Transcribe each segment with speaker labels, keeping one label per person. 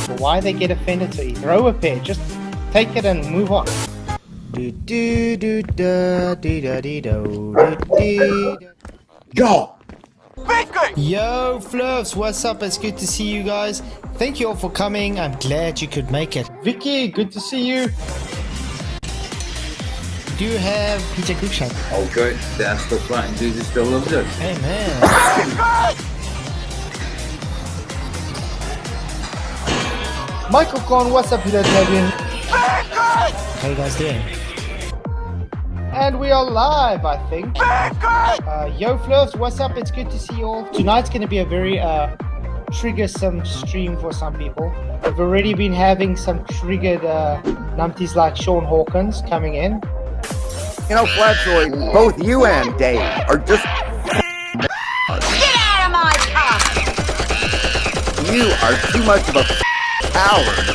Speaker 1: people. Why they get offended so easy? Throw a pair. Just take it and move on.
Speaker 2: Yo!
Speaker 1: Yo, Fluffs, what's up? It's good to see you guys. Thank you all for coming. I'm glad you could make it. Vicky, good to see you. Do you have PJ Quickshot?
Speaker 3: Oh, good. That's still flying. Jesus still loves us.
Speaker 1: Hey, man. Michael Korn, what's up, Peter Italian? How you guys doing? And we are live, I think. Yo, Fluffs, what's up? It's good to see you all. Tonight's going to be a very triggersome stream for some people. We've already been having some triggered numpties like Sean Hawkins coming in.
Speaker 2: You know, Flatzoid, both you and Dave are just...
Speaker 4: Get out of my pocket!
Speaker 2: You are too much of a coward.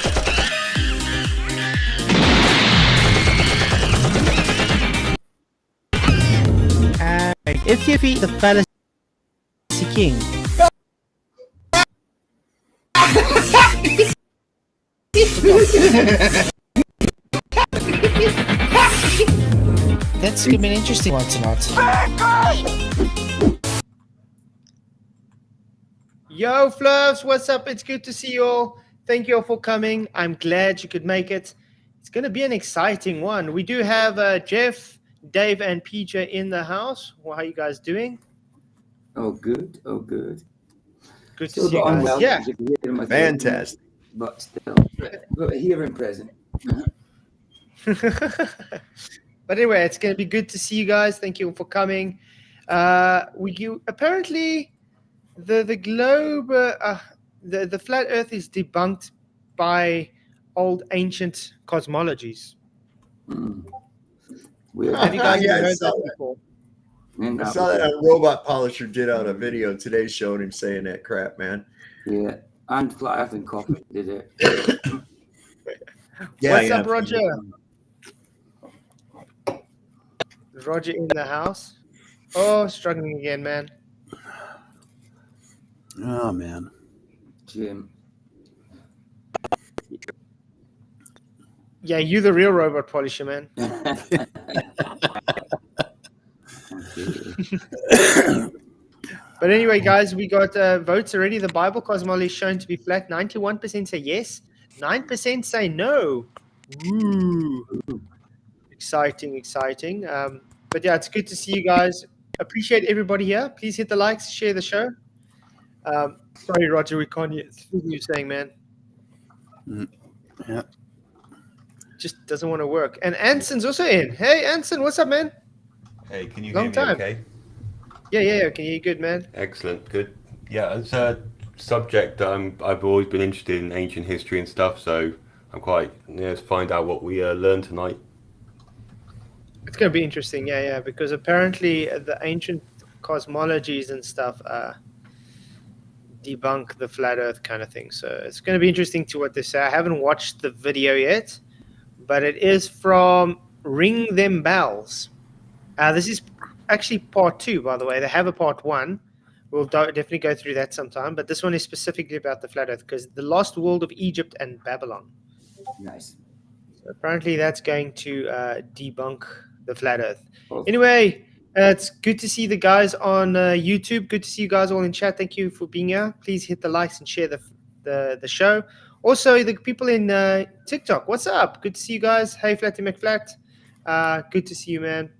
Speaker 1: If you beat the fallacy king. That's gonna be an interesting one tonight. Yo, Fluffs, what's up? It's good to see you all. Thank you all for coming. I'm glad you could make it. It's gonna be an exciting one. We do have Jeff, Dave, and PJ in the house. Well, how are you guys doing?
Speaker 3: Oh, good. Oh, good.
Speaker 1: Good to see you guys.
Speaker 3: Well,
Speaker 1: yeah.
Speaker 2: Fantastic.
Speaker 3: But still, but here and present.
Speaker 1: But anyway, it's going to be good to see you guys. Thank you for coming. Apparently the globe, the flat Earth is debunked by old ancient cosmologies.
Speaker 3: Mm.
Speaker 1: Have you guys
Speaker 2: Yeah,
Speaker 1: heard that before?
Speaker 3: And
Speaker 2: I saw that a robot polisher did out a video today showing him saying that crap, man.
Speaker 3: Yeah, and Flat Earth and Coffee did it.
Speaker 2: Yeah,
Speaker 1: What's
Speaker 2: yeah.
Speaker 1: up, Roger? Roger in the house. Oh, struggling again, man.
Speaker 5: Oh, man.
Speaker 3: Jim.
Speaker 1: Yeah, you the real robot polisher, man. But anyway, guys, we got votes already. The Bible cosmology is shown to be flat. 91% say yes. 9% say no. Ooh. Exciting. But yeah, it's good to see you guys. Appreciate everybody here. Please hit the likes, share the show. Sorry, Roger, we can't hear what you're saying, man.
Speaker 5: Yeah.
Speaker 1: Just doesn't want to work. And Anson's also in. Hey, Anson, what's up, man?
Speaker 6: Hey, can you
Speaker 1: Long
Speaker 6: hear me
Speaker 1: time.
Speaker 6: okay?
Speaker 1: Yeah, can you hear good, man?
Speaker 6: Excellent, good. Yeah, it's a subject that I've always been interested in, ancient history and stuff, so I'm quite, let's find out what we learned tonight.
Speaker 1: It's going to be interesting, yeah, because apparently the ancient cosmologies and stuff debunk the flat Earth kind of thing. So it's going to be interesting to what they say. I haven't watched the video yet, but it is from Ring Them Bells. This is actually part 2, by the way. They have a part 1. We'll definitely go through that sometime. But this one is specifically about the flat Earth because the lost world of Egypt and Babylon.
Speaker 3: Nice.
Speaker 1: So apparently that's going to debunk the flat Earth.
Speaker 3: Oh.
Speaker 1: Anyway, it's good to see the guys on YouTube. Good to see you guys all in chat. Thank you for being here. Please hit the likes and share the show. Also, the people in TikTok, what's up? Good to see you guys. Hey, Flatty McFlat. Good to see you, man.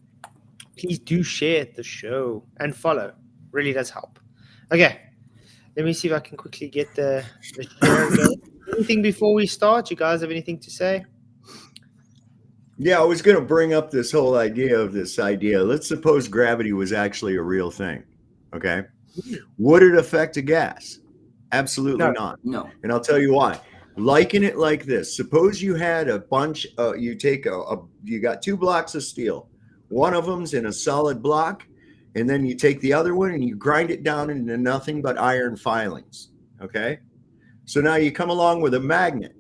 Speaker 1: Please do share the show and follow. Really does help. Okay, let me see if I can quickly get the show going. Anything before we start? You guys have anything to say?
Speaker 2: Yeah, I was going to bring up this whole idea. Let's suppose gravity was actually a real thing. Okay. Would it affect a gas? Absolutely not.
Speaker 3: No.
Speaker 2: And I'll tell you why. Liken it like this. Suppose you had a bunch, you got 2 blocks of steel. One of them's in a solid block, and then you take the other one and you grind it down into nothing but iron filings. Okay. So now you come along with a magnet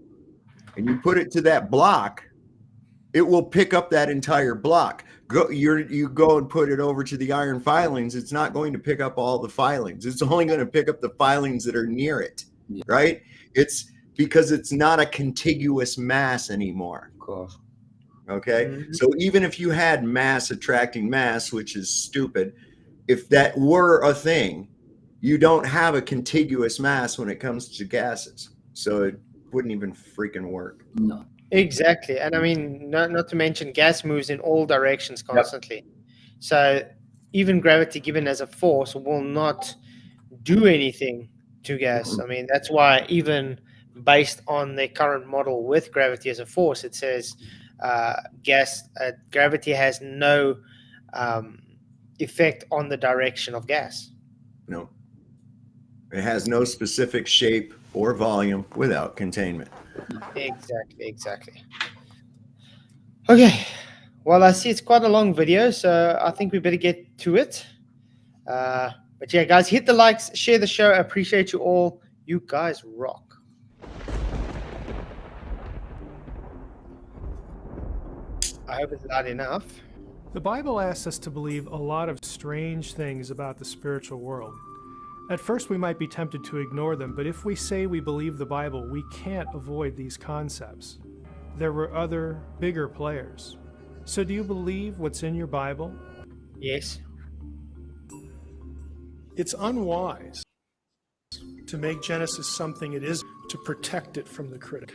Speaker 2: and you put it to that block, it will pick up that entire block. You go and put it over to the iron filings, it's not going to pick up all the filings. It's only going to pick up the filings that are near it, right? It's because it's not a contiguous mass anymore.
Speaker 3: Of course.
Speaker 2: Okay.
Speaker 1: Mhm.
Speaker 2: So even if you had mass attracting mass, which is stupid, if that were a thing, you don't have a contiguous mass when it comes to gases. So it wouldn't even freaking work.
Speaker 3: No.
Speaker 1: Exactly. And I mean, not to mention gas moves in all directions constantly. So even gravity given as a force will not do anything to gas. I mean, that's why even based on the current model with gravity as a force, it says gravity has no effect on the direction of gas.
Speaker 2: No. It has no specific shape or volume without containment.
Speaker 1: Exactly. Okay. Well, I see it's quite a long video, so I think we better get to it. But yeah, guys, hit the likes, share the show. I appreciate you all. You guys rock. I hope it's loud enough.
Speaker 5: The Bible asks us to believe a lot of strange things about the spiritual world. At first, we might be tempted to ignore them, but if we say we believe the Bible, we can't avoid these concepts. There were other, bigger players. So do you believe what's in your Bible?
Speaker 1: Yes.
Speaker 5: It's unwise to make Genesis something it isn't, to protect it from the critic.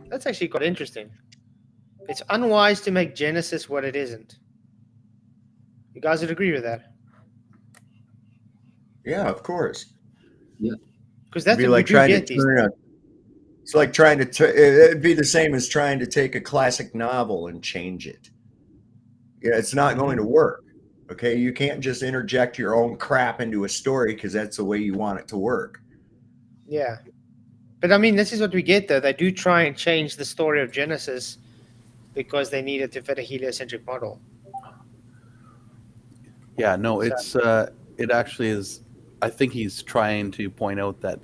Speaker 1: That's actually quite interesting. It's unwise to make Genesis what it isn't. You guys would agree with that?
Speaker 2: Yeah, of course.
Speaker 1: Because that's
Speaker 2: It'd be
Speaker 1: what
Speaker 2: like
Speaker 1: we do
Speaker 2: trying
Speaker 1: get
Speaker 2: to
Speaker 1: these.
Speaker 2: turn a. It's like trying to. It'd be the same as trying to take a classic novel and change it. Yeah, it's not going to work. Okay, you can't just interject your own crap into a story because that's the way you want it to work.
Speaker 1: Yeah. But I mean, this is what we get, though. They do try and change the story of Genesis because they need it to fit a heliocentric model.
Speaker 7: Yeah, no, it's it actually is. I think he's trying to point out that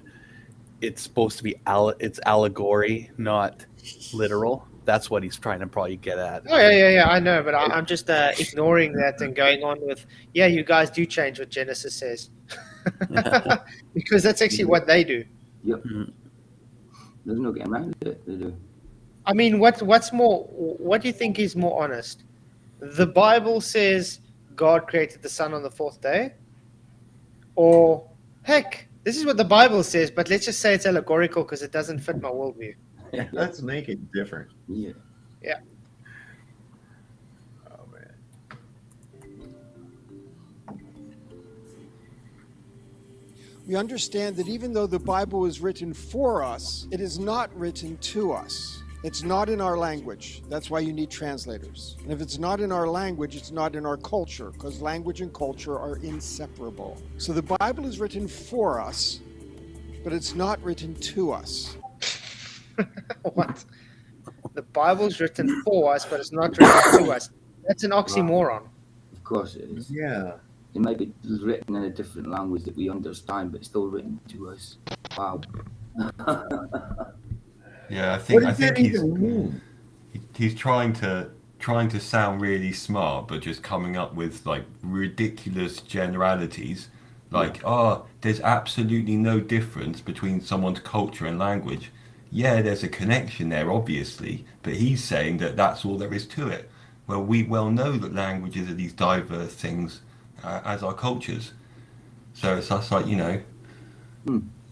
Speaker 7: it's supposed to be it's allegory, not literal. That's what he's trying to probably get at.
Speaker 1: Oh, yeah, I know. But I'm just ignoring that and going on with, yeah, you guys do change what Genesis says. Because that's actually what they do.
Speaker 3: Yep.
Speaker 7: Mhm.
Speaker 3: There's no getting around it. They do.
Speaker 1: I mean, what do you think is more honest? The Bible says God created the sun on the fourth day? Or, heck, this is what the Bible says, but let's just say it's allegorical because it doesn't fit my worldview.
Speaker 2: Yeah, let's make it different.
Speaker 3: Yeah.
Speaker 2: Oh man.
Speaker 8: We understand that even though the Bible is written for us, it is not written to us. It's not in our language. That's why you need translators. And if it's not in our language, it's not in our culture, because language and culture are inseparable. So the Bible is written for us, but it's not written to us.
Speaker 1: What? The Bible's written for us, but it's not written to us. That's an oxymoron.
Speaker 3: Of course it is.
Speaker 2: Yeah.
Speaker 3: It might be written in a different language that we understand, but still written to us. Wow.
Speaker 6: Yeah, I
Speaker 2: What
Speaker 6: think
Speaker 2: does that
Speaker 6: he's
Speaker 2: even mean?
Speaker 6: he's trying to sound really smart, but just coming up with like ridiculous generalities, like there's absolutely no difference between someone's culture and language. Yeah, there's a connection there, obviously, but he's saying that that's all there is to it. Well, we well know that languages are these diverse things as our cultures. So it's just like,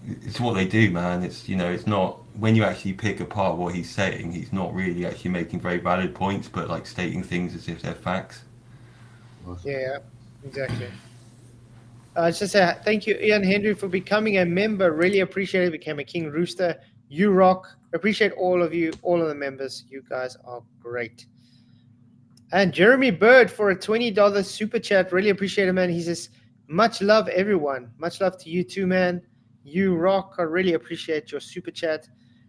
Speaker 6: it's what they do, man. It's, it's not, when you actually pick apart what he's saying, he's not really actually making very valid points, but like stating things as if they're facts.
Speaker 1: Yeah, exactly. Just say thank you, Ian Henry, for becoming a member. Really appreciate it. Became a King Rooster. You rock. Appreciate all of you, all of the members. You guys are great. And Jeremy Bird for a $20 super chat. Really appreciate it, man. He says, much love, everyone. Much love to you too, man. You rock. I really appreciate your super chat.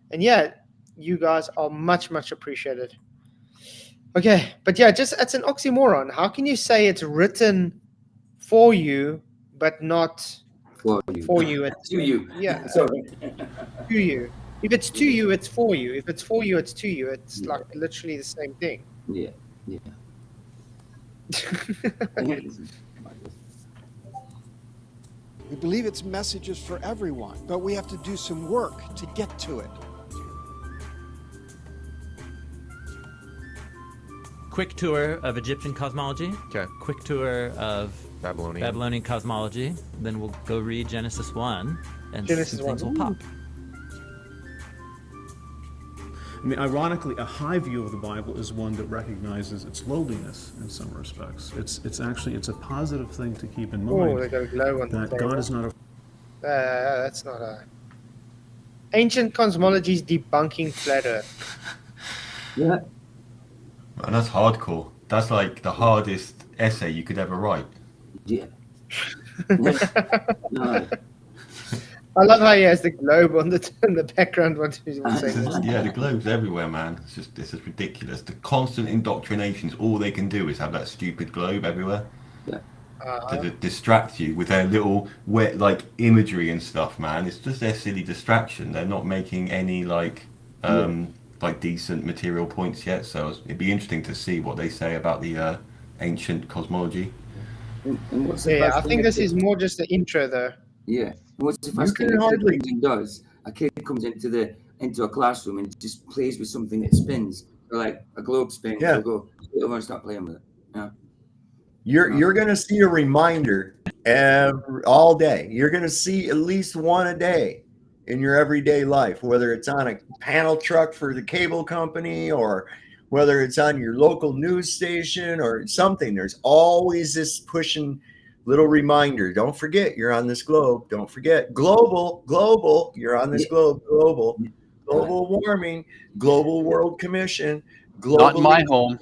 Speaker 1: And yeah, you guys are much, much appreciated. Okay, but yeah, just it's an oxymoron. How can you say it's written for you, but not
Speaker 3: For you.
Speaker 1: for you? It's,
Speaker 3: To you.
Speaker 1: Yeah,
Speaker 3: Sorry.
Speaker 1: to you. If it's to you, it's for you. If it's for you, it's to you. It's like literally the same thing.
Speaker 3: Yeah. Yeah.
Speaker 8: We believe its message is for everyone, but we have to do some work to get to it.
Speaker 9: Quick tour of Egyptian cosmology.
Speaker 10: Okay.
Speaker 9: Quick tour of
Speaker 10: Babylonian.
Speaker 9: cosmology. Then we'll go read Genesis 1, and
Speaker 1: Genesis
Speaker 9: some things
Speaker 1: 1.
Speaker 9: will pop.
Speaker 11: I mean, ironically, a high view of the Bible is one that recognizes its lowliness in some respects. It's actually a positive thing to keep in
Speaker 1: Oh,
Speaker 11: mind
Speaker 1: they got a glow on the
Speaker 11: that
Speaker 1: table.
Speaker 11: God is not a
Speaker 1: That's not a... Ancient Cosmologies Debunking Flat Earth.
Speaker 3: Yeah.
Speaker 6: Man, that's hardcore. That's like the hardest essay you could ever write.
Speaker 3: Yeah. No.
Speaker 1: I love how he has the globe on the background. What he was saying.
Speaker 6: Yeah, the globe's everywhere, man. It's just ridiculous. The constant indoctrinations, all they can do is have that stupid globe everywhere to distract you with their little wet like imagery and stuff, man. It's just their silly distraction. They're not making any like decent material points yet. So it'd be interesting to see what they say about the ancient cosmology.
Speaker 3: And what's the
Speaker 1: Yeah,
Speaker 3: best
Speaker 1: I
Speaker 3: thing
Speaker 1: think
Speaker 3: that
Speaker 1: this is more just the intro, though.
Speaker 3: Yeah. What's the first thing a kid does? A kid comes into a classroom and just plays with something that spins, or like a globe spins.
Speaker 2: Yeah.
Speaker 3: They'll go, "I'm gonna stop playing with it." Yeah.
Speaker 2: You're going to see a reminder all day. You're going to see at least one a day in your everyday life, whether it's on a panel truck for the cable company or whether it's on your local news station or something. There's always this pushing little reminder. Don't forget, you're on this globe. Don't forget, global. You're on this globe. Global warming. Global World Commission.
Speaker 7: Not in my home.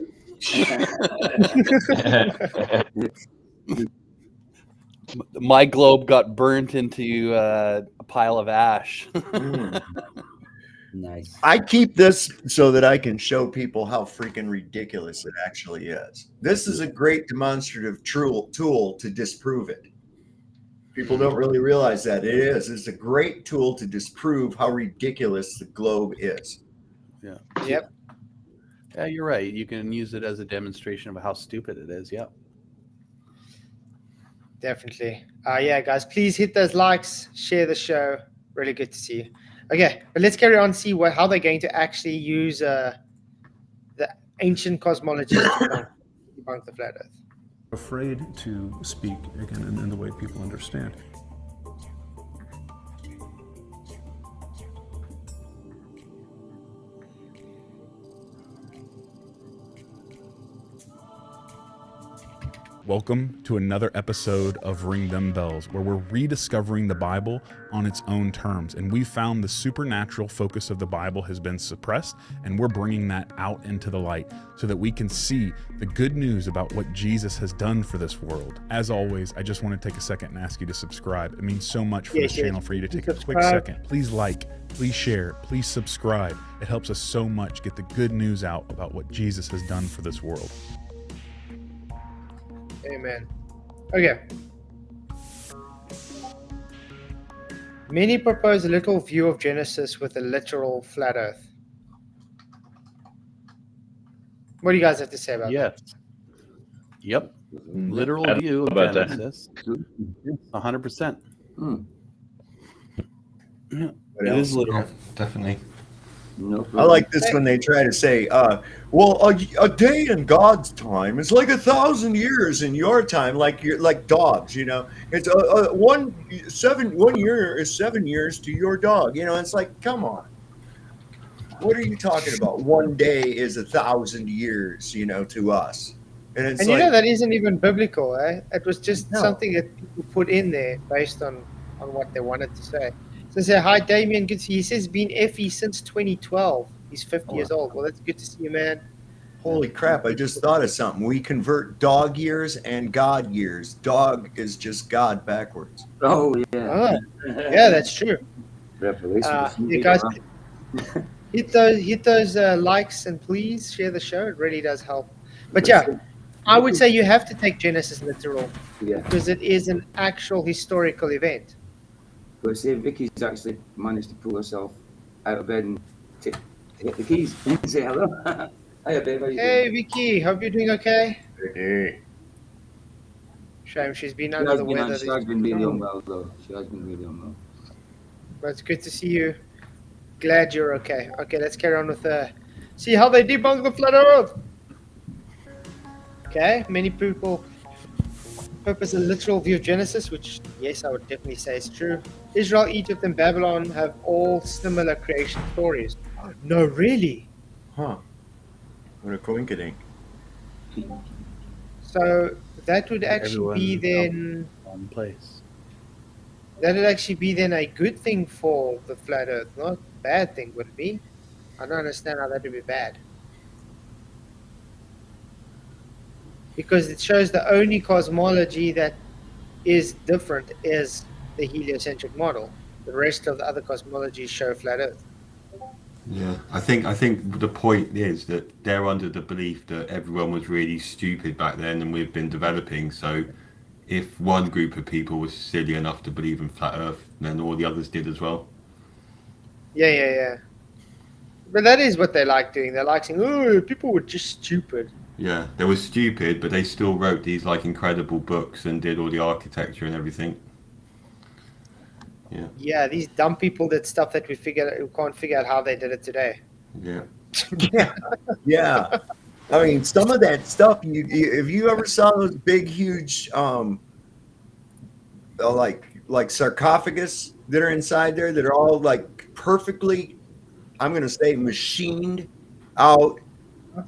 Speaker 7: My globe got burnt into a pile of ash.
Speaker 3: Nice.
Speaker 2: I keep this so that I can show people how freaking ridiculous it actually is. This is a great demonstrative tool to disprove it. People don't really realize that it is. It's a great tool to disprove how ridiculous the globe is.
Speaker 7: Yeah.
Speaker 1: Yep.
Speaker 7: Yeah, you're right. You can use it as a demonstration of how stupid it is. Yep.
Speaker 1: Definitely. Yeah, guys, please hit those likes, share the show. Really good to see you. Okay, but let's carry on and see how they're going to actually use the ancient cosmology to debunk the flat Earth.
Speaker 11: afraid to speak again in the way people understand.
Speaker 12: Welcome to another episode of Ring Them Bells, where we're rediscovering the Bible on its own terms. And we found the supernatural focus of the Bible has been suppressed, and we're bringing that out into the light so that we can see the good news about what Jesus has done for this world. As always, I just want to take a second and ask you to subscribe. It means so much for this channel for you to take a quick second. Please like, please share, please subscribe. It helps us so much get the good news out about what Jesus has done for this world.
Speaker 1: Amen. Okay. Many propose a literal view of Genesis with a literal flat earth. What do you guys have to say about that?
Speaker 7: Yep. Literal view of Genesis. 100%. Yeah. It is literal.
Speaker 6: Yeah, definitely.
Speaker 3: No,
Speaker 2: I like this when they try to say, well, a day in God's time is like 1,000 years in your time, like you're like dogs, you know. It's 1 year is 7 years to your dog, you know. It's like, come on, what are you talking about? 1 day is 1,000 years, you know, to us. And it's
Speaker 1: And you know that isn't even biblical, eh? It was just something that people put in there based on what they wanted to say. So say, hi, Damien. Good to see you. He says, been FE since 2012. He's 50 years old. Well, that's good to see you, man.
Speaker 2: Holy crap, I just thought of something. We convert dog years and God years. Dog is just God backwards.
Speaker 3: Oh, yeah.
Speaker 1: Yeah, that's true. You guys, hit those likes and please share the show. It really does help. But yeah, I would say you have to take Genesis literal because it is an actual historical event.
Speaker 3: But see, Vicky's actually managed to pull herself out of bed and hit the keys and say hello. Hiya, babe. How you
Speaker 1: Hey,
Speaker 3: doing?
Speaker 1: Vicky. Hope you're doing okay.
Speaker 2: Hey.
Speaker 1: Shame she's been
Speaker 3: She
Speaker 1: under
Speaker 3: has
Speaker 1: the
Speaker 3: been,
Speaker 1: weather.
Speaker 3: she has been really unwell, though. She has been really unwell.
Speaker 1: But it's good to see you. Glad you're okay. Okay, let's carry on with see how they debunk the flat Earth. Okay, many people purpose a literal view of Genesis, which yes, I would definitely say is true. Israel, Egypt, and Babylon have all similar creation stories. No, really?
Speaker 2: Huh. What a coincidence.
Speaker 1: So that would actually be then
Speaker 7: one place.
Speaker 1: that would actually be then a good thing for the flat Earth, not a bad thing, would it be? I don't understand how that would be bad. Because it shows the only cosmology that is different is the heliocentric model. The rest of the other cosmologies show flat Earth.
Speaker 6: Yeah, I think the point is that they're under the belief that everyone was really stupid back then, and we've been developing. So, if one group of people was silly enough to believe in flat Earth, then all the others did as well.
Speaker 1: Yeah. But that is what they like doing. They like saying, "Oh, people were just stupid."
Speaker 6: Yeah, they were stupid, but they still wrote these like incredible books and did all the architecture and everything. Yeah.
Speaker 1: Yeah, these dumb people did stuff that we can't figure out how they did it today.
Speaker 6: Yeah.
Speaker 2: Yeah. I mean, some of that stuff. If you ever saw those big, huge, like sarcophagus that are inside there, that are all like perfectly, I'm going to say, machined out.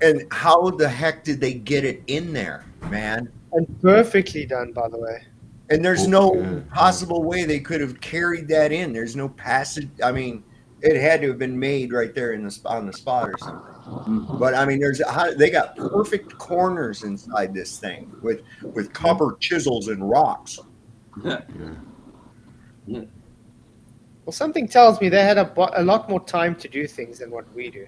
Speaker 2: And how the heck did they get it in there, man?
Speaker 1: And perfectly done, by the way.
Speaker 2: And there's no possible way they could have carried that in. There's no passage. I mean, it had to have been made right there on the spot or something. But I mean, they got perfect corners inside this thing with copper chisels and rocks.
Speaker 3: Yeah.
Speaker 1: Well, something tells me they had a lot more time to do things than what we do.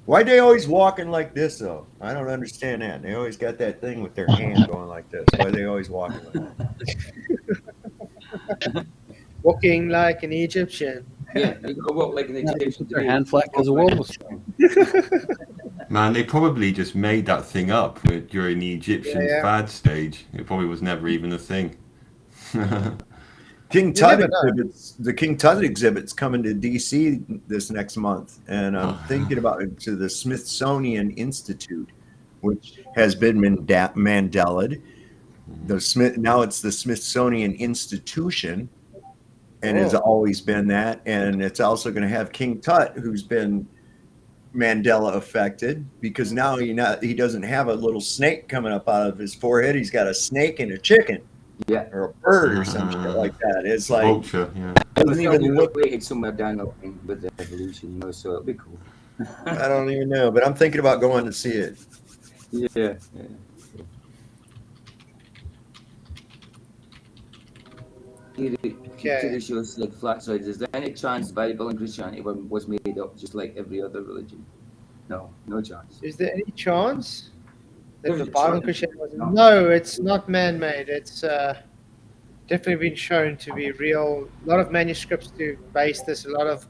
Speaker 2: Why they always walking like this, though? I don't understand that. They always got that thing with their hand going like this. Why are they always walking like that?
Speaker 1: Walking like an Egyptian.
Speaker 3: Yeah, you gotta walk like an Egyptian.
Speaker 7: Their hand flat because the world was strong.
Speaker 6: Man, they probably just made that thing up during the Egyptian fad stage. It probably was never even a thing.
Speaker 2: King Tut exhibits. The King Tut exhibit's coming to DC this next month, and I'm thinking about it to the Smithsonian Institute, which has been Mandelaed. Now it's the Smithsonian Institution, and has always been that. And it's also going to have King Tut, who's been Mandela affected, because now he doesn't have a little snake coming up out of his forehead. He's got a snake and a chicken.
Speaker 3: Yeah,
Speaker 2: or a bird or some shit like that. It's like
Speaker 6: vulture. Yeah,
Speaker 2: doesn't even look.
Speaker 3: It's somewhere down with the evolution, so it'll be cool.
Speaker 2: I don't even know, but I'm thinking about going to see it.
Speaker 3: Yeah. Okay. Shows like flat sides. Is there any chance the Bible and Christianity was made up just like every other religion? No chance.
Speaker 1: Is there any chance? The Bible Christianity was no, it's not man-made. It's definitely been shown to be real. A lot of manuscripts to base this. A lot of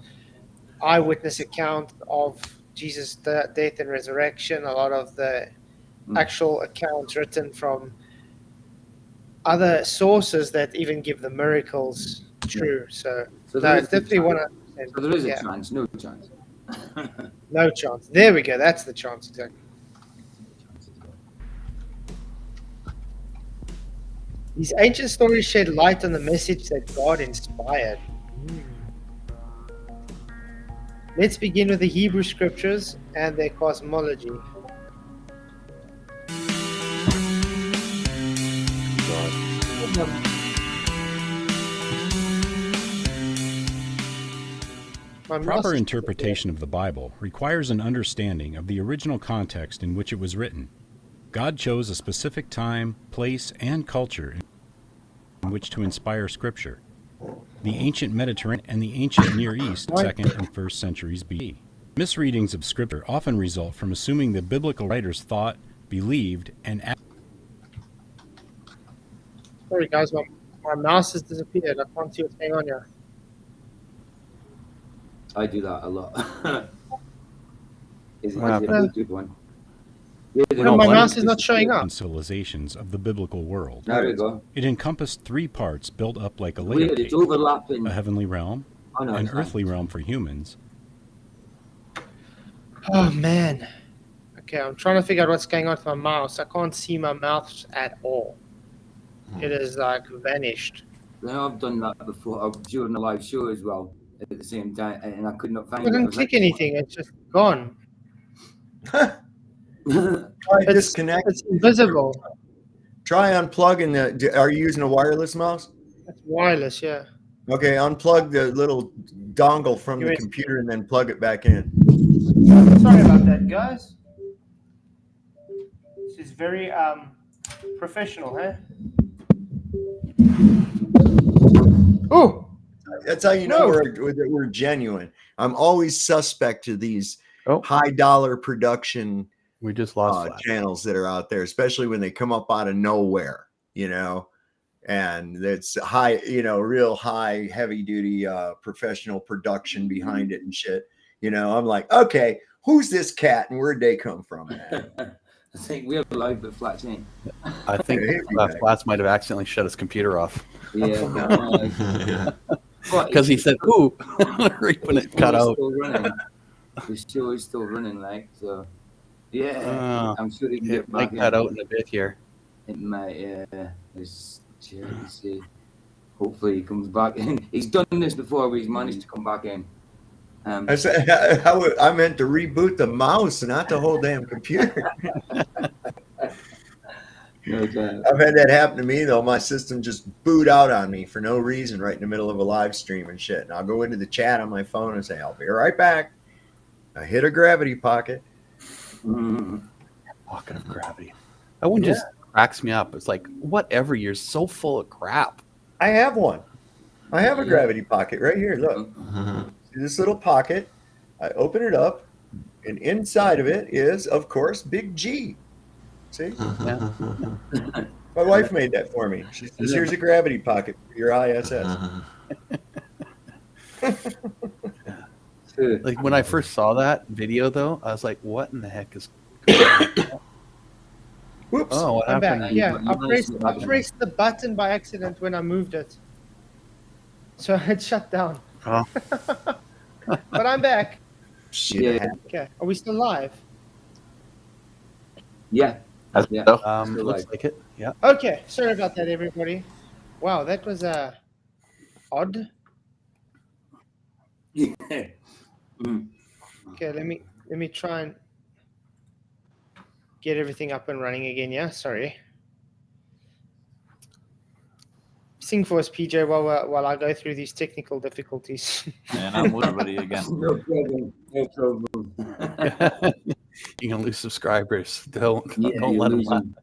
Speaker 1: eyewitness accounts of Jesus' death and resurrection. A lot of the actual accounts written from other sources that even give the miracles true. So no, it's definitely 100%.
Speaker 3: So there is a chance. No chance.
Speaker 1: No chance. There we go. That's the chance exactly. These ancient stories shed light on the message that God inspired. Let's begin with the Hebrew scriptures and their cosmology.
Speaker 10: Proper interpretation of the Bible requires an understanding of the original context in which it was written. God chose a specific time, place, and culture in which to inspire Scripture. The ancient Mediterranean and the ancient Near East, 2nd and 1st centuries BC. Misreadings of Scripture often result from assuming that biblical writers thought, believed, and acted.
Speaker 1: Sorry guys, my mouse has disappeared. I can't see what's going on here.
Speaker 3: I do that a lot. Is it a good one?
Speaker 1: No, my mouse is not showing up.
Speaker 10: Civilizations of the biblical world.
Speaker 3: There we go.
Speaker 10: It encompassed 3 parts built up like a
Speaker 3: Weird,
Speaker 10: layer
Speaker 3: it's
Speaker 10: cake:
Speaker 3: overlapping.
Speaker 10: a heavenly realm,
Speaker 3: Oh, no,
Speaker 10: an
Speaker 3: it's fine.
Speaker 10: earthly realm for humans.
Speaker 1: Oh man. Okay, I'm trying to figure out what's going on with my mouse. I can't see my mouse at all. It is like vanished.
Speaker 3: Yeah, I've done that before during the live show as well at the same time, and I could not
Speaker 1: I
Speaker 3: find it.
Speaker 1: couldn't click anything. It's just gone. It's invisible.
Speaker 2: Try unplugging the. Are you using a wireless mouse?
Speaker 1: It's wireless, yeah.
Speaker 2: Okay, unplug the little dongle from the
Speaker 1: USB.
Speaker 2: computer and then plug it back in.
Speaker 1: Sorry about that, guys. This is very professional, huh? Oh,
Speaker 2: that's how you know we're genuine. I'm always suspect to these high dollar production.
Speaker 7: We just lost
Speaker 2: channels that are out there, especially when they come up out of nowhere, you know, and it's high, you know, real high, heavy duty professional production behind it and shit. You know, I'm like, okay, who's this cat and where'd they come from?
Speaker 3: I think we're live, but Flats ain't.
Speaker 7: I think Flats might have accidentally shut his computer off.
Speaker 3: Yeah.
Speaker 7: Because he said, ooh, right when it cut out.
Speaker 3: The show is still running, like, so. Yeah, I'm sure he can get back.
Speaker 7: Might cut out in a bit here.
Speaker 3: It might, yeah. Let's see. Hopefully he comes back in. He's done this before where he's managed to come back in.
Speaker 2: I meant to reboot the mouse, not the whole damn computer. I've had that happen to me, though. My system just boot out on me for no reason right in the middle of a live stream and shit. And I'll go into the chat on my phone and say, I'll be right back. I hit a gravity pocket.
Speaker 7: Pocket of gravity. That one just cracks me up. It's like, whatever, you're so full of crap.
Speaker 2: I have one. I have a gravity pocket right here. Look. See this little pocket? I open it up, and inside of it is, of course, Big G. See?
Speaker 7: Yeah.
Speaker 2: My wife made that for me. She says, here's a gravity pocket for your ISS.
Speaker 7: Like when I first saw that video, though, I was like, "What in the heck is?"
Speaker 2: Whoops!
Speaker 7: Oh, what
Speaker 1: I'm
Speaker 7: happened?
Speaker 1: back. Yeah, I pressed the button by accident when I moved it, so it shut down.
Speaker 7: Oh.
Speaker 1: But I'm back.
Speaker 2: Shit.
Speaker 1: Okay, are we still live?
Speaker 3: Yeah.
Speaker 7: Looks like it. Yeah.
Speaker 1: Okay, sorry about that, everybody. Wow, that was odd.
Speaker 3: Yeah.
Speaker 1: Okay, let me try and get everything up and running again. Yeah, sorry. Sing for us, PJ, while I go through these technical difficulties.
Speaker 9: And I'm Liberty again.
Speaker 3: No problem. No problem.
Speaker 7: You're gonna lose subscribers. Don't
Speaker 3: Yeah,
Speaker 7: let them.
Speaker 3: them.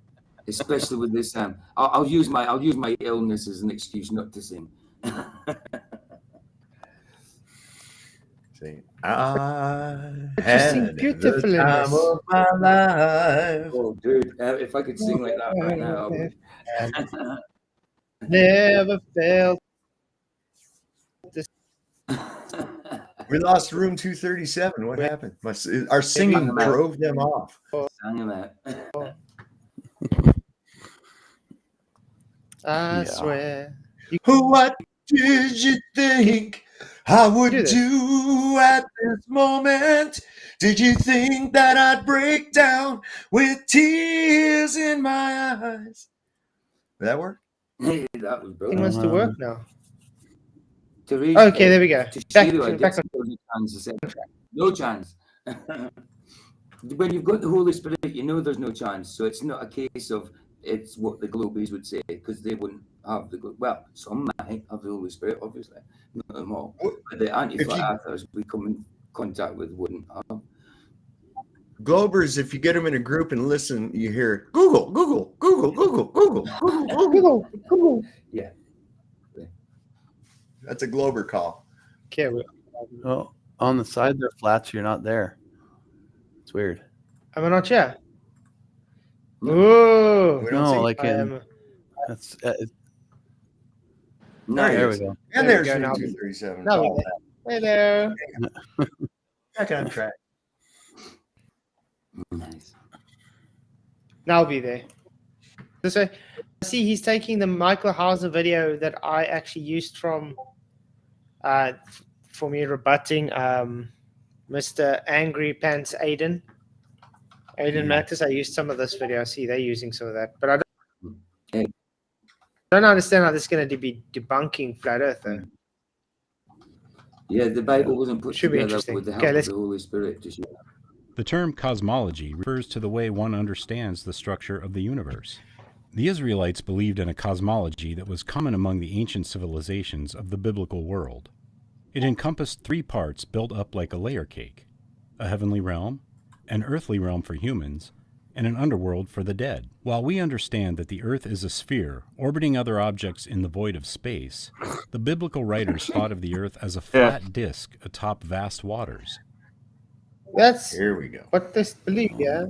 Speaker 3: Especially with this. I'll use my illness as an excuse not to sing.
Speaker 2: I
Speaker 1: had the
Speaker 2: time of my life.
Speaker 3: Oh, dude, if I could sing like that right now.
Speaker 1: Never felt this.
Speaker 2: We lost room 237. What happened? Our singing drove them off.
Speaker 3: Sang him out.
Speaker 1: I swear.
Speaker 2: What did you think I would do at this moment? Did you think that I'd break down with tears in my eyes? Did that work?
Speaker 3: Hey, that was brilliant.
Speaker 1: It wants to work now.
Speaker 3: Okay,
Speaker 1: there we go.
Speaker 3: No chance. When you've got the Holy Spirit, you know there's no chance. So it's not a case of it's what the Globies would say, because they wouldn't have the well, some might have the Holy Spirit, obviously, not them all. But the anti-flat earthers we come in contact with wouldn't have.
Speaker 2: Globers, if you get them in a group and listen, you hear Google, Google, Google, Google, Google, Google,
Speaker 1: Google, Google.
Speaker 3: Yeah.
Speaker 2: That's a Glober call.
Speaker 1: Okay.
Speaker 7: Oh, on the side there, Flats, you're not there. It's weird.
Speaker 1: Am I not here? Oh
Speaker 7: no, like in. That's. There we go.
Speaker 2: And there's 237.
Speaker 1: Hello.
Speaker 2: Back on track.
Speaker 3: Nice.
Speaker 1: Now I'll be there. So see, he's taking the Michael Hauser video that I actually used from for me rebutting Mr. Angry Pants Aiden Matters. I used some of this video. I see they're using some of that, but I don't understand how this is going to be debunking flat Earth, though.
Speaker 3: Yeah, the Bible wasn't put
Speaker 1: Should be
Speaker 3: together
Speaker 1: interesting.
Speaker 3: with the help
Speaker 1: Okay,
Speaker 3: of the Holy Spirit. To show.
Speaker 10: The term cosmology refers to the way one understands the structure of the universe. The Israelites believed in a cosmology that was common among the ancient civilizations of the biblical world. It encompassed 3 parts built up like a layer cake: a heavenly realm, an earthly realm for humans, and an underworld for the dead. While we understand that the Earth is a sphere orbiting other objects in the void of space, the biblical writers thought of the Earth as a flat disk atop vast waters.
Speaker 1: That's
Speaker 2: Here we go.
Speaker 1: what they believe, yeah.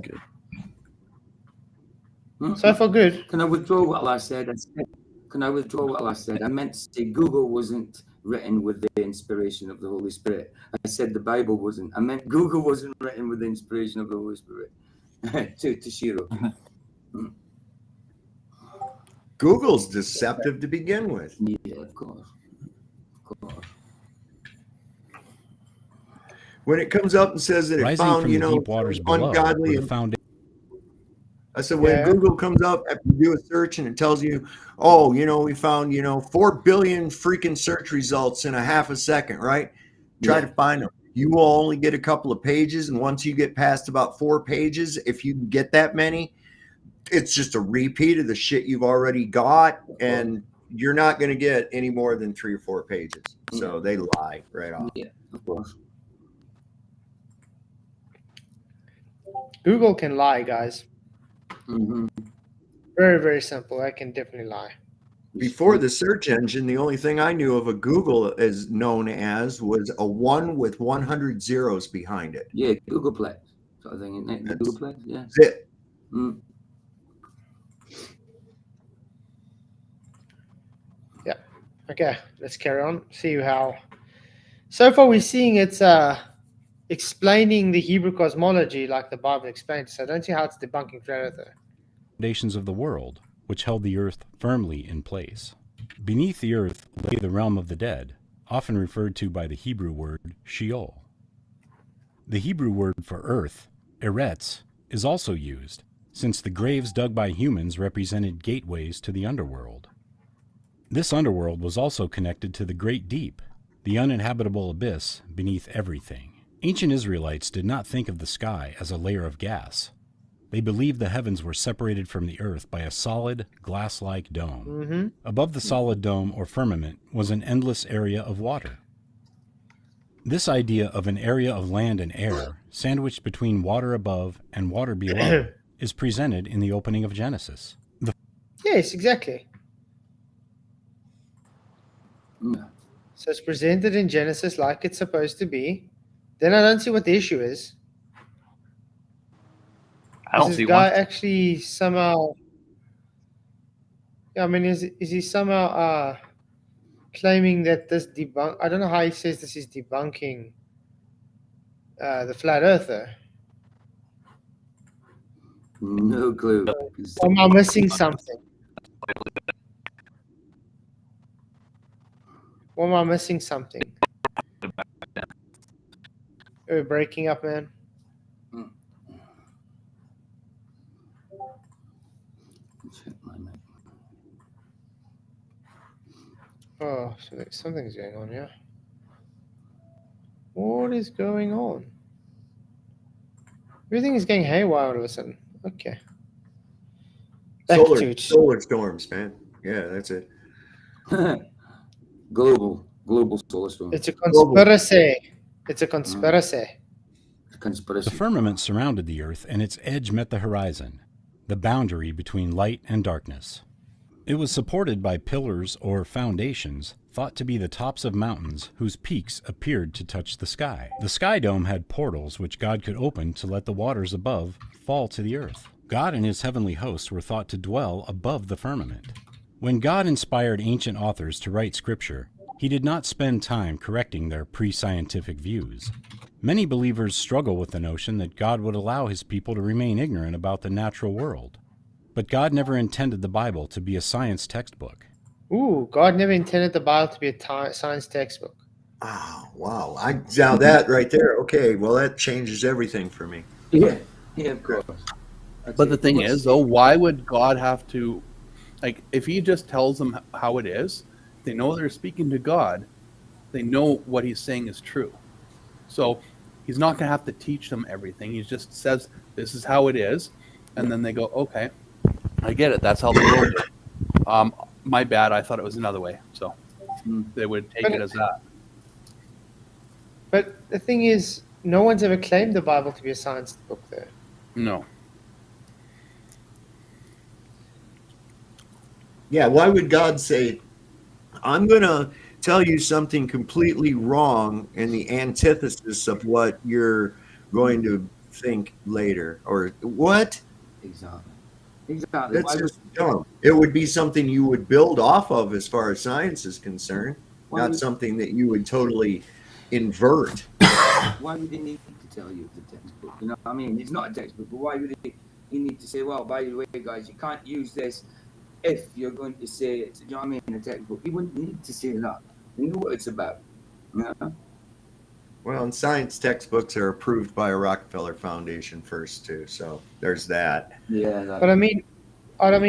Speaker 1: So far, good.
Speaker 3: Can I withdraw what I said? Can I withdraw what I said? I meant to say Google wasn't written with the inspiration of the Holy Spirit. I said the Bible wasn't. I meant Google wasn't written with the inspiration of the Holy Spirit. to Shiro.
Speaker 2: Google's deceptive to begin with.
Speaker 3: Yeah, of course.
Speaker 2: When it comes up and says that it
Speaker 10: Rising
Speaker 2: found,
Speaker 10: from
Speaker 2: you
Speaker 10: the
Speaker 2: know,
Speaker 10: deep waters below
Speaker 2: ungodly.
Speaker 10: were the foundation.
Speaker 2: I said, when Google comes up after you do a search and it tells you, oh, you know, we found, 4 billion freaking search results in a half a second, right? Try to find them. You will only get a couple of pages. And once you get past about 4 pages, if you get that many, it's just a repeat of the shit you've already got. And you're not going to get any more than 3 or 4 pages. So they lie right off.
Speaker 3: Yeah, of course.
Speaker 1: Google can lie, guys.
Speaker 3: Mm-hmm.
Speaker 1: Very, very simple. I can definitely lie.
Speaker 2: Before the search engine, the only thing I knew of a Google as known as was a 1 with 100 zeros behind it.
Speaker 3: Yeah, Googleplex sort of thing, isn't it? Googleplex, yeah.
Speaker 2: That's it.
Speaker 3: Mm.
Speaker 1: Yeah. Okay, let's carry on. See how. So far, we're seeing it's explaining the Hebrew cosmology like the Bible explains. So I don't see how it's debunking flat Earth.
Speaker 10: Foundations of the world, which held the earth firmly in place. Beneath the earth lay the realm of the dead, often referred to by the Hebrew word Sheol. The Hebrew word for earth, eretz, is also used, since the graves dug by humans represented gateways to the underworld. This underworld was also connected to the great deep, the uninhabitable abyss beneath everything. Ancient Israelites did not think of the sky as a layer of gas. They believed the heavens were separated from the earth by a solid, glass-like dome.
Speaker 1: Mm-hmm.
Speaker 10: Above the solid dome or firmament was an endless area of water. This idea of an area of land and air, sandwiched between water above and water below, is presented in the opening of Genesis.
Speaker 1: Yes, exactly.
Speaker 3: Yeah.
Speaker 1: So it's presented in Genesis like it's supposed to be. Then I don't see what the issue is.
Speaker 7: I don't
Speaker 1: Is
Speaker 7: see
Speaker 1: this guy
Speaker 7: one.
Speaker 1: actually somehow? Yeah, I mean, is he somehow claiming that this debunk? I don't know how he says this is debunking the flat earther.
Speaker 3: No clue.
Speaker 1: Or am I missing something? Or am I missing something? We're breaking up, man. Oh, so something's going on, yeah. What is going on? Everything is going haywire all of a sudden. Okay. Back to it.
Speaker 2: Solar storms, man. Yeah, that's it.
Speaker 3: Global solar storm.
Speaker 1: It's a conspiracy. It's a conspiracy.
Speaker 3: Conspiracy.
Speaker 10: The firmament surrounded the earth, and its edge met the horizon, the boundary between light and darkness. It was supported by pillars or foundations thought to be the tops of mountains whose peaks appeared to touch the sky. The sky dome had portals which God could open to let the waters above fall to the earth. God and his heavenly hosts were thought to dwell above the firmament. When God inspired ancient authors to write scripture, he did not spend time correcting their pre-scientific views. Many believers struggle with the notion that God would allow his people to remain ignorant about the natural world. But God never intended the Bible to be a science textbook.
Speaker 1: Ooh, God never intended the Bible to be a science textbook.
Speaker 2: Oh, wow. Now that right there, okay, well, that changes everything for me.
Speaker 3: Yeah, of course.
Speaker 7: But the thing is, though, why would God have to, like, if he just tells them how it is, they know they're speaking to God, they know what he's saying is true. So he's not going to have to teach them everything. He just says, this is how it is. And then they go, okay, I get it. That's how the world is. My bad. I thought it was another way. So they would take it as that.
Speaker 1: But the thing is, no one's ever claimed the Bible to be a science book, though.
Speaker 7: No.
Speaker 2: Yeah, why would God say, I'm going to tell you something completely wrong and the antithesis of what you're going to think later? Or what?
Speaker 3: Exactly.
Speaker 2: That's just dumb. It would be something you would build off of as far as science is concerned, not something that you would totally invert.
Speaker 3: Why would he need to tell you the textbook? You know what I mean? It's not a textbook, but why would he need to say, well, by the way, guys, you can't use this if you're going to say it, you know what I mean, in a textbook? He wouldn't need to say that. He knew what it's about. You know?
Speaker 2: Well, and science textbooks are approved by a Rockefeller Foundation first, too. So there's that.
Speaker 3: Yeah.
Speaker 1: But I mean,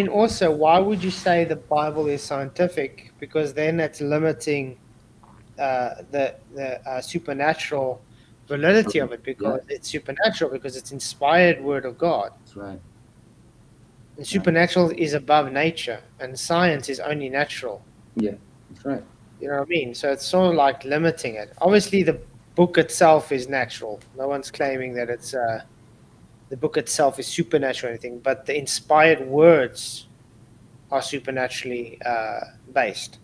Speaker 1: also, why would you say the Bible is scientific? Because then it's limiting the supernatural validity of it, because it's supernatural, because it's inspired word of God.
Speaker 3: That's right.
Speaker 1: And supernatural is above nature, and science is only natural.
Speaker 3: Yeah, that's right.
Speaker 1: You know what I mean? So it's sort of like limiting it. Obviously, the book itself is natural. No one's claiming that it's the book itself is supernatural or anything, but the inspired words are supernaturally based.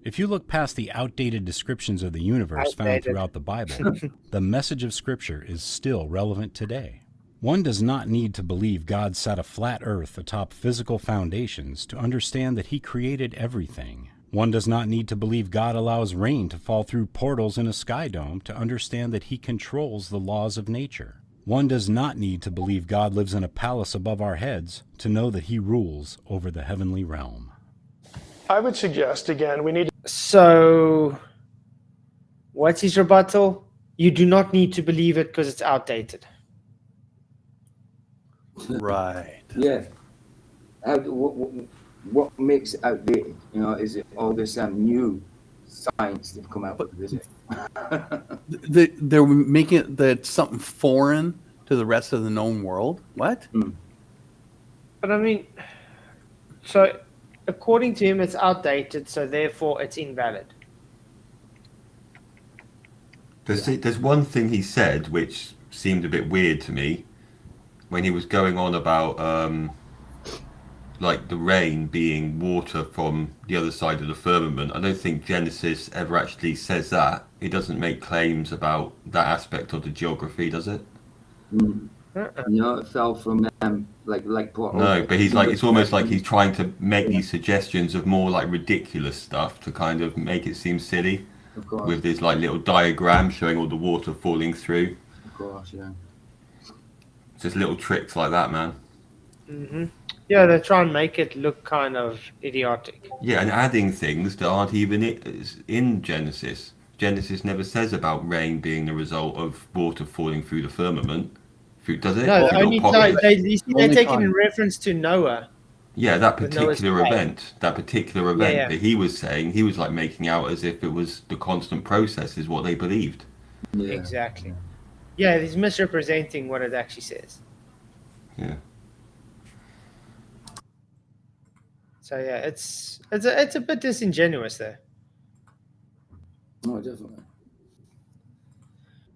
Speaker 10: If you look past the outdated descriptions of the universe found throughout the Bible, the message of Scripture is still relevant today. One does not need to believe God set a flat earth atop physical foundations to understand that he created everything. One does not need to believe God allows rain to fall through portals in a sky dome to understand that he controls the laws of nature. One does not need to believe God lives in a palace above our heads to know that he rules over the heavenly realm.
Speaker 5: I would suggest, again, we need to...
Speaker 1: So, what's his rebuttal? You do not need to believe it because it's outdated.
Speaker 7: Right.
Speaker 3: Yeah. What makes it outdated? You know, is it all this new science they've come out with? Is it?
Speaker 7: They're making it that something foreign to the rest of the known world. What?
Speaker 1: But I mean, so according to him, it's outdated, so therefore it's invalid.
Speaker 6: There's one thing he said which seemed a bit weird to me when he was going on about like the rain being water from the other side of the firmament. I don't think Genesis ever actually says that. It doesn't make claims about that aspect of the geography, does it?
Speaker 3: No, it fell from like what?
Speaker 6: No, but he's like, it's almost like he's trying to make these suggestions of more like ridiculous stuff to kind of make it seem silly.
Speaker 3: Of course.
Speaker 6: With this like little diagram showing all the water falling through.
Speaker 3: Of course, yeah.
Speaker 6: Just little tricks like that, man.
Speaker 1: Mm-hmm. Yeah, they try and make it look kind of idiotic.
Speaker 6: Yeah, and adding things that aren't even in Genesis. Genesis never says about rain being the result of water falling through the firmament. Does it?
Speaker 1: No, they're taking in reference to Noah.
Speaker 6: Yeah, that particular event.
Speaker 1: Yeah.
Speaker 6: But he was saying, he was like making out as if it was the constant process is what they believed.
Speaker 3: Yeah.
Speaker 1: Exactly. Yeah, he's misrepresenting what it actually says.
Speaker 6: Yeah.
Speaker 1: So yeah, it's a bit disingenuous there.
Speaker 3: Oh, definitely.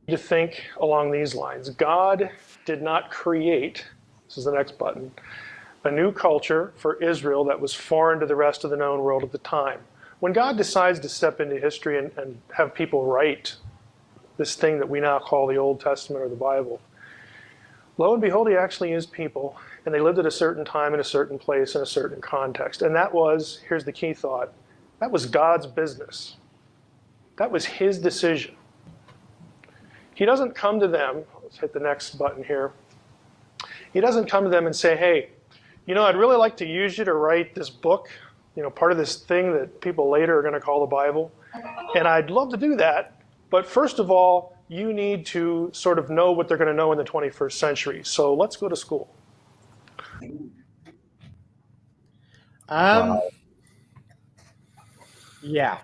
Speaker 5: To think along these lines. God did not create, this is the next button, a new culture for Israel that was foreign to the rest of the known world at the time. When God decides to step into history and have people write this thing that we now call the Old Testament or the Bible, lo and behold, he actually is people, and they lived at a certain time in a certain place in a certain context. And that was, here's the key thought, That was God's business. That was his decision. He doesn't come to them, let's hit the next button here. He doesn't come to them and say, hey, I'd really like to use you to write this book, part of this thing that people later are going to call the Bible. And I'd love to do that. But first of all, you need to sort of know what they're going to know in the 21st century. So let's go to school.
Speaker 1: Yeah.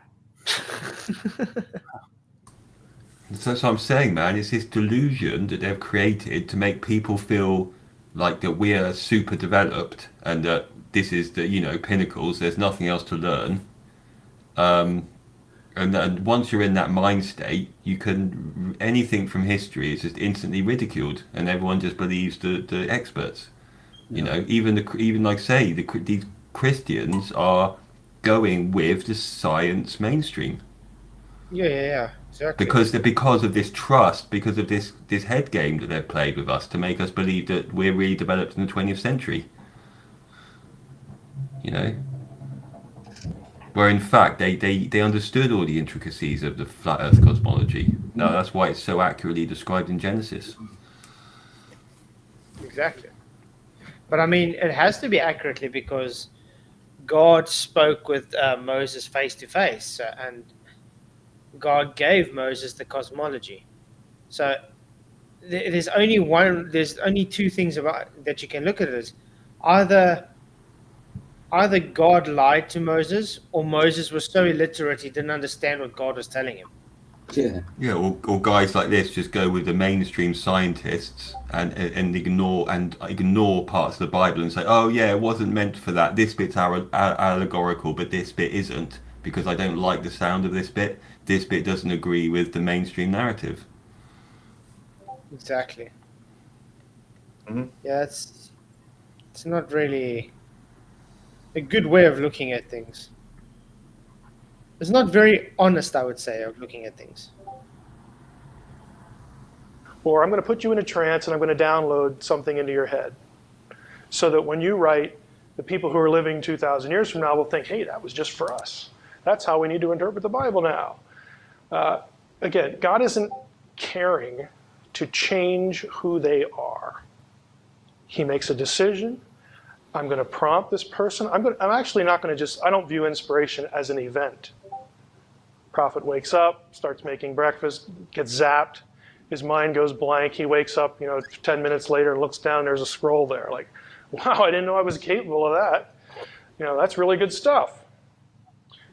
Speaker 6: So I'm saying, man, it's this delusion that they've created to make people feel like that we are super developed and that this is the pinnacles. There's nothing else to learn. And once you're in that mind state, anything from history is just instantly ridiculed, and everyone just believes the experts. Even like say these Christians are going with the science mainstream.
Speaker 1: Yeah, exactly.
Speaker 6: Because of this trust, because of this head game that they've played with us to make us believe that we're really developed in the 20th century. Where in fact they understood all the intricacies of the flat Earth cosmology. Now that's why it's so accurately described in Genesis.
Speaker 1: Exactly. But I mean, it has to be accurately because God spoke with Moses face to face, and God gave Moses the cosmology. So there's only two things about that you can look at it as. Either God lied to Moses, or Moses was so illiterate he didn't understand what God was telling him.
Speaker 6: Yeah, or guys like this just go with the mainstream scientists and ignore parts of the Bible and say, oh yeah, it wasn't meant for that. This bit's allegorical, but this bit isn't because I don't like the sound of this bit. This bit doesn't agree with the mainstream narrative.
Speaker 1: Exactly. Yeah, it's not really a good way of looking at things. It's not very honest, I would say, of looking at things.
Speaker 5: Or I'm going to put you in a trance and I'm going to download something into your head so that when you write, the people who are living 2,000 years from now will think, hey, that was just for us. That's how we need to interpret the Bible now. Again, God isn't caring to change who they are. He makes a decision. I'm going to prompt this person. I'm actually not going to I don't view inspiration as an event. Prophet wakes up, starts making breakfast, gets zapped. His mind goes blank. He wakes up, 10 minutes later and looks down. There's a scroll there. Like, wow, I didn't know I was capable of that. That's really good stuff.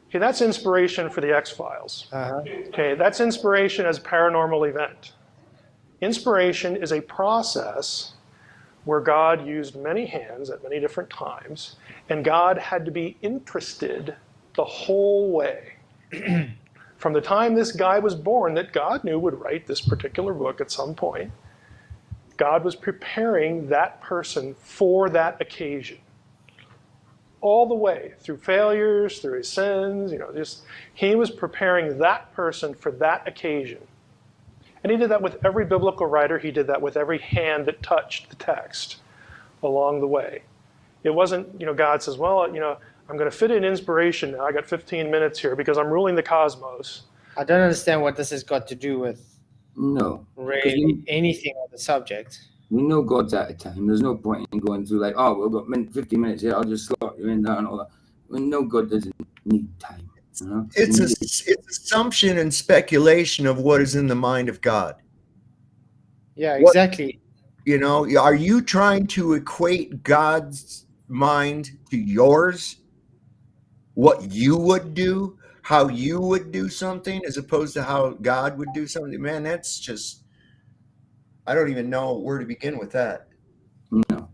Speaker 5: Okay, that's inspiration for the X-Files. Okay, that's inspiration as a paranormal event. Inspiration is a process where God used many hands at many different times, and God had to be interested the whole way. From the time this guy was born that God knew would write this particular book at some point, God was preparing that person for that occasion. All the way, through failures, through his sins, he was preparing that person for that occasion. And he did that with every biblical writer. He did that with every hand that touched the text along the way. It wasn't, God says, well, I'm going to fit in inspiration now. I got 15 minutes here because I'm ruling the cosmos.
Speaker 1: I don't understand what this has got to do with really anything on the subject.
Speaker 3: We know God's out of time. There's no point in going through like, we've got 50 minutes here. I'll just slot you in that and all that. We know God doesn't need time.
Speaker 2: It's assumption and speculation of what is in the mind of God.
Speaker 1: Yeah, exactly.
Speaker 2: Are you trying to equate God's mind to yours? What you would do, how you would do something, as opposed to how God would do something? Man, that's just, I don't even know where to begin with that.
Speaker 3: No.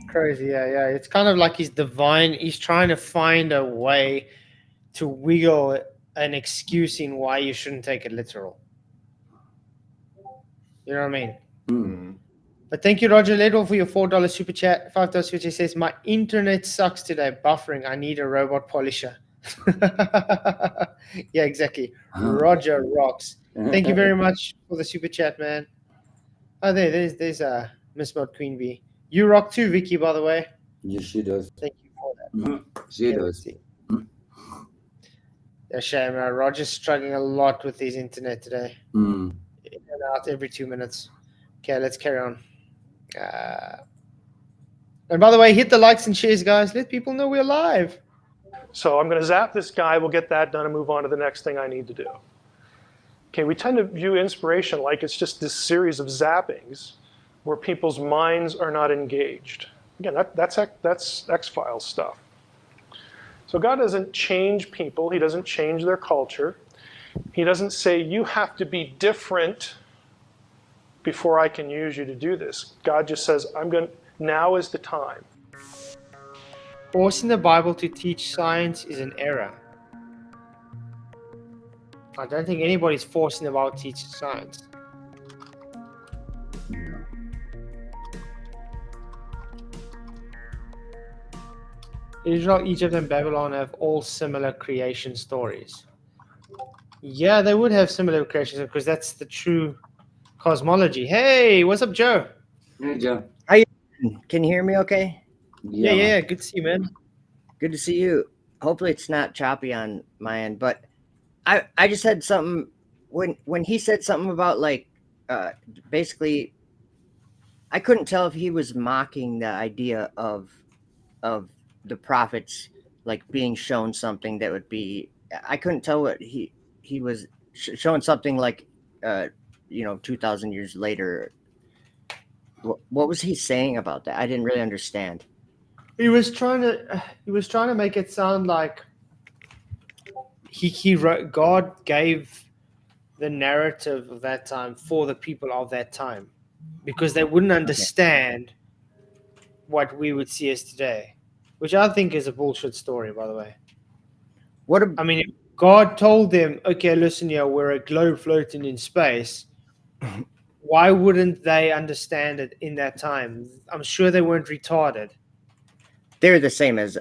Speaker 1: Crazy, yeah. It's kind of like he's divine. He's trying to find a way to wiggle an excuse in why you shouldn't take it literal. You know what I mean?
Speaker 2: Mm-hmm.
Speaker 1: But thank you, Roger Ledwell, for your $4 super chat. $5 super chat says, my internet sucks today, buffering. I need a robot polisher. Yeah, exactly. Roger rocks. Thank you very much for the super chat, man. Oh, there's Miss Mod Queen Bee. You rock too, Vicky, by the way.
Speaker 3: Yes, she does.
Speaker 1: Thank you for that.
Speaker 3: Mm-hmm. She does.
Speaker 1: A shame. Roger's struggling a lot with his internet today.
Speaker 3: Mm.
Speaker 1: In and out every 2 minutes. Okay, let's carry on. And by the way, hit the likes and shares, guys. Let people know we're live.
Speaker 5: So I'm going to zap this guy. We'll get that done and move on to the next thing I need to do. Okay, we tend to view inspiration like it's just this series of zappings where people's minds are not engaged. Again, that's X-Files stuff. So God doesn't change people. He doesn't change their culture. He doesn't say, you have to be different before I can use you to do this. God just says, now is the time.
Speaker 1: Forcing the Bible to teach science is an error. I don't think anybody's forcing the Bible to teach science. Israel, Egypt, and Babylon have all similar creation stories. Yeah, they would have similar creations because that's the true cosmology. Hey, what's up, Joe?
Speaker 3: Hey, Joe.
Speaker 13: How you doing? Can you hear me okay?
Speaker 1: Yeah. Good to see you, man.
Speaker 13: Good to see you. Hopefully it's not choppy on my end, but I just had something when he said something about like basically I couldn't tell if he was mocking the idea of the prophets like being shown something that would be I couldn't tell what he was showing something like 2,000 years later. What was he saying about that? I didn't really understand.
Speaker 1: He was trying to make it sound like he wrote, God gave the narrative of that time for the people of that time because they wouldn't understand what we would see as today, which I think is a bullshit story, by the way. I mean, if God told them, okay, listen here, we're a globe floating in space, why wouldn't they understand it in that time? I'm sure they weren't retarded.
Speaker 13: They're the same as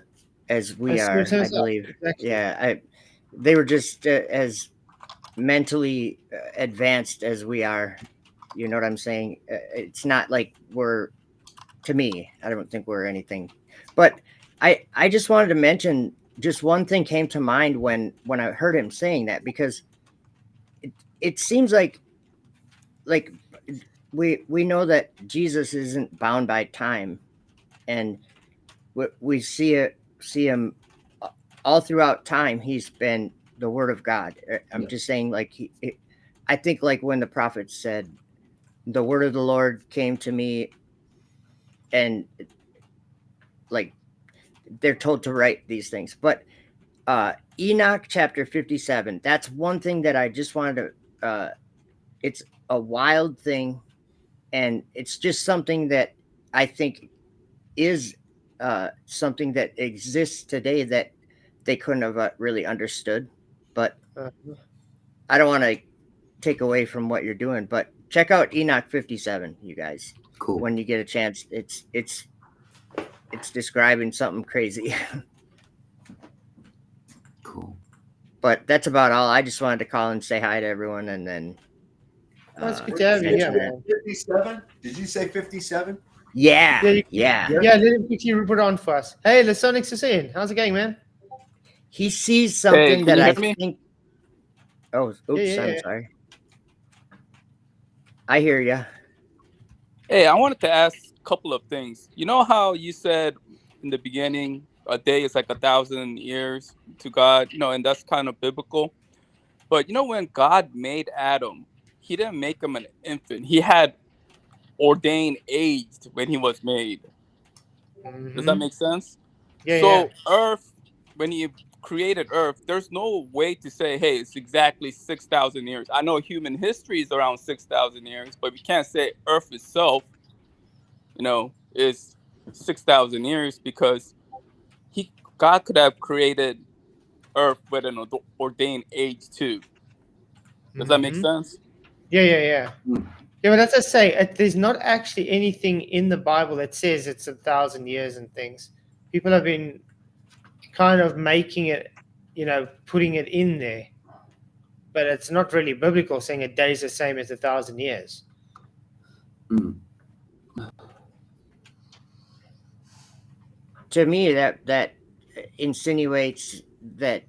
Speaker 13: we are, I believe.
Speaker 1: Exactly.
Speaker 13: Yeah, they were just as mentally advanced as we are. You know what I'm saying? It's not like to me, I don't think we're anything. But I just wanted to mention, just one thing came to mind when I heard him saying that, because it seems like we know that Jesus isn't bound by time, and we see him all throughout time. He's been the Word of God. I'm just saying, like I think like when the prophet said, "The word of the Lord came to me," and like they're told to write these things. But Enoch chapter 57. That's one thing that I just wanted to. It's a wild thing, and it's just something that I think is something that exists today that they couldn't have really understood. But I don't want to take away from what you're doing, but check out Enoch 57, you guys.
Speaker 3: Cool.
Speaker 13: When you get a chance, it's describing something crazy.
Speaker 3: Cool.
Speaker 13: But that's about all. I just wanted to call and say hi to everyone, and then.
Speaker 1: That's good to have you here.
Speaker 2: 57? Did you say 57?
Speaker 13: Yeah.
Speaker 1: Yeah. Let him quickly put it on for us. Hey, Lasonic Sicilian, how's it going, man?
Speaker 13: He sees something that I think. Oh, oops! I'm sorry. I hear you.
Speaker 14: Hey, I wanted to ask a couple of things. You know how you said in the beginning, a day is like 1,000 years to God, and that's kind of biblical. But when God made Adam, he didn't make him an infant. He had ordained age when he was made.
Speaker 1: Mm-hmm.
Speaker 14: Does that make sense?
Speaker 1: Yeah.
Speaker 14: So Earth, when he created Earth, there's no way to say, hey, it's exactly 6,000 years. I know human history is around 6,000 years, but we can't say Earth itself, is 6,000 years, because God could have created Earth with an ordained age too. Does that make sense?
Speaker 1: Yeah. Yeah, but as I say, there's not actually anything in the Bible that says it's 1,000 years and things. People have been kind of making it, putting it in there, but it's not really biblical saying a day is the same as 1,000 years.
Speaker 13: To me, that insinuates that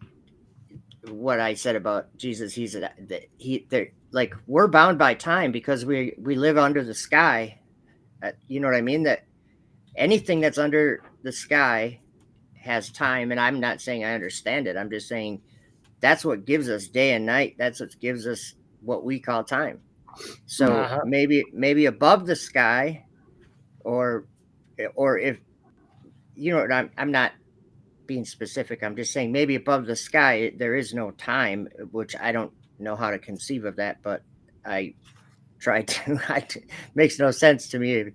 Speaker 13: what I said about Jesus, they're like, we're bound by time because we live under the sky. You know what I mean? That anything that's under the sky has time, and I'm not saying I understand it. I'm just saying that's what gives us day and night. That's what gives us what we call time. So maybe above the sky, or if you know, I'm not being specific. I'm just saying maybe above the sky there is no time, which I don't know how to conceive of that, but I try to. Makes no sense to me.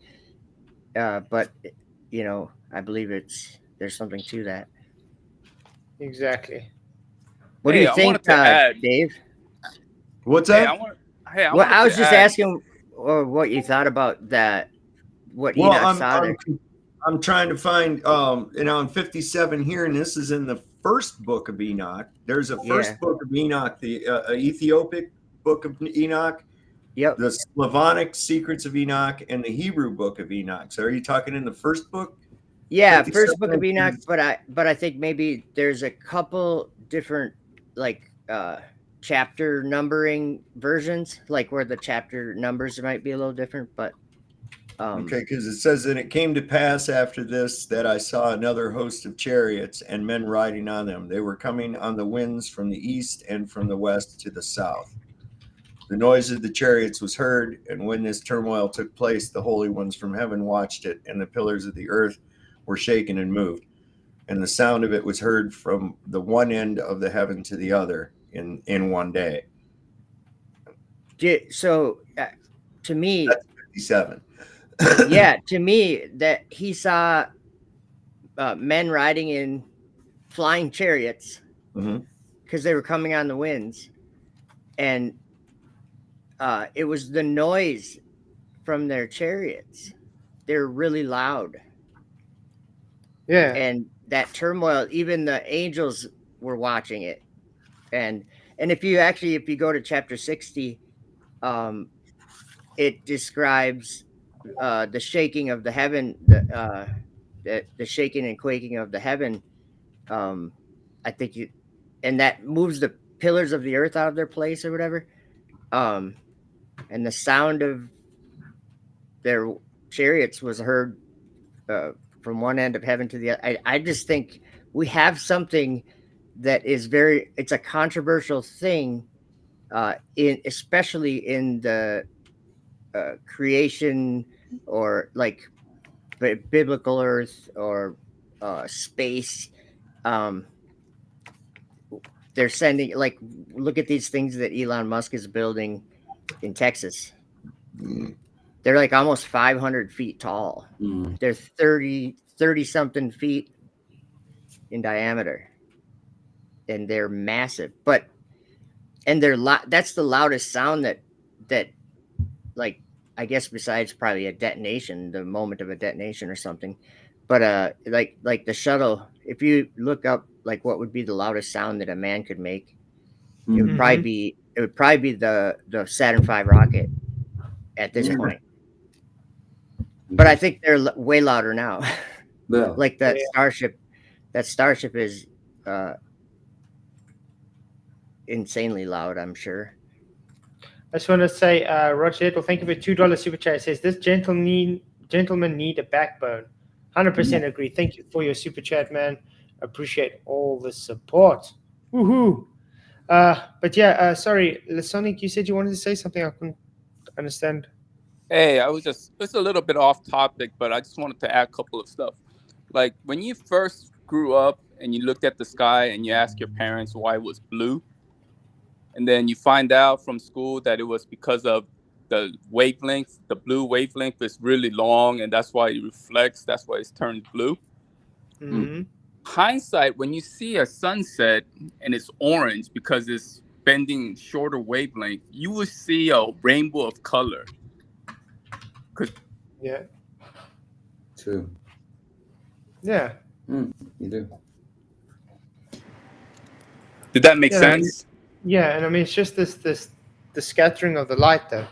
Speaker 13: But you know, I believe there's something to that.
Speaker 1: Exactly.
Speaker 13: What do you think,
Speaker 14: wanted to add,
Speaker 13: Dave?
Speaker 2: What's
Speaker 14: Hey,
Speaker 2: that?
Speaker 14: I
Speaker 13: Well,
Speaker 14: wanted
Speaker 13: I was
Speaker 14: to
Speaker 13: just
Speaker 14: add.
Speaker 13: asking what you thought about that. What
Speaker 2: Well,
Speaker 13: Enoch saw there.
Speaker 2: I'm trying to find, in 57 here, and this is in the first book of Enoch. There's a first book of Enoch, the Ethiopic book of Enoch, the Slavonic secrets of Enoch, and the Hebrew book of Enoch. So are you talking in the first book?
Speaker 13: Yeah, first book of Enoch, but I think maybe there's a couple different like chapter numbering versions, like where the chapter numbers might be a little different, but
Speaker 2: okay, because it says, and it came to pass after this that I saw another host of chariots and men riding on them. They were coming on the winds from the east and from the west to the south. The noise of the chariots was heard, and when this turmoil took place, the holy ones from heaven watched it, and the pillars of the earth were shaken and moved. And the sound of it was heard from the one end of the heaven to the other in one day.
Speaker 13: So to me,
Speaker 2: that's 57.
Speaker 13: Yeah, to me, that he saw men riding in flying chariots because they were coming on the winds, and it was the noise from their chariots. They're really loud.
Speaker 1: Yeah.
Speaker 13: And that turmoil, even the angels were watching it. And if you go to chapter 60, it describes the shaking of the heaven, the shaking and quaking of the heaven. I think and that moves the pillars of the earth out of their place or whatever. And the sound of their chariots was heard from one end of heaven to the other. I just think we have something that is it's a controversial thing, especially in the creation or like biblical earth or space. They're sending, like, look at these things that Elon Musk is building in Texas. They're like almost 500 feet tall. They're 30 something feet in diameter, and they're massive. And they're that's the loudest sound that like, I guess besides probably a detonation, the moment of a detonation or something. But like the shuttle, if you look up like what would be the loudest sound that a man could make, it would probably be the Saturn V rocket at this point. But I think they're way louder now.
Speaker 3: Well,
Speaker 13: like that Starship is insanely loud, I'm sure.
Speaker 1: I just want to say, Roger Little, thank you for $2 super chat. It says, this gentleman need a backbone. 100% agree. Thank you for your super chat, man. Appreciate all the support. Woohoo! But yeah, sorry, Sonic, you said you wanted to say something. I couldn't understand.
Speaker 14: Hey, it's a little bit off topic, but I just wanted to add a couple of stuff. Like when you first grew up and you looked at the sky and you asked your parents why it was blue, and then you find out from school that it was because of the wavelength. The blue wavelength is really long, and that's why it reflects. That's why it's turned blue. Hindsight, when you see a sunset and it's orange because it's bending shorter wavelength, you will see a rainbow of color.
Speaker 1: Yeah.
Speaker 3: True.
Speaker 1: Yeah.
Speaker 3: You do.
Speaker 14: Did that make sense?
Speaker 1: Yeah, and I mean, it's just the scattering of the light, though.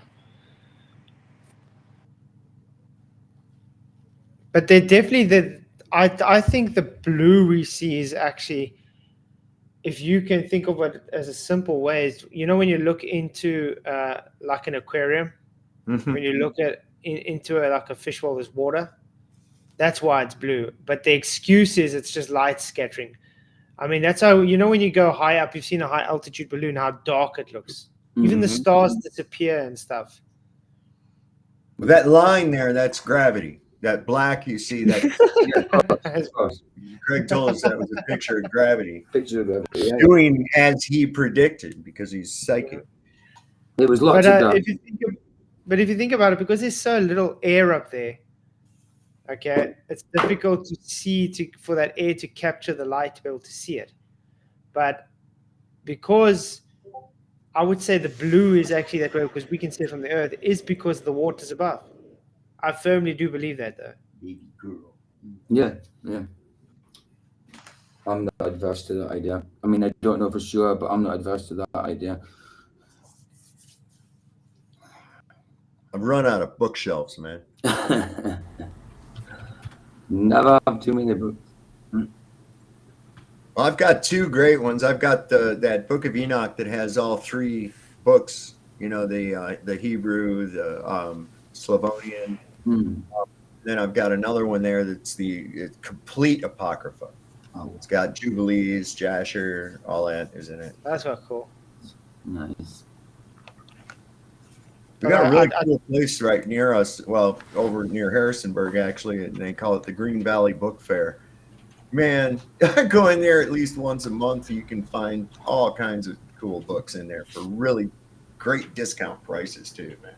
Speaker 1: But they're definitely I think the blue we see is actually if you can think of it as a simple way, is, when you look into like an aquarium, when you look into like a fish while there's water, that's why it's blue. But the excuse is it's just light scattering. I mean, that's how, when you go high up, you've seen a high altitude balloon, how dark it looks. Even the stars disappear and stuff.
Speaker 2: That line there, that's gravity. That black you see, that Craig told us that was a picture of gravity.
Speaker 3: Picture of gravity, yeah.
Speaker 2: Doing as he predicted because he's psychic.
Speaker 3: It was lots of dark.
Speaker 1: But if you think about it, because there's so little air up there, okay, it's difficult to see for that air to capture the light to be able to see it. But because I would say the blue is actually that way because we can see it from the earth, is because the water's above. I firmly do believe that, though.
Speaker 3: Yeah. I'm not adverse to that idea. I mean, I don't know for sure, but I'm not adverse to that idea.
Speaker 2: I've run out of bookshelves, man.
Speaker 3: Never have too many books.
Speaker 2: Well, I've got two great ones. I've got that Book of Enoch that has all three books. The Hebrew, the Slavonian. Then I've got another one there that's the complete Apocrypha. It's got Jubilees, Jasher, all that is in it.
Speaker 1: That's not cool.
Speaker 3: Nice.
Speaker 2: We got a really cool place right near us. Well, over near Harrisonburg, actually, and they call it the Green Valley Book Fair. Man, I go in there at least once a month. You can find all kinds of cool books in there for really great discount prices too, man.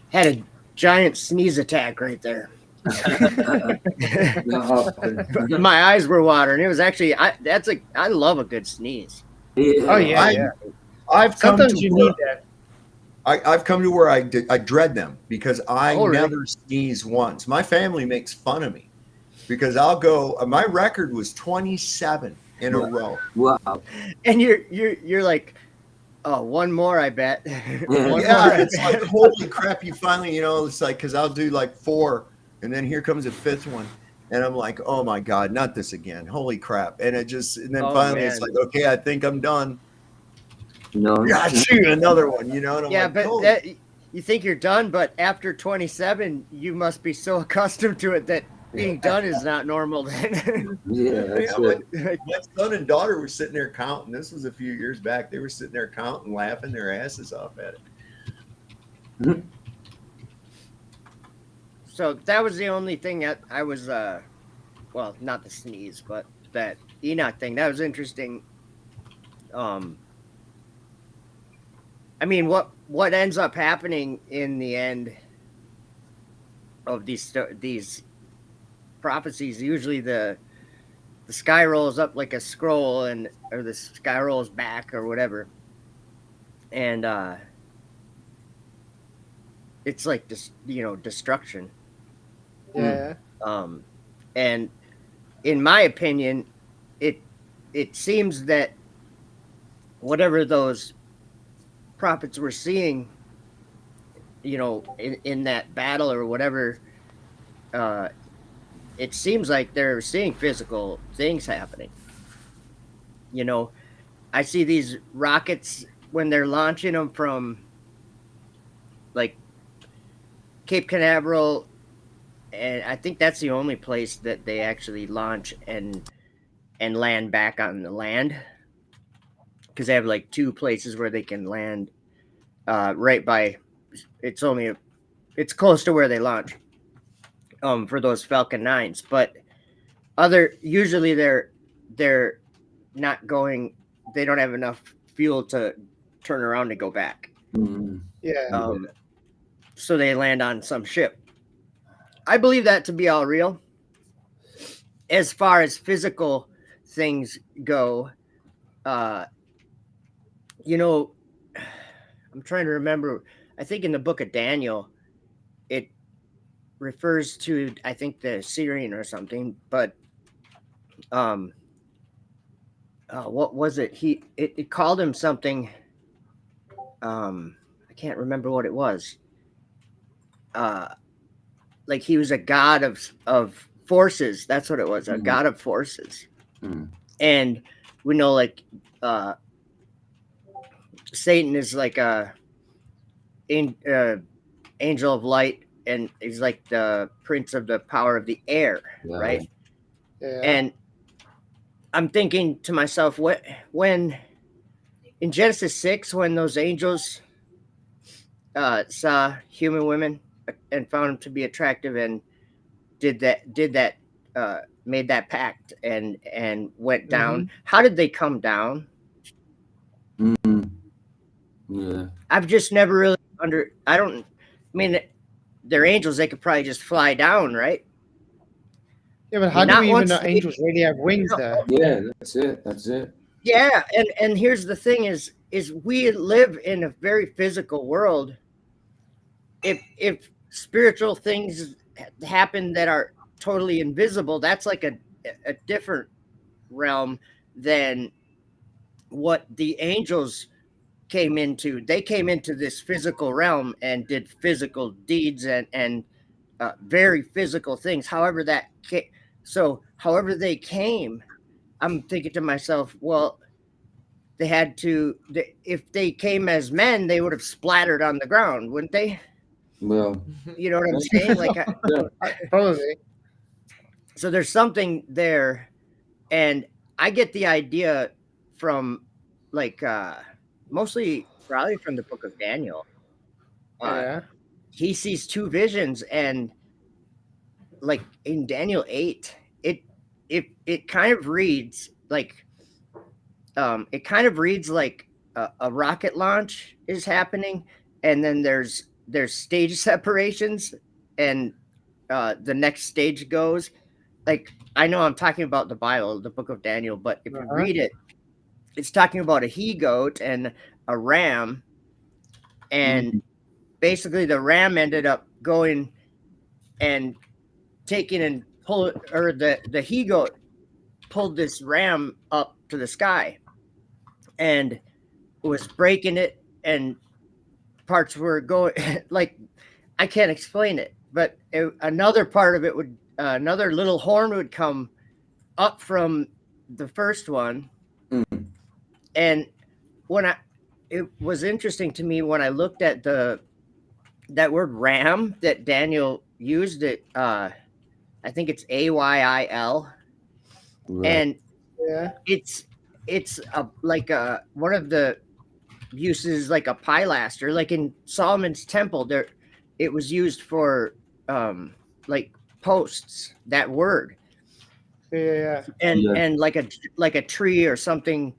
Speaker 13: Had a giant sneeze attack right there. My eyes were watering. It was actually I love a good sneeze.
Speaker 1: Oh yeah.
Speaker 2: I've come
Speaker 1: Sometimes
Speaker 2: to
Speaker 1: you
Speaker 2: where,
Speaker 1: need that.
Speaker 2: I've come to where I dread them because I
Speaker 13: really?
Speaker 2: never sneeze once. My family makes fun of me because I'll go. My record was 27 in a row.
Speaker 3: Wow.
Speaker 13: And you're like, oh, one more, I bet.
Speaker 2: It's like, holy crap! You finally, it's like, because I'll do like 4, and then here comes a 5th one, and I'm like, oh my god, not this again! Holy crap! And then finally, it's like, okay, I think I'm done.
Speaker 3: No,
Speaker 2: yeah, shoot, another one, And I'm like,
Speaker 13: but you think you're done, but after 27, you must be so accustomed to it that being done is not normal then.
Speaker 2: My son and daughter were sitting there counting. This was a few years back. They were sitting there counting, laughing their asses off at it.
Speaker 13: So that was the only thing that I was, well, not the sneeze, but that Enoch thing. That was interesting. I mean, what ends up happening in the end of these prophecies? Usually the sky rolls up like a scroll, or the sky rolls back, or whatever, and it's like this, destruction.
Speaker 1: Yeah.
Speaker 13: And in my opinion, it seems that whatever those prophets were seeing, in that battle or whatever, it seems like they're seeing physical things happening. I see these rockets when they're launching them from like Cape Canaveral, and I think that's the only place that they actually launch and land back on the land, because they have like 2 places where they can land right by. It's close to where they launch for those Falcon 9s, but usually they're not going. They don't have enough fuel to turn around to go back.
Speaker 1: Yeah.
Speaker 13: So they land on some ship. I believe that to be all real. As far as physical things go, I'm trying to remember. I think in the book of Daniel, it refers to, I think, the Syrian or something, but what was it? It called him something. I can't remember what it was. Like he was a god of forces. That's what it was, a god of forces. And we know, like, Satan is like a angel of light, and he's like the prince of the power of the air, right?
Speaker 1: Yeah.
Speaker 13: And I'm thinking to myself, when in Genesis 6, when those angels saw human women and found them to be attractive and made that pact and went down, how did they come down?
Speaker 3: Yeah.
Speaker 13: I've just never really they're angels, they could probably just fly down, right?
Speaker 1: Yeah, but how do we even know angels really have wings, though?
Speaker 3: Yeah, that's it.
Speaker 13: Yeah, and here's the thing is we live in a very physical world. If spiritual things happen that are totally invisible, that's like a different realm than what the angels came into. They came into this physical realm and did physical deeds and very physical things. However they came, I'm thinking to myself, well, if they came as men, they would have splattered on the ground, wouldn't they?
Speaker 3: Well,
Speaker 13: you know what I'm saying? Like,
Speaker 1: probably.
Speaker 13: So there's something there, and I get the idea from, like, mostly probably from the book of Daniel. He sees two visions, and like in Daniel 8, it kind of reads like a rocket launch is happening, and then there's stage separations, and the next stage goes, like, I know I'm talking about the Bible, the book of Daniel, but if you read it, it's talking about a he-goat and a ram, and basically the ram ended up going and taking and pull, or the he-goat pulled this ram up to the sky and was breaking it, and parts were going like, I can't explain it, but another part of it would, another little horn would come up from the first one. And it was interesting to me when I looked at that word ram that Daniel used, it, I think it's AYIL, and it's like one of the uses, like a pilaster, like in Solomon's temple there, it was used for like posts, that word. And like a tree or something,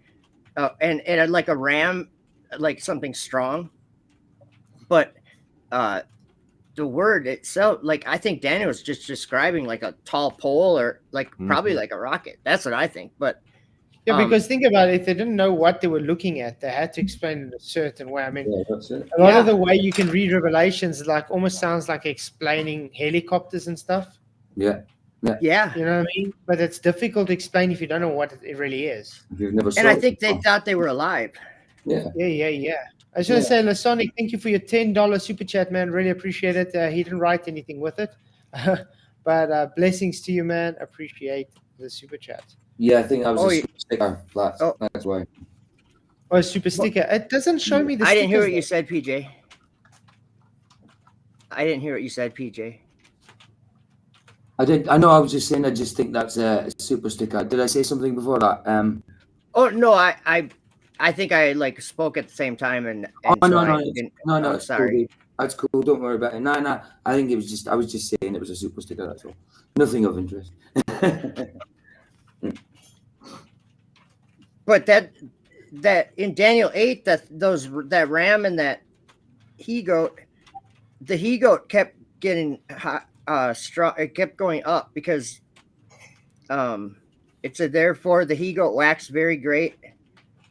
Speaker 13: and like a ram, like something strong. But the word itself, like, I think Daniel was just describing like a tall pole, or like probably like a rocket. That's what I think. But
Speaker 1: yeah, because think about it, if they didn't know what they were looking at, they had to explain it a certain way. I mean, a lot of the way you can read Revelations, like, almost sounds like explaining helicopters and stuff.
Speaker 3: Yeah.
Speaker 13: Yeah.
Speaker 1: You know what I mean? But it's difficult to explain if you don't know what it really is.
Speaker 3: If you've never
Speaker 13: and I think they thought they were alive.
Speaker 1: Yeah. I just want to say, Lasonic, thank you for your $10 super chat, man. Really appreciate it. He didn't write anything with it. But blessings to you, man. Appreciate the super chat.
Speaker 3: Yeah, I think I was a super sticker. That's why.
Speaker 1: Oh, a super sticker. It doesn't show me the
Speaker 13: I didn't hear what
Speaker 1: stickers,
Speaker 13: you said, PJ. I didn't hear what you said, PJ.
Speaker 3: I did. I know. I was just saying. I just think that's a super sticker. Did I say something before that?
Speaker 13: Oh no, I think I like spoke at the same time, and
Speaker 3: no.
Speaker 13: Sorry.
Speaker 3: Cool, that's cool. Don't worry about it. No. I think it was just. I was just saying it was a super sticker. That's all. Nothing of interest.
Speaker 13: But that in Daniel 8, that ram and that he-goat, the he-goat kept getting strong. It kept going up because it said, therefore the he-goat waxed very great,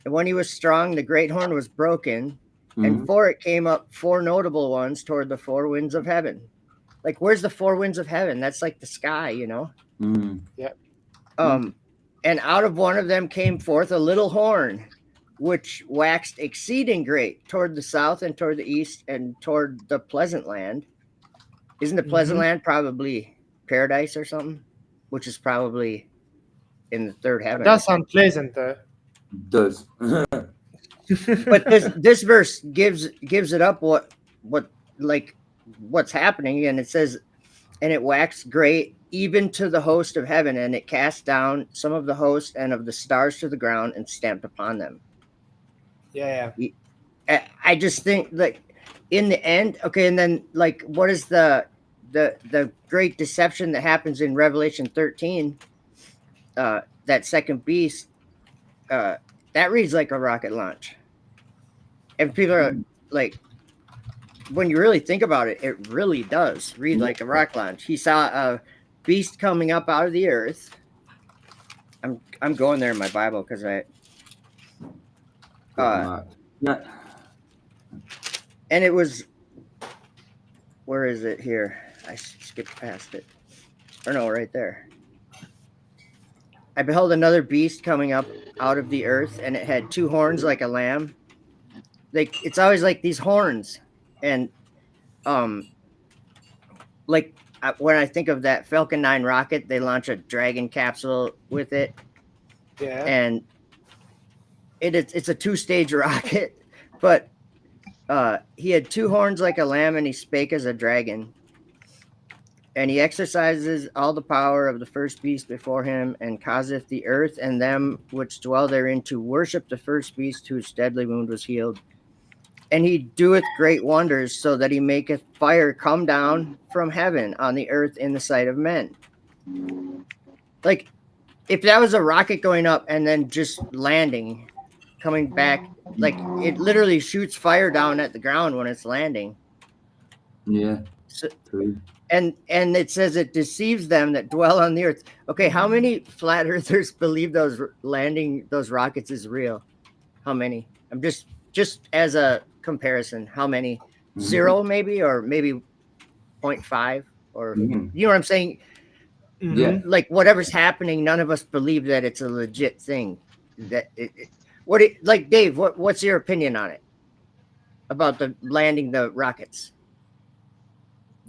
Speaker 13: and when he was strong, the great horn was broken, and for it came up 4 notable ones toward the 4 winds of heaven. Like, where's the 4 winds of heaven? That's like the sky, you know?
Speaker 1: Yep.
Speaker 13: And out of one of them came forth a little horn, which waxed exceeding great toward the south and toward the east and toward the pleasant land. Isn't the pleasant land probably paradise or something? which is probably in the third heaven.
Speaker 1: It does sound pleasant, though.
Speaker 3: Does.
Speaker 13: But this verse gives it up what like what's happening, and it says, and it waxed great even to the host of heaven, and it cast down some of the host and of the stars to the ground and stamped upon them.
Speaker 1: Yeah.
Speaker 13: I just think, like, in the end, okay, and then, like, what is the great deception that happens in Revelation 13? That second beast, that reads like a rocket launch. And people are like, when you really think about it, it really does read like a rocket launch. He saw a beast coming up out of the earth. I'm going there in my Bible because and it was, where is it here? I skipped past it. Or no, right there. I beheld another beast coming up out of the earth, and it had two horns like a lamb. Like, it's always like these horns, and like when I think of that Falcon 9 rocket, they launch a Dragon capsule with it.
Speaker 1: Yeah.
Speaker 13: And it's a 2-stage rocket, but he had two horns like a lamb, and he spake as a dragon. And he exercises all the power of the first beast before him, and causeth the earth and them which dwell therein to worship the first beast, whose deadly wound was healed. And he doeth great wonders, so that he maketh fire come down from heaven on the earth in the sight of men. Like, if that was a rocket going up and then just landing, coming back, like, it literally shoots fire down at the ground when it's landing.
Speaker 3: Yeah.
Speaker 13: So, and it says it deceives them that dwell on the earth. Okay, how many flat earthers believe those rockets is real? How many? I'm just as a comparison, how many? Mm-hmm. 0 maybe, or maybe 0.5, or you know what I'm saying?
Speaker 3: Yeah.
Speaker 13: Like, whatever's happening, none of us believe that it's a legit thing. That like, Dave, what's your opinion on it? About the landing the rockets?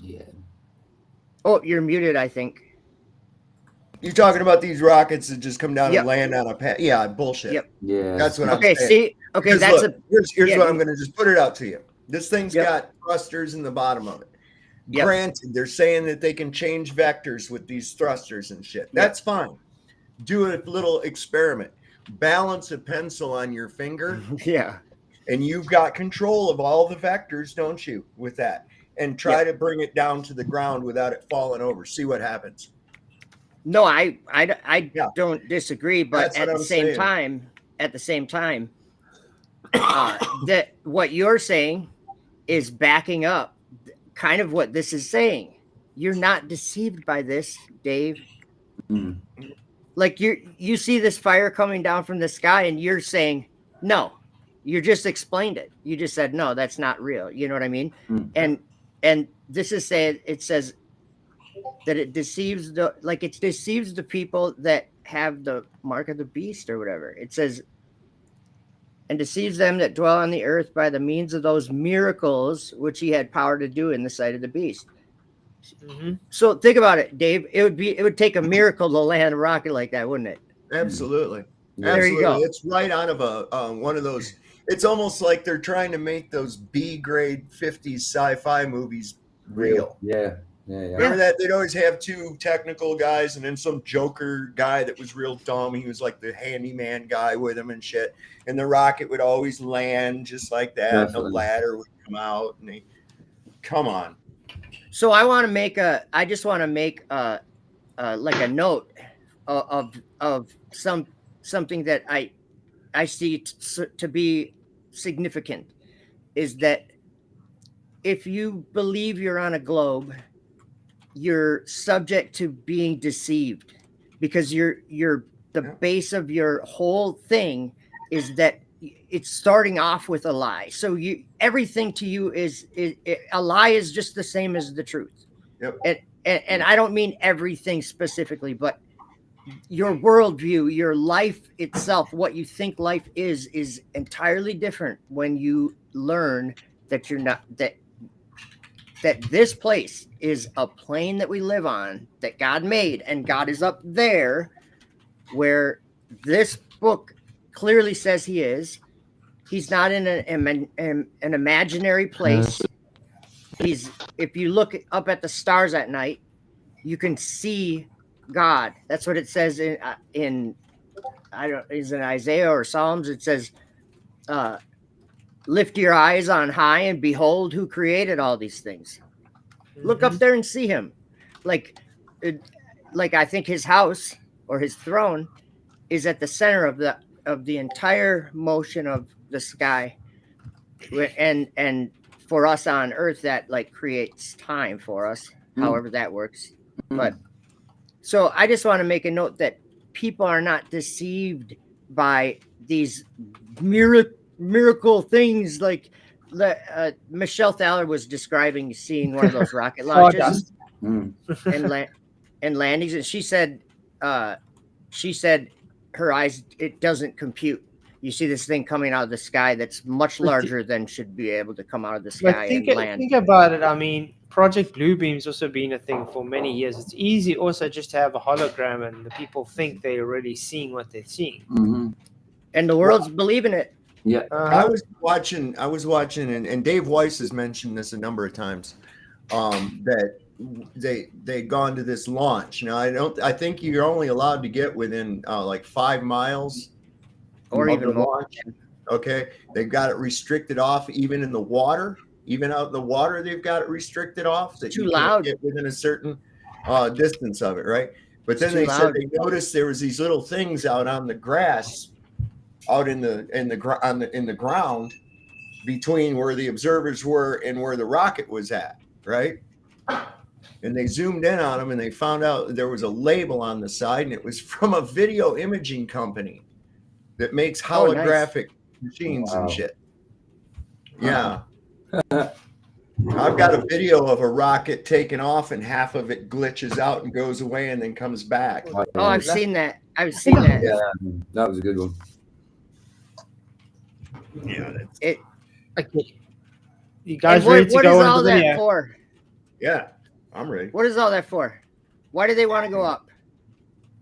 Speaker 3: Yeah.
Speaker 13: Oh, you're muted, I think.
Speaker 2: You're talking about these rockets that just come down and land on a pad. Yeah, bullshit.
Speaker 13: Yep.
Speaker 3: Yeah.
Speaker 2: That's what I'm
Speaker 13: saying. See, okay, that's
Speaker 2: look, here's what I'm going to just put it out to you. This thing's got thrusters in the bottom of it.
Speaker 13: Yep.
Speaker 2: Granted, they're saying that they can change vectors with these thrusters and shit. That's fine. Do a little experiment. Balance a pencil on your finger.
Speaker 13: Yeah.
Speaker 2: And you've got control of all the vectors, don't you, with that? And try to bring it down to the ground without it falling over. See what happens.
Speaker 13: No, I don't disagree, but at the same time, that what you're saying is backing up kind of what this is saying. You're not deceived by this, Dave. Like, you see this fire coming down from the sky, and you're saying no. You just explained it. You just said no, that's not real. You know what I mean? And this is saying, it says that it deceives the people that have the mark of the beast or whatever. It says, and deceives them that dwell on the earth by the means of those miracles which he had power to do in the sight of the beast.
Speaker 1: Mm-hmm.
Speaker 13: So think about it, Dave. It would take a miracle to land a rocket like that, wouldn't it?
Speaker 2: Absolutely.
Speaker 13: There you go.
Speaker 2: It's right out of a one of those. It's almost like they're trying to make those B-grade 50s sci-fi movies real.
Speaker 3: Yeah.
Speaker 2: Remember that? They'd always have two technical guys and then some joker guy that was real dumb. He was like the handyman guy with him and shit. And the rocket would always land just like that. Definitely. And the ladder would come out. And come on.
Speaker 13: So I just want to make like a note of something that I see to be significant, is that if you believe you're on a globe, you're subject to being deceived, because the base of your whole thing is that it's starting off with a lie. So everything to you is a lie is just the same as the truth.
Speaker 2: Yep.
Speaker 13: And I don't mean everything specifically, but your worldview, your life itself, what you think life is entirely different when you learn that you're not, that that this place is a plane that we live on that God made, and God is up there where this book clearly says he is. He's not in an imaginary place. If you look up at the stars at night, you can see God. That's what it says in is it Isaiah or Psalms? It says, lift your eyes on high and behold who created all these things. Look up there and see him. Like I think his house or his throne is at the center of the entire motion of the sky, and for us on earth that like creates time for us, however that works. But so I just want to make a note that people are not deceived by these miracle things like Michelle Thaler was describing seeing one of those rocket launches and landings, and she said her eyes, it doesn't compute. You see this thing coming out of the sky that's much larger than should be able to come out of the sky and land.
Speaker 1: Think about it. I mean, Project Bluebeam's also been a thing for many years. It's easy also just to have a hologram, and the people think they're already seeing what they're seeing.
Speaker 13: And the world's believing it.
Speaker 3: Yeah.
Speaker 2: I was watching, and Dave Weiss has mentioned this a number of times, that they'd gone to this launch. Now I think you're only allowed to get within like 5 miles
Speaker 13: or even more.
Speaker 2: Launch. Okay, they've got it restricted off even in the water. Even out in the water, they've got it restricted off. That
Speaker 13: too
Speaker 2: you
Speaker 13: loud.
Speaker 2: Can't get within a certain distance of it, right? But then they said they noticed there was these little things out on the grass, out in the ground between where the observers were and where the rocket was at, right? And they zoomed in on them, and they found out there was a label on the side, and it was from a video imaging company that makes holographic machines and shit. Yeah. I've got a video of a rocket taking off, and half of it glitches out and goes away and then comes back.
Speaker 13: Oh, I've seen that. Yeah,
Speaker 3: that was a good one.
Speaker 2: Yeah,
Speaker 1: you guys ready to go
Speaker 13: on
Speaker 1: all
Speaker 13: the
Speaker 1: that
Speaker 13: video? For?
Speaker 2: Yeah, I'm ready.
Speaker 13: What is all that for? Why do they want to go up?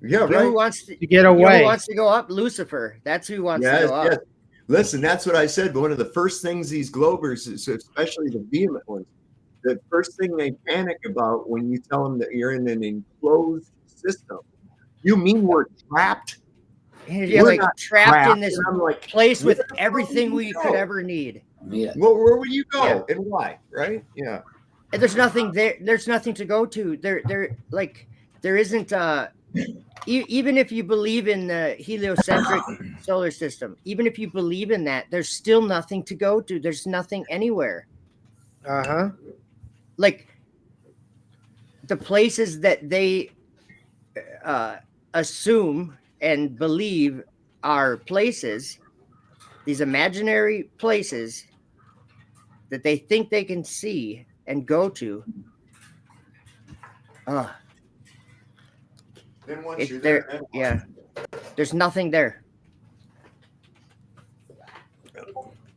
Speaker 2: Yeah, right.
Speaker 13: Who wants to
Speaker 1: get away?
Speaker 13: Who wants to go up? Lucifer. That's who wants to go up.
Speaker 2: Yes. Listen, that's what I said. But one of the first things these Globers, especially the vehement ones, the first thing they panic about when you tell them that you're in an enclosed system, you mean we're trapped?
Speaker 13: You're
Speaker 2: we're
Speaker 13: like trapped in this place with everything we could ever need.
Speaker 3: Yeah.
Speaker 2: Well, where would you go and why? Right? Yeah.
Speaker 13: And there's nothing there. There's nothing to go to. There isn't. Even if you believe in the heliocentric solar system, even if you believe in that, there's still nothing to go to. There's nothing anywhere. Like the places that they assume and believe are places, these imaginary places that they think they can see and go to.
Speaker 2: Then once you're there,
Speaker 13: there's nothing there.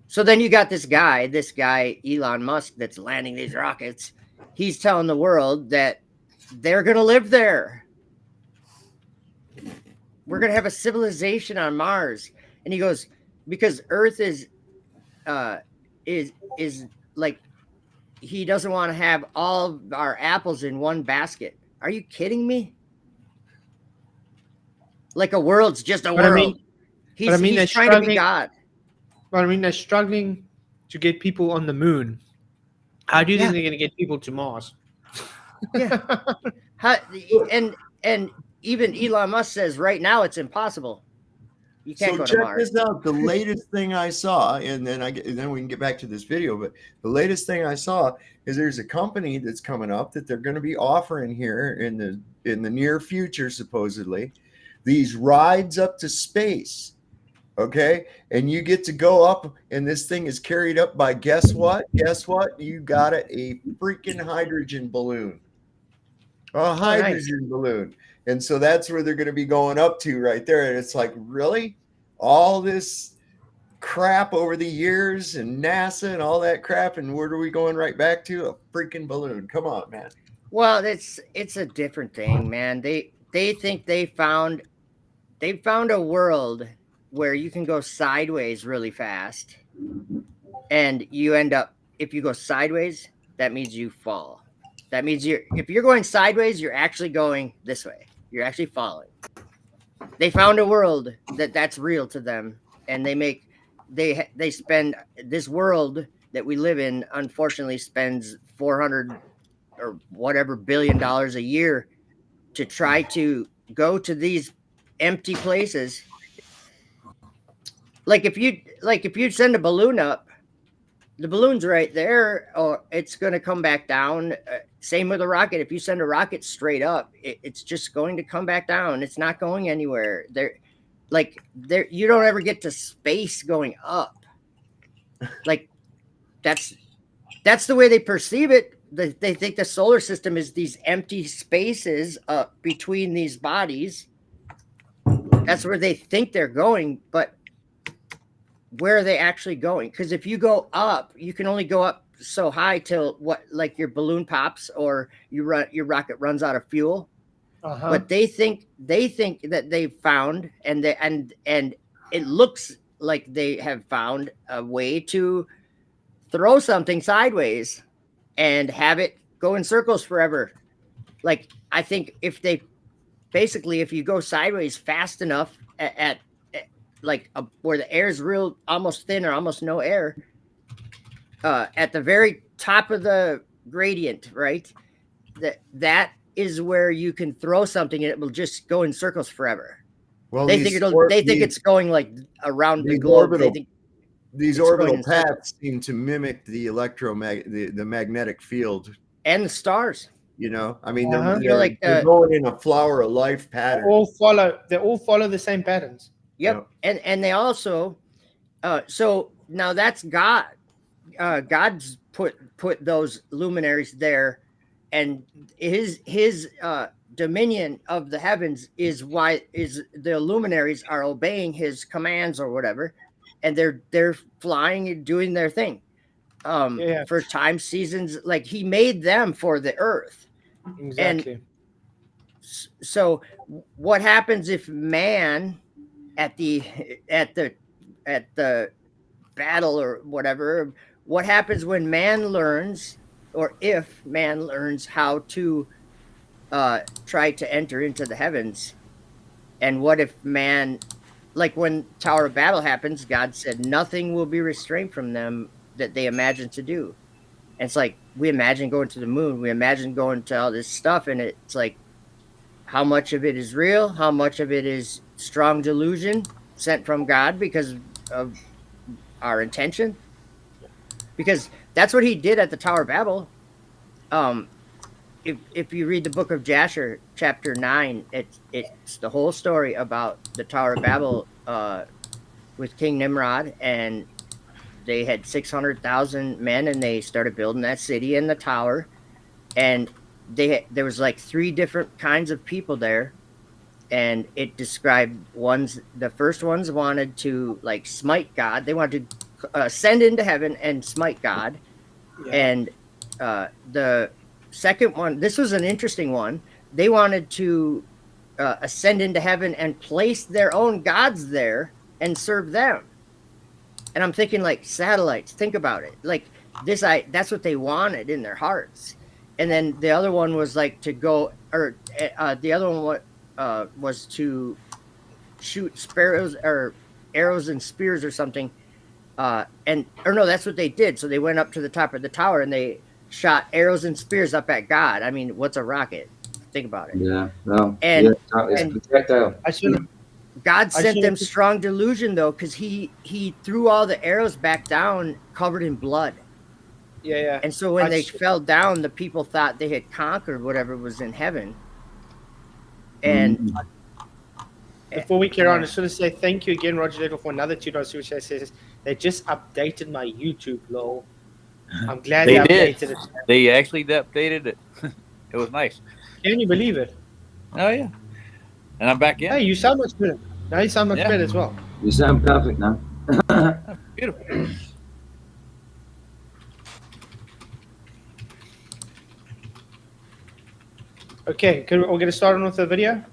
Speaker 13: So then you got this guy, Elon Musk, that's landing these rockets. He's telling the world that they're going to live there. We're going to have a civilization on Mars. And he goes, because Earth is like, he doesn't want to have all of our apples in one basket. Are you kidding me? Like a world's just a world. He's trying to be God.
Speaker 1: But I mean, they're struggling to get people on the moon. How do you think they're going to get people to Mars?
Speaker 13: And even Elon Musk says right now it's impossible. You can't go to Mars.
Speaker 2: So check this out. The latest thing I saw, and then we can get back to this video. But the latest thing I saw is there's a company that's coming up that they're going to be offering here in the near future, supposedly, these rides up to space. Okay, and you get to go up, and this thing is carried up by guess what? You got it, a freaking hydrogen balloon. A hydrogen balloon. And so that's where they're going to be going up to right there. And it's like, really? All this crap over the years and NASA and all that crap, and where are we going right back to? A freaking balloon. Come on, man.
Speaker 13: Well, it's a different thing, man. They think they found a world where you can go sideways really fast, and you end up, if you go sideways, that means you fall. That means if you're going sideways, you're actually going this way. You're actually falling. They found a world that's real to them, and they spend this world that we live in, unfortunately, spends 400 or whatever $billion a year to try to go to these empty places. Like if you send a balloon up, the balloon's right there, or it's going to come back down. Same with a rocket. If you send a rocket straight up, it's just going to come back down. It's not going anywhere. You don't ever get to space going up. Like that's the way they perceive it. They think the solar system is these empty spaces between these bodies. That's where they think they're going, but where are they actually going? Because if you go up, you can only go up so high till like your balloon pops or your rocket runs out of fuel.
Speaker 1: Uh-huh.
Speaker 13: But they think that they've found, and it looks like they have found a way to throw something sideways and have it go in circles forever. Like, I think if you go sideways fast enough at where the air is real, almost thin or almost no air, at the very top of the gradient, right? That is where you can throw something and it will just go in circles forever.
Speaker 2: Well,
Speaker 13: they think it's going like around the globe.
Speaker 2: These orbital paths seem to mimic the the magnetic field
Speaker 13: and the stars.
Speaker 2: You know, I mean,
Speaker 13: they're
Speaker 2: going in a flower of life pattern.
Speaker 1: They all follow the same patterns.
Speaker 13: Yep. And they also, so now that's God. God's put those luminaries there, and his dominion of the heavens is the luminaries are obeying his commands or whatever, and they're flying and doing their thing. For time, seasons, like he made them for the earth.
Speaker 1: Exactly.
Speaker 13: And so what happens if man at the battle or whatever, what happens when man learns, or if man learns how to try to enter into the heavens? And what if man, like when Tower of Babel happens, God said nothing will be restrained from them that they imagine to do. And it's like, we imagine going to the moon, we imagine going to all this stuff, and it's like, how much of it is real? How much of it is strong delusion sent from God because of our intention? Because that's what he did at the Tower of Babel. If you read the book of Jasher, chapter 9, it's the whole story about the Tower of Babel with King Nimrod, and they had 600,000 men, and they started building that city and the tower, and there was like 3 different kinds of people there, and it described the first ones wanted to like smite God. They wanted to ascend into heaven and smite God. And the second one, this was an interesting one, they wanted to ascend into heaven and place their own gods there and serve them. And I'm thinking, like, satellites, think about it. Like that's what they wanted in their hearts. And then the other one was like to go, or the other one was to shoot sparrows or arrows and spears or something. No, that's what they did. So they went up to the top of the tower and they shot arrows and spears up at God. I mean, what's a rocket? Think about it.
Speaker 3: Yeah. No.
Speaker 13: And
Speaker 3: projectile.
Speaker 13: God sent them strong delusion though, because he threw all the arrows back down covered in blood.
Speaker 1: Yeah.
Speaker 13: And so when they fell down, the people thought they had conquered whatever was in heaven. And
Speaker 1: before we carry on, I just want to say thank you again, Roger Little, for another $2 which says they just updated my YouTube, lol. I'm glad they updated it.
Speaker 15: They actually updated it. It was nice.
Speaker 1: Can you believe it?
Speaker 15: Oh yeah. And I'm back in.
Speaker 1: Hey, you sound much better. Now you sound much better as well.
Speaker 3: You sound perfect now.
Speaker 1: Beautiful. Okay, we'll get started with the video.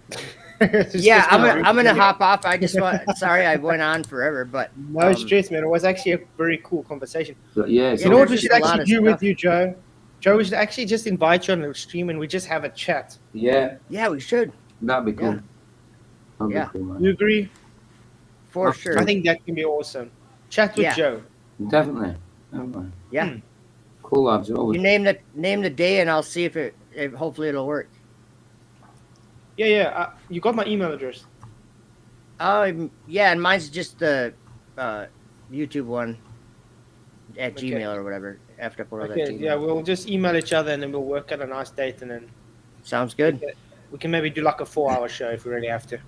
Speaker 13: Yeah, I'm gonna hop off. I just want. Sorry, I went on forever, but
Speaker 1: no stress, man. It was actually a very cool conversation.
Speaker 3: Yeah,
Speaker 1: you know what we should actually do with you, Joe? Joe, we should actually just invite you on the stream and we just have a chat.
Speaker 3: Yeah.
Speaker 13: Yeah, we should.
Speaker 3: That'd be cool.
Speaker 13: Yeah.
Speaker 3: Cool, man.
Speaker 1: You agree?
Speaker 13: For sure.
Speaker 1: I think that can be awesome. Chat with Joe.
Speaker 3: Definitely.
Speaker 13: Yeah.
Speaker 3: Cool, lads. Always.
Speaker 13: You name the day, and I'll see if hopefully it'll work.
Speaker 1: Yeah. You got my email address.
Speaker 13: Yeah, and mine's just the YouTube one at Gmail or whatever. After I put all that.
Speaker 1: Okay. Yeah, we'll just email each other and then we'll work out a nice date and then.
Speaker 13: Sounds good.
Speaker 1: We can maybe do like a 4-hour show if we really have to.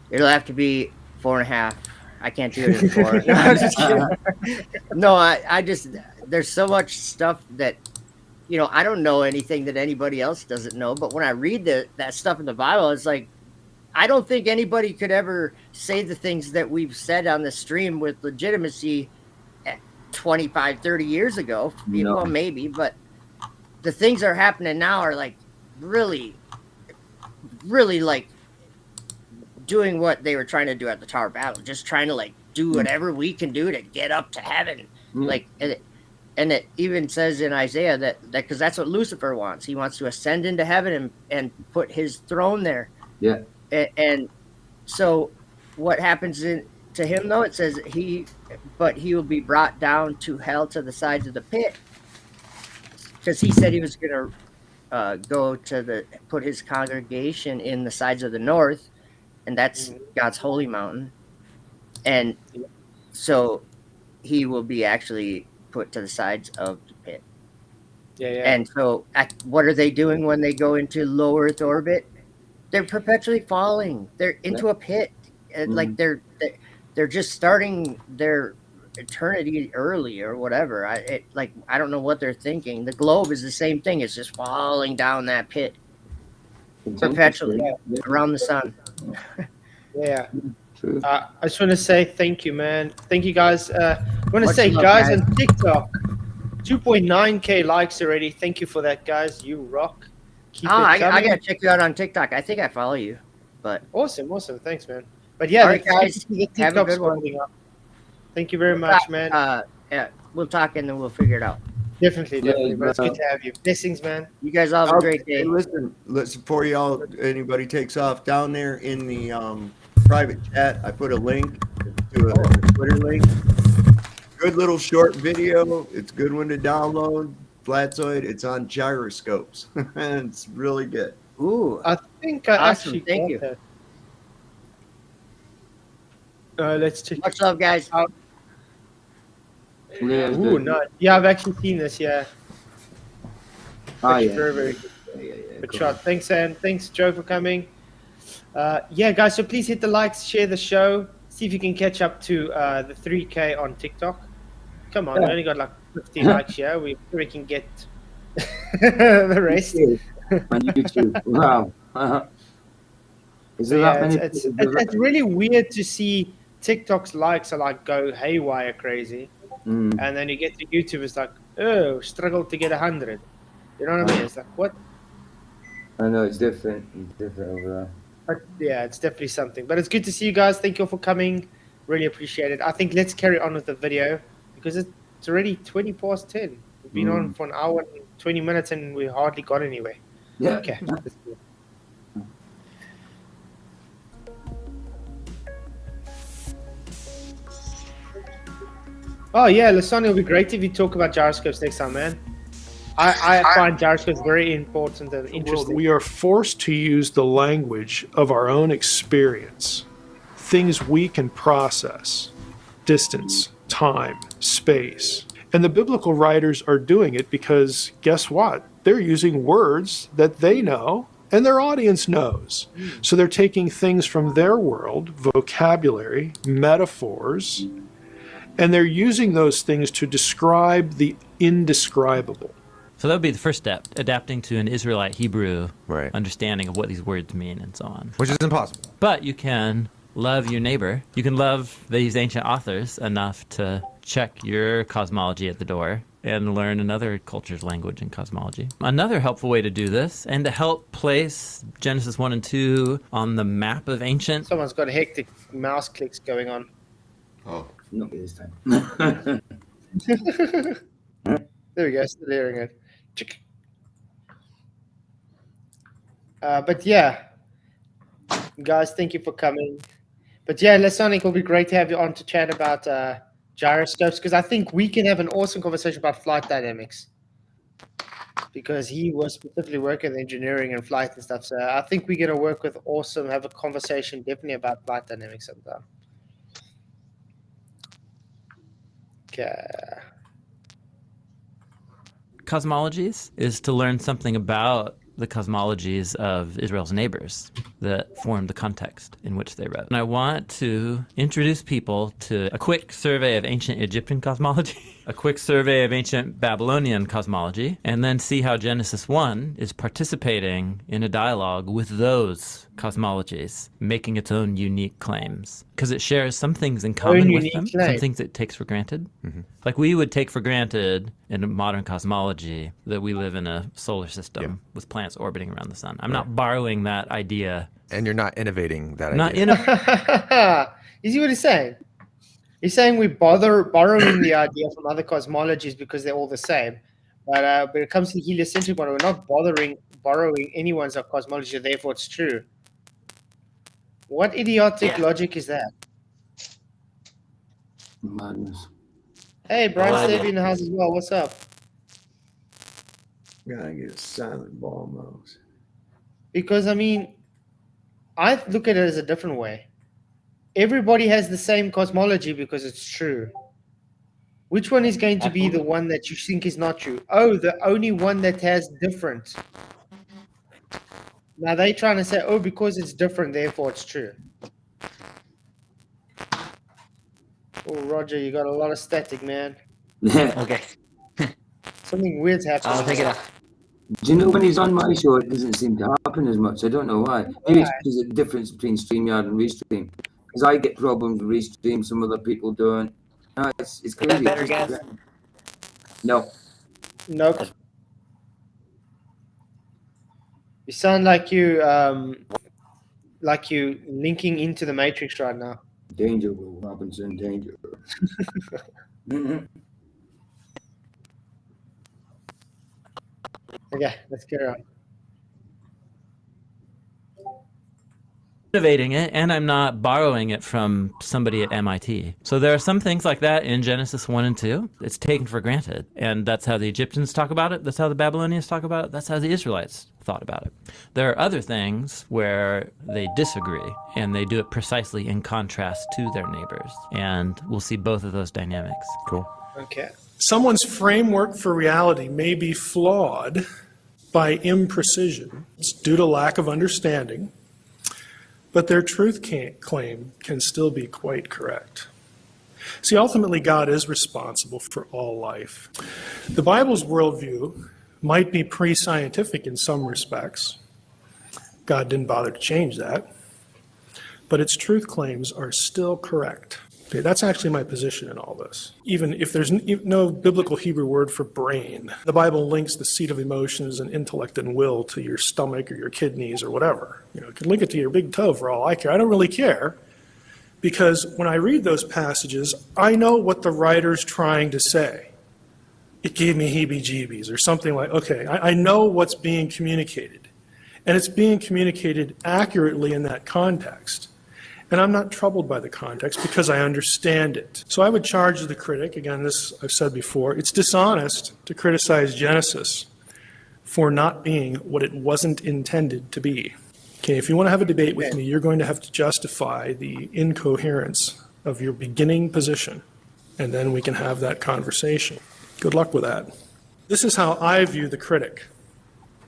Speaker 13: It'll have to be 4.5. I can't do it in 4. No, I'm just kidding. No, I just there's so much stuff that I don't know anything that anybody else doesn't know. But when I read that stuff in the Bible, it's like I don't think anybody could ever say the things that we've said on the stream with legitimacy 25, 30 years ago.
Speaker 3: No.
Speaker 13: Well, maybe, but the things that are happening now are like really, really like doing what they were trying to do at the Tower of Babel, just trying to like do whatever we can do to get up to heaven. Like, and it even says in Isaiah that because that's what Lucifer wants. He wants to ascend into heaven and put his throne there.
Speaker 3: Yeah.
Speaker 13: And so what happens to him though? It says he will be brought down to hell, to the sides of the pit, because he said he was going to go to put his congregation in the sides of the north, and that's God's holy mountain, and so he will be actually put to the sides of the pit.
Speaker 1: Yeah.
Speaker 13: And so what are they doing when they go into low Earth orbit? They're perpetually falling. They're into a pit. Like they're just starting their eternity early or whatever. I don't know what they're thinking. The globe is the same thing. It's just falling down that pit perpetually around the sun.
Speaker 1: Yeah. I just want to say thank you, man. Thank you, guys. I want to say, guys, on TikTok, 2.9K likes already. Thank you for that, guys. You rock. Keep it
Speaker 13: I
Speaker 1: coming.
Speaker 13: gotta check you out on TikTok. I think I follow you. But
Speaker 1: awesome. Thanks, man. But yeah,
Speaker 13: all right, guys,
Speaker 1: the
Speaker 13: have a
Speaker 1: TikTok's
Speaker 13: good one.
Speaker 1: holding up. Thank you very much, man.
Speaker 13: Yeah, we'll talk and then we'll figure it out.
Speaker 1: Definitely. But it's good to have you. Blessings, man.
Speaker 13: You guys all have a great day.
Speaker 2: Listen, before anybody takes off, down there in the private chat, I put a link to a Twitter link. Good little short video. It's a good one to download. Flatzoid. It's on gyroscopes. It's really good.
Speaker 13: Ooh,
Speaker 1: I think I
Speaker 13: awesome.
Speaker 1: actually
Speaker 13: Thank you.
Speaker 1: got that. Let's check.
Speaker 13: Much love, guys.
Speaker 3: Yeah,
Speaker 1: Ooh, no. Yeah, I've actually seen this. Yeah. Very, very good. Good shot. Thanks, Ann. Thanks, Joe, for coming. Yeah, guys. So please hit the likes, share the show. See if you can catch up to the 3K on TikTok. Come on, we only got like 15 likes here. We can get the rest.
Speaker 3: On YouTube. Wow. Is there that many?
Speaker 1: It's really weird to see TikTok's likes are like go haywire crazy, and then you get to YouTube, it's like, oh, struggled to get 100. You know what I mean? It's like, what?
Speaker 3: I know it's different. It's different over there.
Speaker 1: But yeah, it's definitely something. But it's good to see you guys. Thank you all for coming. Really appreciate it. I think let's carry on with the video because it's already 20 past 10. We've been on for an hour and 20 minutes and we hardly got anywhere.
Speaker 3: Yeah.
Speaker 1: Okay. Let's do it. Oh yeah, Lasani, it'll be great if you talk about gyroscopes next time, man. I find gyroscopes very important and interesting.
Speaker 5: We are forced to use the language of our own experience, things we can process, distance, time, space. And the biblical writers are doing it because guess what? They're using words that they know and their audience knows. So they're taking things from their world, vocabulary, metaphors, and they're using those things to describe the indescribable.
Speaker 9: So that would be the first step, adapting to an Israelite Hebrew understanding of what these words mean and so on.
Speaker 16: Which is impossible.
Speaker 9: But you can love your neighbor, you can love these ancient authors enough to check your cosmology at the door and learn another culture's language and cosmology. Another helpful way to do this, and to help place Genesis 1 and 2 on the map of ancient...
Speaker 1: Someone's got hectic mouse clicks going on.
Speaker 6: Oh.
Speaker 3: Not me this time.
Speaker 1: There we go, still hearing it. But yeah, guys, thank you for coming. But yeah, Lasonic, will be great to have you on to chat about gyroscopes, because I think we can have an awesome conversation about flight dynamics, because he was specifically working with engineering and flight and stuff. So I think we're going to work with have a conversation definitely about flight dynamics sometime. Okay.
Speaker 9: Cosmologies is to learn something about the cosmologies of Israel's neighbors that form the context in which they wrote. And I want to introduce people to a quick survey of ancient Egyptian cosmology, a quick survey of ancient Babylonian cosmology, and then see how Genesis 1 is participating in a dialogue with those cosmologies, making its own unique claims. Because it shares some things in common with them, some things it takes for granted.
Speaker 16: Mm-hmm.
Speaker 9: Like we would take for granted in a modern cosmology that we live in a solar system with planets orbiting around the sun. I'm not borrowing that idea.
Speaker 16: And you're not innovating that
Speaker 9: Not
Speaker 16: idea.
Speaker 1: You see what he's saying? He's saying we borrowing the idea from other cosmologies because they're all the same. But when it comes to the heliocentric one, we're not borrowing anyone's cosmology, therefore it's true. What idiotic logic is that?
Speaker 3: Madness.
Speaker 1: Hey, Brian Stevie in the house as well. What's up?
Speaker 2: Gotta get a silent ball mouse.
Speaker 1: Because, I mean, I look at it as a different way. Everybody has the same cosmology because it's true. Which one is going to be the one that you think is not true? Oh, the only one that has different. Now they're trying to say, oh, because it's different, therefore it's true. Oh, Roger, you got a lot of static, man.
Speaker 15: Okay.
Speaker 1: Something weird's happening.
Speaker 15: I'll take it off.
Speaker 3: Do you know when he's on my show, it doesn't seem to happen as much? I don't know why. Maybe it's because of the difference between StreamYard and Restream. Because I get problems with Restream, some other people don't. No, it's crazy.
Speaker 15: Is that better, guys?
Speaker 3: No.
Speaker 1: Nope. You sound like you linking into the Matrix right now.
Speaker 3: Danger, Will Robinson, danger.
Speaker 1: Okay, let's carry on.
Speaker 9: Innovating it, and I'm not borrowing it from somebody at MIT. So there are some things like that in Genesis 1 and 2. It's taken for granted. And that's how the Egyptians talk about it. That's how the Babylonians talk about it. That's how the Israelites thought about it. There are other things where they disagree, and they do it precisely in contrast to their neighbors. And we'll see both of those dynamics.
Speaker 16: Cool.
Speaker 1: Okay.
Speaker 5: Someone's framework for reality may be flawed by imprecision. It's due to lack of understanding, but their truth claim can still be quite correct. See, ultimately, God is responsible for all life. The Bible's worldview might be pre-scientific in some respects. God didn't bother to change that. But its truth claims are still correct. Okay, that's actually my position in all this. Even if there's no biblical Hebrew word for brain, the Bible links the seat of emotions and intellect and will to your stomach or your kidneys or whatever. You know, it can link it to your big toe for all I care. I don't really care, because when I read those passages, I know what the writer's trying to say. It gave me heebie-jeebies or something like, okay, I know what's being communicated. And it's being communicated accurately in that context. And I'm not troubled by the context because I understand it. So I would charge the critic, again, this I've said before, it's dishonest to criticize Genesis for not being what it wasn't intended to be. Okay, if you want to have a debate with me, you're going to have to justify the incoherence of your beginning position, and then we can have that conversation. Good luck with that. This is how I view the critic.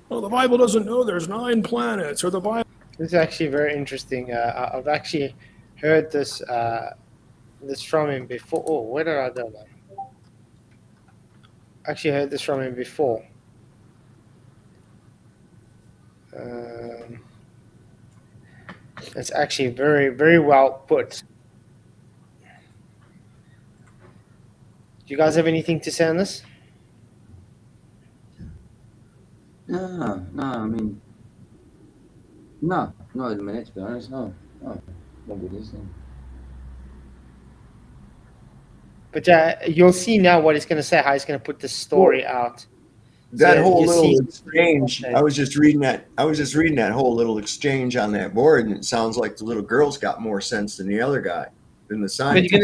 Speaker 5: Well, the Bible doesn't know there's 9 planets, or the Bible...
Speaker 1: This is actually very interesting. I've actually heard this from him before. Oh, where did I go? Actually heard this from him before. It's actually very, very well put. Do you guys have anything to say on this?
Speaker 3: No, I mean, no, not at the minute, to be honest. No, nobody is.
Speaker 1: But you'll see now what he's going to say, how he's going to put the story out.
Speaker 2: That
Speaker 1: So
Speaker 2: whole
Speaker 1: you
Speaker 2: little
Speaker 1: see-
Speaker 2: exchange, I was just reading that whole little exchange on that board, and it sounds like the little girl's got more sense than the other guy, than the
Speaker 1: But
Speaker 2: scientist.
Speaker 1: you're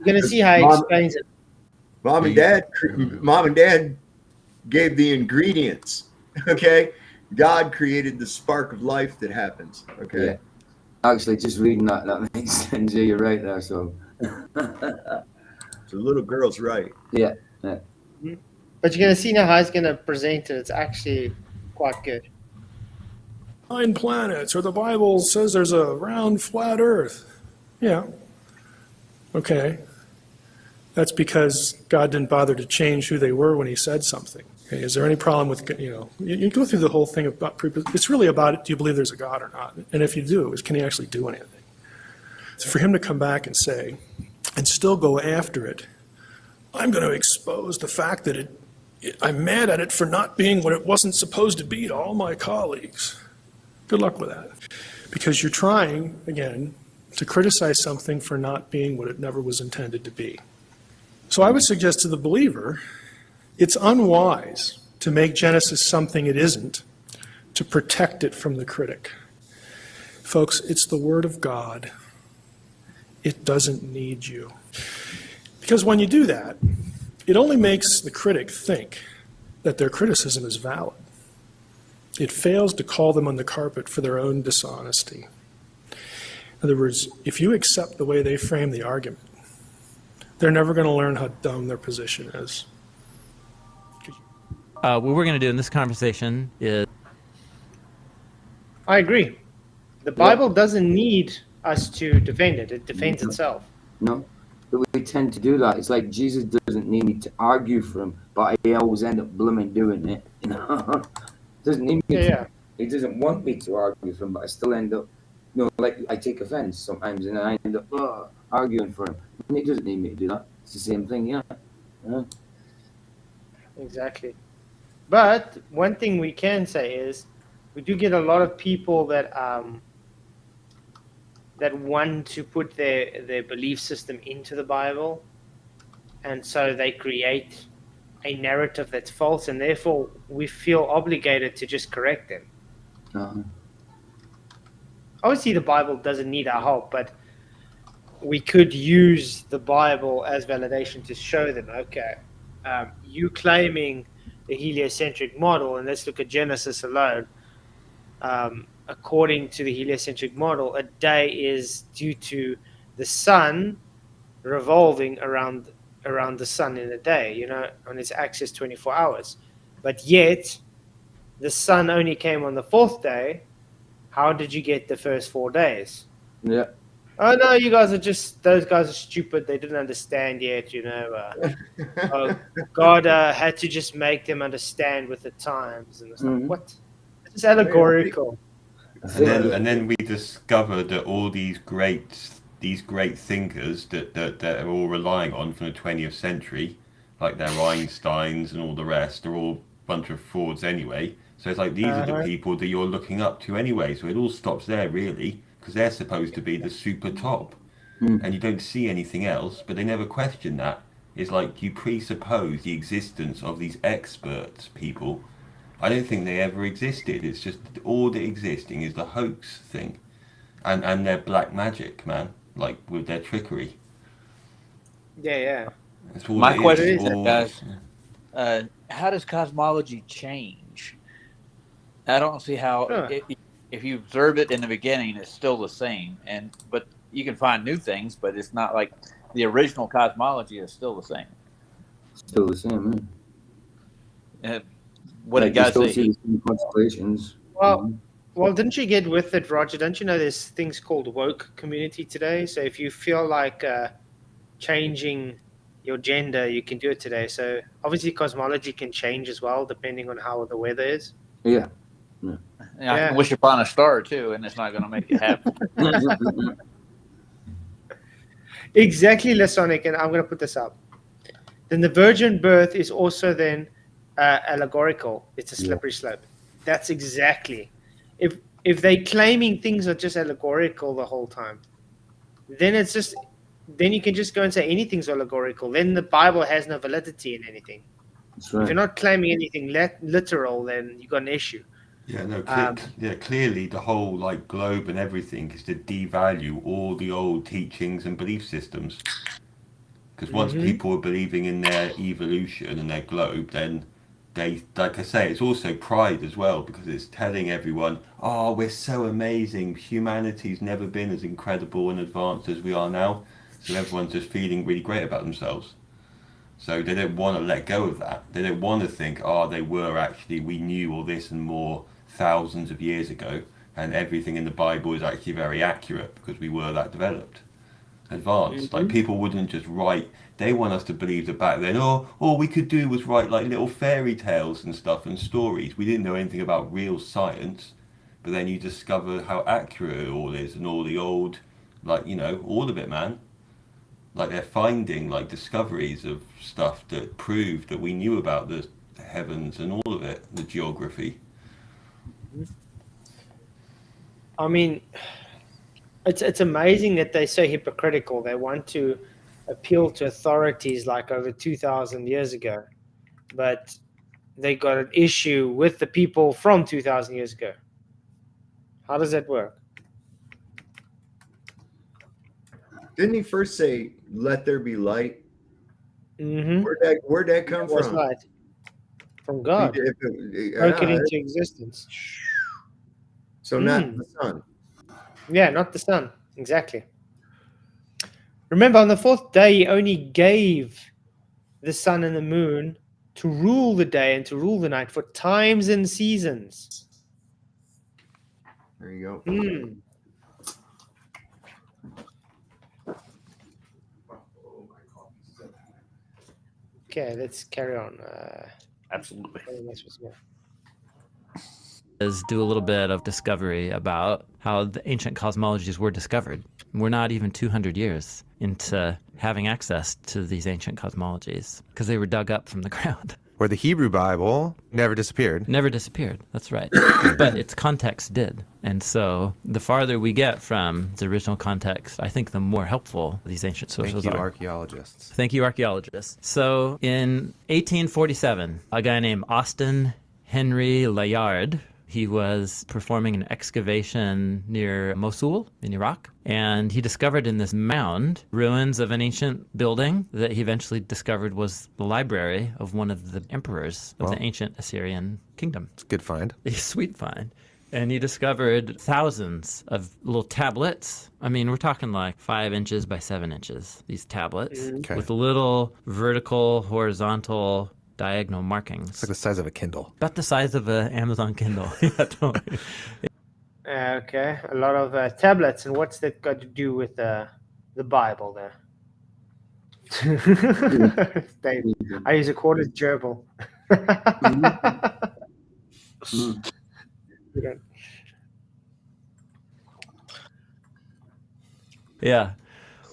Speaker 1: going to see how he explains it.
Speaker 2: Mom and dad gave the ingredients. Okay, God created the spark of life that happens. Okay.
Speaker 3: Yeah. Actually, just reading that makes sense. Yeah, you're right there. So,
Speaker 2: the little girl's right.
Speaker 3: Yeah.
Speaker 1: But you're going to see now how he's going to present it. It's actually quite good.
Speaker 5: 9 planets, or the Bible says there's a round, flat Earth. Yeah. Okay. That's because God didn't bother to change who they were when he said something. Okay. Is there any problem with, you go through the whole thing about, it's really about, do you believe there's a God or not? And if you do, can he actually do anything? So for him to come back and say, and still go after it, I'm going to expose the fact that I'm mad at it for not being what it wasn't supposed to be to all my colleagues. Good luck with that. Because you're trying, again, to criticize something for not being what it never was intended to be. So I would suggest to the believer, it's unwise to make Genesis something it isn't, to protect it from the critic. Folks, it's the Word of God. It doesn't need you. Because when you do that, it only makes the critic think that their criticism is valid. It fails to call them on the carpet for their own dishonesty. In other words, if you accept the way they frame the argument, they're never going to learn how dumb their position is.
Speaker 9: What we're going to do in this conversation is...
Speaker 1: I agree. The Bible doesn't need us to defend it. It defends itself.
Speaker 3: No, but we tend to do that. It's like Jesus doesn't need me to argue for him, but I always end up blooming doing it. Doesn't need me.
Speaker 1: Yeah.
Speaker 3: He doesn't want me to argue for him, but I still end up, like I take offense sometimes, and I end up arguing for him. And he doesn't need me to do that. It's the same thing, yeah.
Speaker 1: Exactly. But one thing we can say is we do get a lot of people that that want to put their belief system into the Bible, and so they create a narrative that's false, and therefore we feel obligated to just correct them. Obviously, the Bible doesn't need our help, but we could use the Bible as validation to show them, okay, you claiming the heliocentric model, and let's look at Genesis alone. According to the heliocentric model, a day is due to the sun revolving around the sun in a day, on its axis 24 hours. But yet, the sun only came on the 4th day. How did you get the first 4 days?
Speaker 3: Yeah.
Speaker 1: Oh, no, those guys are stupid. They didn't understand yet, God had to just make them understand with the times. And it's like, what? It's allegorical.
Speaker 6: And then we discovered that all these great thinkers that are all relying on from the 20th century, like their Einsteins and all the rest, they're all a bunch of frauds anyway. So it's like these are the people that you're looking up to anyway. So it all stops there, really, because they're supposed to be the super top. And you don't see anything else, but they never question that. It's like you presuppose the existence of these experts people. I don't think they ever existed. It's just all that existing is the hoax thing. And their black magic, man, like with their trickery.
Speaker 1: Yeah.
Speaker 6: That's all
Speaker 15: My
Speaker 6: it
Speaker 15: question
Speaker 6: is,
Speaker 15: is, guys, how does cosmology change? I don't see how, if you observe it in the beginning, it's still the same. But you can find new things, but it's not like the original cosmology is still the same.
Speaker 3: Still the same, man.
Speaker 15: What did guys say?
Speaker 3: Constellations.
Speaker 1: Well, didn't you get with it, Roger? Don't you know there's things called woke community today? So if you feel like changing your gender, you can do it today. So obviously cosmology can change as well, depending on how the weather is.
Speaker 3: Yeah.
Speaker 15: I can wish upon a star too, and it's not going to make it happen.
Speaker 1: Exactly, Lasonic, and I'm going to put this up. Then the virgin birth is also then allegorical. It's a slippery slope. That's exactly. If they claiming things are just allegorical the whole time, then it's just, then you can just go and say anything's allegorical. Then the Bible has no validity in anything.
Speaker 3: That's right.
Speaker 1: If you're not claiming anything literal, then you got an issue.
Speaker 6: Yeah, no, clearly the whole like globe and everything is to devalue all the old teachings and belief systems. Because once people are believing in their evolution and their globe, then they, like I say, it's also pride as well, because it's telling everyone, oh, we're so amazing, humanity's never been as incredible and advanced as we are now. So everyone's just feeling really great about themselves. So they don't want to let go of that. They don't want to think, oh, we knew all this and more thousands of years ago, and everything in the Bible is actually very accurate because we were that developed, advanced. Like people wouldn't just write. They want us to believe that back then, all we could do was write like little fairy tales and stuff and stories. We didn't know anything about real science. But then you discover how accurate it all is, and all the old, like, all of it, man. Like they're finding like discoveries of stuff that prove that we knew about the heavens and all of it, the geography.
Speaker 1: I mean, it's amazing that they're so hypocritical. They want to appeal to authorities like over 2,000 years ago, but they got an issue with the people from 2,000 years ago. How does that work?
Speaker 2: Didn't he first say, "Let there be light"?
Speaker 1: Mm-hmm.
Speaker 2: Where'd that come from?
Speaker 1: Light? From God. Spoke it into existence.
Speaker 2: So not the sun.
Speaker 1: Yeah, not the sun. Exactly. Remember, on the fourth day, he only gave the sun and the moon to rule the day and to rule the night for times and seasons.
Speaker 2: There you go.
Speaker 1: Okay, let's carry on.
Speaker 15: Absolutely.
Speaker 9: Is do a little bit of discovery about how the ancient cosmologies were discovered. We're not even 200 years into having access to these ancient cosmologies because they were dug up from the ground.
Speaker 16: Where the Hebrew Bible never disappeared.
Speaker 9: Never disappeared, that's right. But its context did. And so the farther we get from the original context, I think the more helpful these ancient sources are.
Speaker 16: Thank you, archaeologists.
Speaker 9: Thank you, archaeologists. So in 1847, a guy named Austin Henry Layard, he was performing an excavation near Mosul in Iraq, and he discovered in this mound ruins of an ancient building that he eventually discovered was the library of one of the emperors of the ancient Assyrian kingdom.
Speaker 16: It's a good find.
Speaker 9: A sweet find. And he discovered thousands of little tablets. I mean, we're talking like 5 inches by 7 inches, these tablets, with little vertical, horizontal, diagonal markings.
Speaker 16: It's like the size of a Kindle.
Speaker 9: About the size of an Amazon Kindle. Yeah, totally.
Speaker 1: Okay, a lot of tablets. And what's that got to do with the Bible there? I use a quarter gerbil.
Speaker 9: Yeah.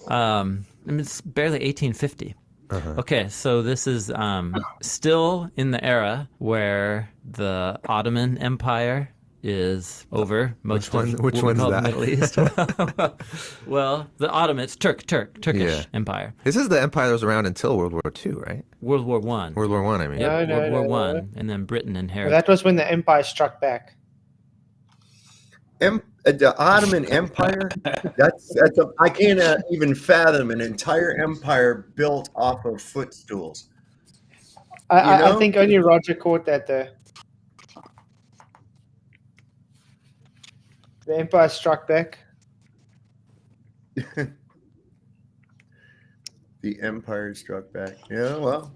Speaker 9: I mean, it's barely 1850. Okay, so this is still in the era where the Ottoman Empire is over most
Speaker 16: which
Speaker 9: of
Speaker 16: which
Speaker 9: what we
Speaker 16: one's
Speaker 9: call
Speaker 16: that?
Speaker 9: the Middle East. Well, the Ottoman, it's Turkish Empire.
Speaker 16: This is the empire that was around until World War II, right?
Speaker 9: World War One.
Speaker 16: World War One, I mean.
Speaker 9: Yep, World War One, and then Britain inherited.
Speaker 1: Well, that was when the empire struck back.
Speaker 2: The Ottoman Empire, I can't even fathom an entire empire built off of footstools.
Speaker 1: I think only Roger caught that there. The empire struck back.
Speaker 2: The empire struck back. Yeah, well.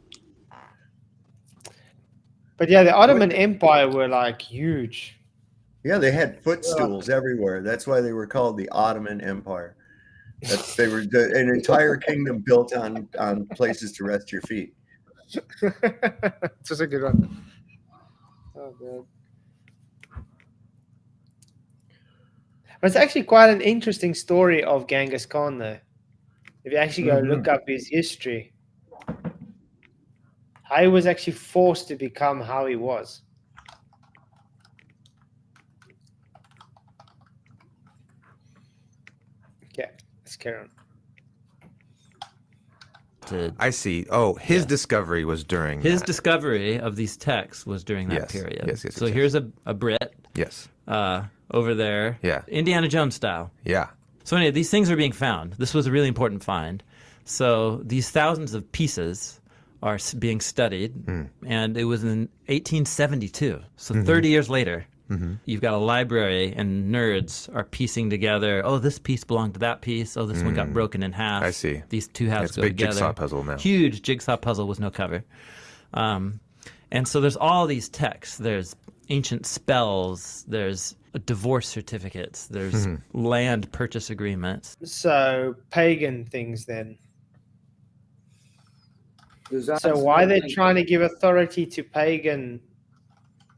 Speaker 1: But yeah, the Ottoman Empire were like huge.
Speaker 2: Yeah, they had footstools everywhere. That's why they were called the Ottoman Empire. They were an entire kingdom built on places to rest your feet.
Speaker 1: This is a good one. Oh, God. But it's actually quite an interesting story of Genghis Khan, though. If you actually go look up his history, how he was actually forced to become how he was. Okay, let's carry on.
Speaker 16: I see. Oh, his discovery was during
Speaker 9: His
Speaker 16: that.
Speaker 9: discovery of these texts was during that
Speaker 16: Yes,
Speaker 9: period.
Speaker 16: yes,
Speaker 9: So
Speaker 16: yes.
Speaker 9: here's a Brit.
Speaker 16: Yes.
Speaker 9: Over there.
Speaker 16: Yeah.
Speaker 9: Indiana Jones style.
Speaker 16: Yeah.
Speaker 9: So anyway, these things are being found. This was a really important find. So these thousands of pieces are being studied, and it was in 1872. So 30 years later, you've got a library, and nerds are piecing together, oh, this piece belonged to that piece. Oh, this one got broken in half.
Speaker 16: I see.
Speaker 9: These two halves
Speaker 16: It's
Speaker 9: go
Speaker 16: a big
Speaker 9: together.
Speaker 16: jigsaw puzzle now.
Speaker 9: Huge jigsaw puzzle with no cover. And so there's all these texts. There's ancient spells. There's divorce certificates. There's land purchase agreements.
Speaker 1: So pagan things then.
Speaker 3: Does that
Speaker 1: So why they're
Speaker 3: sound like-
Speaker 1: trying to give authority to pagan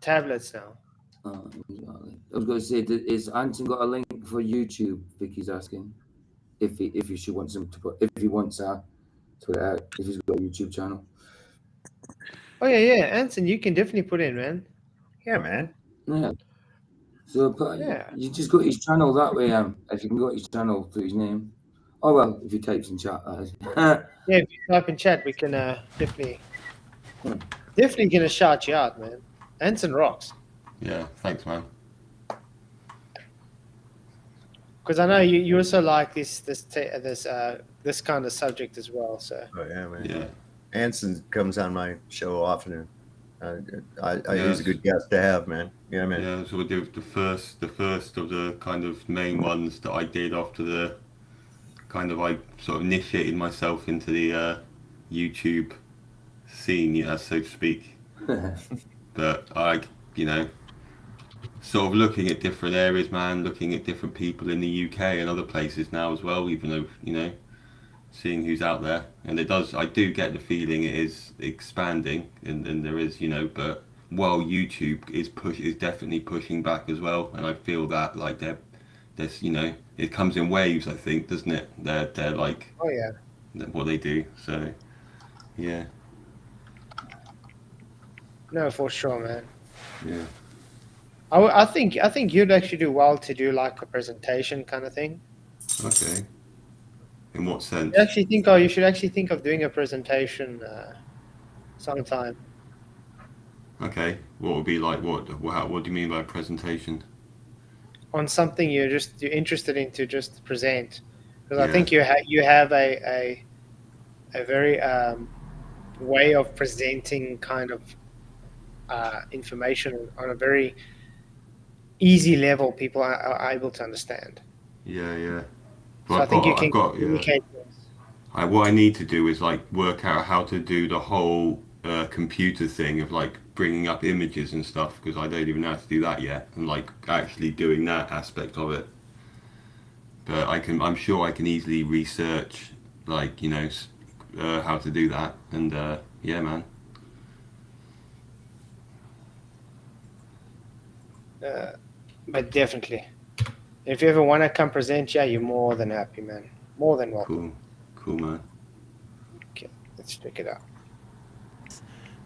Speaker 1: tablets now?
Speaker 3: Exactly. I was going to say, is Anton got a link for YouTube? Vicky's asking if she wants him to put, if he wants to put it out, if he's got a YouTube channel.
Speaker 1: Oh yeah, Anson, you can definitely put in, man.
Speaker 2: Yeah, man.
Speaker 3: Yeah. So you just go to his channel that way. If you can go to his channel through his name. Oh well, if he types in chat, that is.
Speaker 1: Yeah, if you type in chat, we can definitely gonna shout you out, man. Anson rocks.
Speaker 6: Yeah, thanks, man.
Speaker 1: Because I know you also like this kind of subject as well. So.
Speaker 2: Oh yeah, man.
Speaker 6: Yeah.
Speaker 2: Anson comes on my show often. He's a good guest to have, man. Yeah, man.
Speaker 6: Yeah, so we'll do the first of the kind of main ones that I did after the kind of I sort of initiated myself into the YouTube scene, yeah, so to speak. But I, sort of looking at different areas, man, looking at different people in the UK and other places now as well, even though, seeing who's out there. And I do get the feeling it is expanding, and there is, but while YouTube is definitely pushing back as well, and I feel that like there's it comes in waves, I think, doesn't it? They're like,
Speaker 1: oh yeah,
Speaker 6: what they do. So yeah.
Speaker 1: No, for sure, man.
Speaker 6: Yeah.
Speaker 1: I think you'd actually do well to do like a presentation kind of thing.
Speaker 6: Okay. In what sense?
Speaker 1: You should actually think of doing a presentation sometime.
Speaker 6: Okay. What would be like? What do you mean by presentation?
Speaker 1: On something you're interested in to just present, because
Speaker 6: Yeah.
Speaker 1: I think you have a very way of presenting kind of information on a very easy level people are able to understand.
Speaker 6: Yeah.
Speaker 1: So I think you can communicate.
Speaker 6: What I need to do is like work out how to do the whole computer thing of like bringing up images and stuff, because I don't even know how to do that yet, and like actually doing that aspect of it. But I'm sure I can easily research like how to do that, and yeah, man.
Speaker 1: But definitely, if you ever want to come present, yeah, you're more than happy, man. More than welcome.
Speaker 6: Cool, man.
Speaker 1: Okay, let's check it out.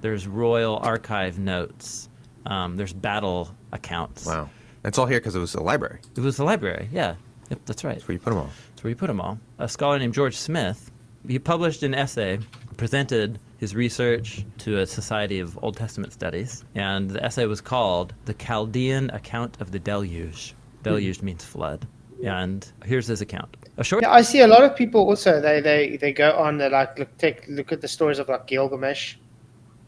Speaker 9: There's royal archive notes. There's battle accounts.
Speaker 16: Wow. It's all here because it was a library.
Speaker 9: It was a library, yeah. Yep, that's right.
Speaker 16: That's where you put them all.
Speaker 9: That's where you put them all. A scholar named George Smith, he published an essay, presented his research to a Society of Old Testament Studies, and the essay was called The Chaldean Account of the Deluge. Deluge means flood. And here's his account.
Speaker 1: Yeah, I see a lot of people also, they go on, they like look at the stories of like Gilgamesh,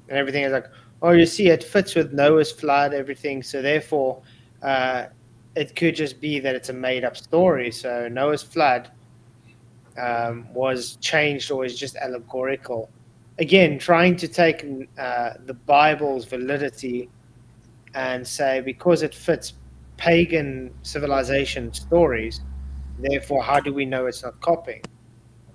Speaker 1: and everything is like, oh, you see, it fits with Noah's flood, everything, so therefore it could just be that it's a made-up story. So Noah's flood was changed or is just allegorical. Again, trying to take the Bible's validity and say because it fits pagan civilization stories, therefore how do we know it's not copying?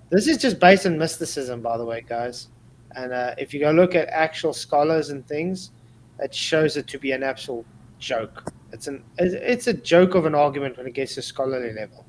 Speaker 1: This is just based on mysticism, by the way, guys. And if you go look at actual scholars and things, it shows it to be an absolute joke. It's a joke of an argument when it gets to scholarly level.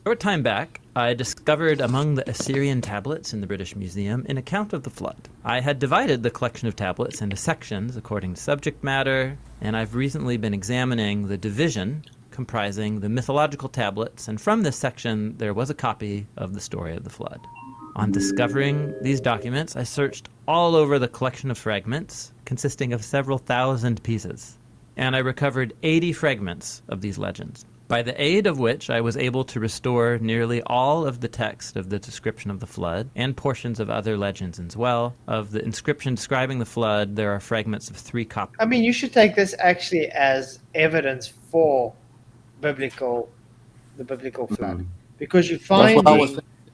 Speaker 9: Short time back, I discovered among the Assyrian tablets in the British Museum an account of the flood. I had divided the collection of tablets into sections according to subject matter, and I've recently been examining the division comprising the mythological tablets, and from this section there was a copy of the story of the flood. On discovering these documents, I searched all over the collection of fragments, consisting of several thousand pieces, and I recovered 80 fragments of these legends, by the aid of which I was able to restore nearly all of the text of the description of the flood and portions of other legends as well. Of the inscription describing the flood, there are fragments of 3 copies.
Speaker 1: I mean, you should take this actually as evidence for the biblical flood, because you're finding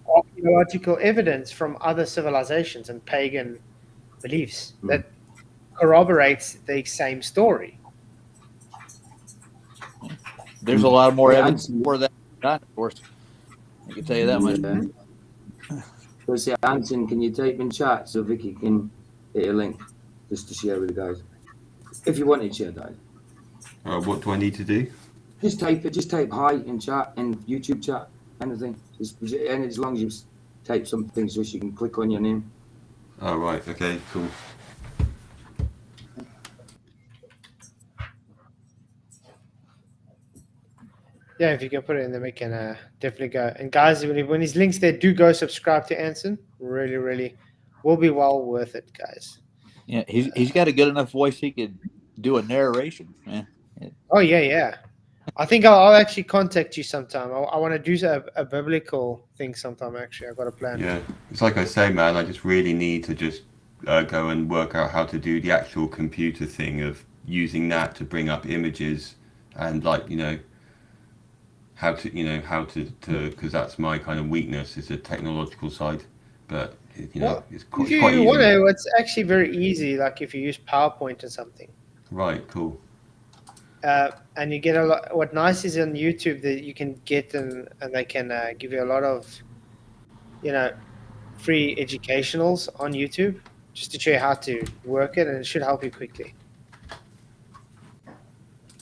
Speaker 1: archaeological evidence from other civilizations and pagan beliefs that corroborates the same story.
Speaker 15: There's a lot more evidence for that dinosaurs. I can tell you that much.
Speaker 3: So say, Anson, can you type in chat so Vicky can hit a link just to share with the guys? If you want to share that.
Speaker 6: What do I need to do?
Speaker 3: Just type it. Just type hi in chat, in YouTube chat, anything. And as long as you type something so she can click on your name.
Speaker 6: Oh, right. Okay, cool.
Speaker 1: Yeah, if you can put it in there, we can definitely go. And guys, when his links there, do go subscribe to Anson. Really, really will be well worth it, guys.
Speaker 15: Yeah, he's got a good enough voice he could do a narration. Yeah.
Speaker 1: Oh, yeah. I think I'll actually contact you sometime. I want to do a biblical thing sometime, actually. I've got a plan.
Speaker 6: Yeah, it's like I say, man, I just really need to just go and work out how to do the actual computer thing of using that to bring up images and, like, how to because that's my kind of weakness, is the technological side. But it's quite easy.
Speaker 1: It's actually very easy, like if you use PowerPoint or something.
Speaker 6: Right, cool.
Speaker 1: And you get a lot. What nice is on YouTube that you can get and they can give you a lot of free educationals on YouTube just to show you how to work it, and it should help you quickly.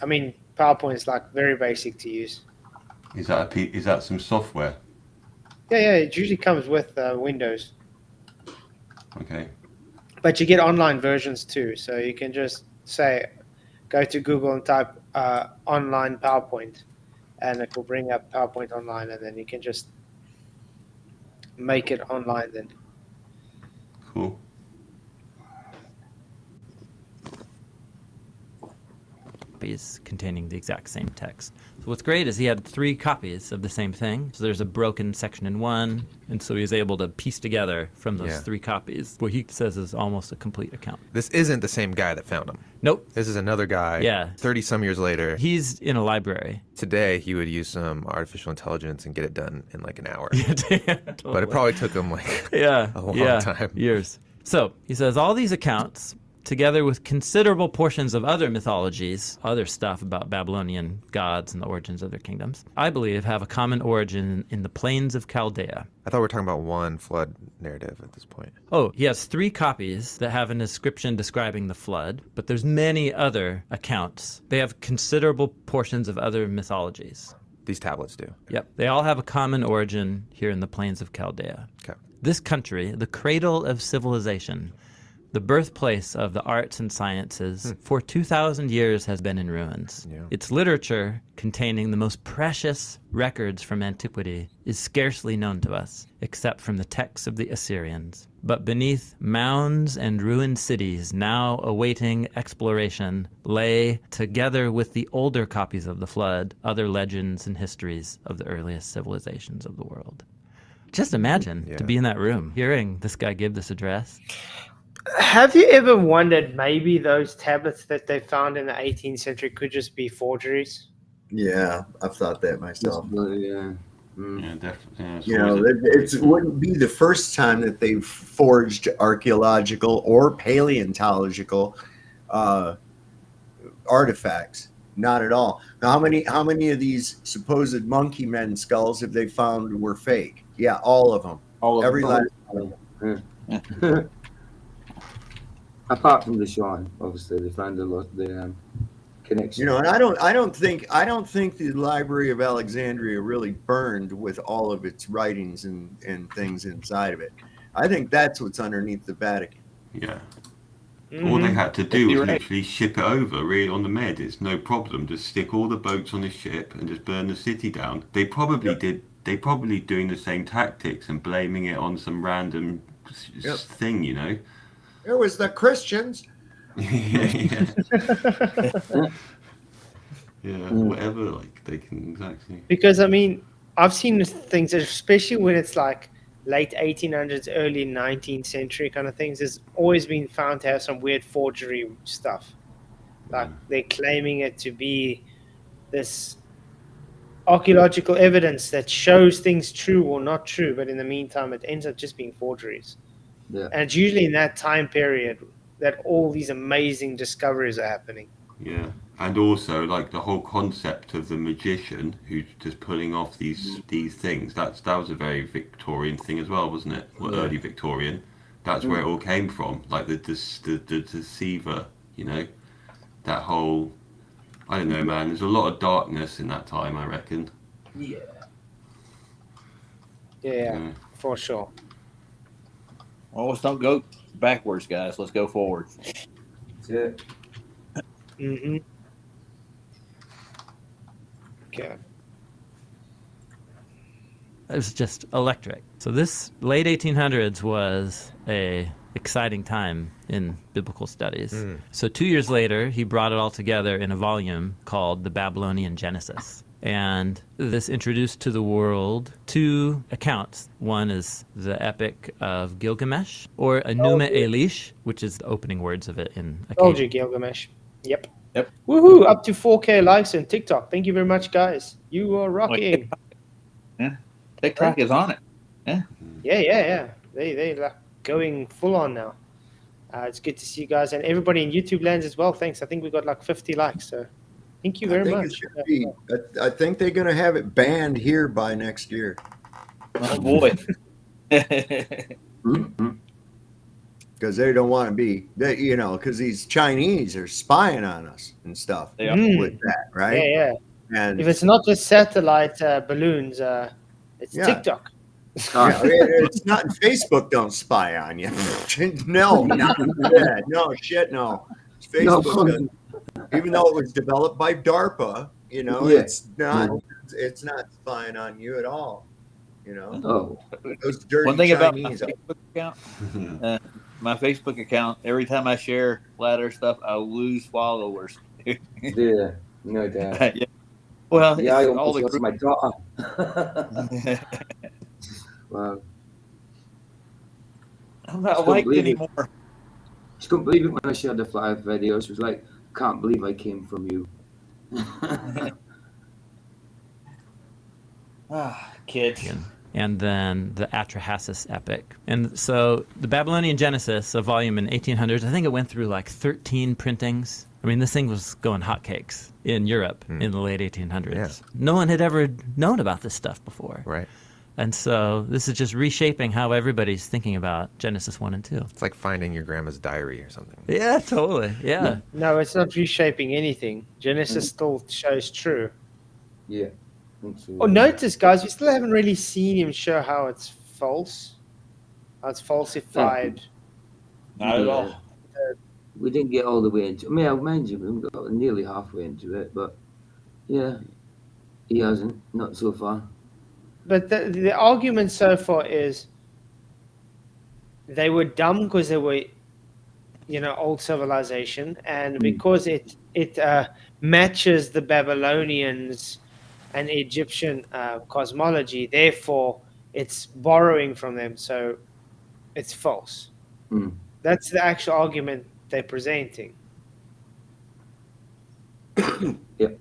Speaker 1: I mean, PowerPoint is like very basic to use.
Speaker 6: Is that some software?
Speaker 1: Yeah, it usually comes with Windows.
Speaker 6: Okay.
Speaker 1: But you get online versions too, so you can just go to Google and type online PowerPoint, and it will bring up PowerPoint online, and then you can just make it online then.
Speaker 6: Cool.
Speaker 9: Containing the exact same text. So what's great is he had 3 copies of the same thing. So there's a broken section in one, and so he was able to piece together from those 3 copies what he says is almost a complete account.
Speaker 16: This isn't the same guy that found them.
Speaker 9: Nope.
Speaker 16: This is another guy.
Speaker 9: Yeah.
Speaker 16: 30-some years later.
Speaker 9: He's in a library.
Speaker 16: Today, he would use some artificial intelligence and get it done in like an hour.
Speaker 9: Totally.
Speaker 16: But it probably took him a long time.
Speaker 9: Years. So he says all these accounts, together with considerable portions of other mythologies, other stuff about Babylonian gods and the origins of their kingdoms, I believe have a common origin in the plains of Chaldea.
Speaker 16: I thought we were talking about one flood narrative at this point.
Speaker 9: Oh, he has 3 copies that have an inscription describing the flood, but there's many other accounts. They have considerable portions of other mythologies.
Speaker 16: These tablets do.
Speaker 9: Yep. They all have a common origin here in the plains of Chaldea.
Speaker 16: Okay.
Speaker 9: This country, the cradle of civilization, the birthplace of the arts and sciences, for 2,000 years has been in ruins.
Speaker 16: Yeah.
Speaker 9: Its literature, containing the most precious records from antiquity, is scarcely known to us, except from the texts of the Assyrians. But beneath mounds and ruined cities now awaiting exploration lay, together with the older copies of the flood, other legends and histories of the earliest civilizations of the world. Just imagine to be in that room, hearing this guy give this address.
Speaker 1: Have you ever wondered maybe those tablets that they found in the 18th century could just be forgeries?
Speaker 2: Yeah, I've thought that myself.
Speaker 6: Yeah, definitely. Yeah,
Speaker 2: it wouldn't be the first time that they've forged archaeological or paleontological artifacts. Not at all. Now, how many of these supposed monkey men skulls have they found were fake? Yeah, all of them. Every last one of them.
Speaker 3: Apart from the Sean, obviously, they found a lot of the connection.
Speaker 2: You know, and I don't think the Library of Alexandria really burned with all of its writings and things inside of it. I think that's what's underneath the Vatican.
Speaker 6: Yeah. All they had to do was literally ship it over, really, on the Med. It's no problem. Just stick all the boats on the ship and just burn the city down. They probably did. They probably doing the same tactics and blaming it on some random thing, you know.
Speaker 2: It was the Christians.
Speaker 6: Yeah, whatever. Like they can exactly.
Speaker 1: Because I mean, I've seen things, especially when it's like late 1800s, early 19th century kind of things. There's always been found to have some weird forgery stuff. Like they're claiming it to be this archaeological evidence that shows things true or not true, but in the meantime, it ends up just being forgeries.
Speaker 3: Yeah.
Speaker 1: And it's usually in that time period that all these amazing discoveries are happening.
Speaker 6: Yeah, and also like the whole concept of the magician who's just pulling off these things. That was a very Victorian thing as well, wasn't it? Well, early Victorian. That's where it all came from. Like the deceiver, you know, that whole. I don't know, man. There's a lot of darkness in that time, I reckon.
Speaker 1: Yeah, for sure.
Speaker 15: Well, let's don't go backwards, guys. Let's go forward.
Speaker 3: That's it.
Speaker 1: Mm-hmm. Okay.
Speaker 9: It was just electric. So this late 1800s was a exciting time in biblical studies. So 2 years later, he brought it all together in a volume called The Babylonian Genesis. And this introduced to the world two accounts. One is the Epic of Gilgamesh, or Enuma Elish, which is the opening words of it in
Speaker 1: Told you, Gilgamesh. Yep. Woohoo! Up to 4K likes on TikTok. Thank you very much, guys. You are rocking.
Speaker 15: Yeah, TikTok is on it.
Speaker 1: Yeah. They like going full on now. It's good to see you guys and everybody in YouTube lands as well. Thanks. I think we got like 50 likes. So thank you very much.
Speaker 2: I think they're going to have it banned here by next year.
Speaker 15: Oh boy.
Speaker 2: Because they don't want to be, because these Chinese are spying on us and stuff with that, right?
Speaker 1: Yeah.
Speaker 2: And
Speaker 1: if it's not just satellite balloons, it's TikTok.
Speaker 2: It's not Facebook. Don't spy on you. No, not that. No shit. No, it's Facebook. Even though it was developed by DARPA, it's not. It's not spying on you at all. Those dirty
Speaker 15: One thing
Speaker 2: Chinese.
Speaker 15: About my Facebook account, every time I share ladder stuff, I lose followers.
Speaker 3: Yeah, no doubt.
Speaker 15: Yeah. Well,
Speaker 3: yeah, I
Speaker 15: all
Speaker 3: almost
Speaker 15: the
Speaker 3: lost my daughter. Wow.
Speaker 15: I'm not liked anymore.
Speaker 3: Just couldn't believe it when I shared the 5 videos. It was like, can't believe I came from you.
Speaker 15: Kids.
Speaker 9: And then the Atrahasis epic. And so the Babylonian Genesis, a volume in 1800s, I think it went through like 13 printings. I mean, this thing was going hotcakes in Europe in the late 1800s. Yeah. No one had ever known about this stuff before.
Speaker 16: Right.
Speaker 9: And so this is just reshaping how everybody's thinking about Genesis 1 and 2.
Speaker 16: It's like finding your grandma's diary or something.
Speaker 9: Yeah, totally. Yeah.
Speaker 1: No, it's not reshaping anything. Genesis still shows true.
Speaker 3: Yeah.
Speaker 1: Oh, notice, guys, we still haven't really seen him show how it's false. How it's falsified.
Speaker 15: Not at all.
Speaker 3: We didn't get all the way into it. I mean, mind you, we got nearly halfway into it, but yeah, he hasn't. Not so far.
Speaker 1: But the argument so far is they were dumb because they were, old civilization, and because it matches the Babylonians and Egyptian cosmology, therefore it's borrowing from them, so it's false. That's the actual argument they're presenting.
Speaker 3: Yep.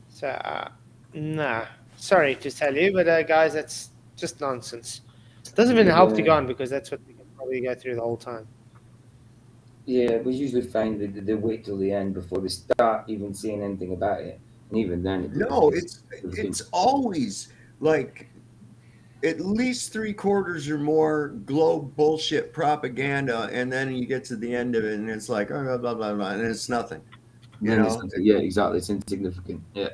Speaker 1: So, nah, sorry to tell you, but guys, that's just nonsense. Doesn't even help to go on because that's what we can probably go through the whole time.
Speaker 3: Yeah, we usually find that they wait till the end before they start even saying anything about it, and even then.
Speaker 2: It's always like at least 3/4 or more globe bullshit propaganda, and then you get to the end of it, and it's like blah blah blah, blah and it's nothing. You
Speaker 3: Then
Speaker 2: know?
Speaker 3: yeah, exactly. It's insignificant. Yeah.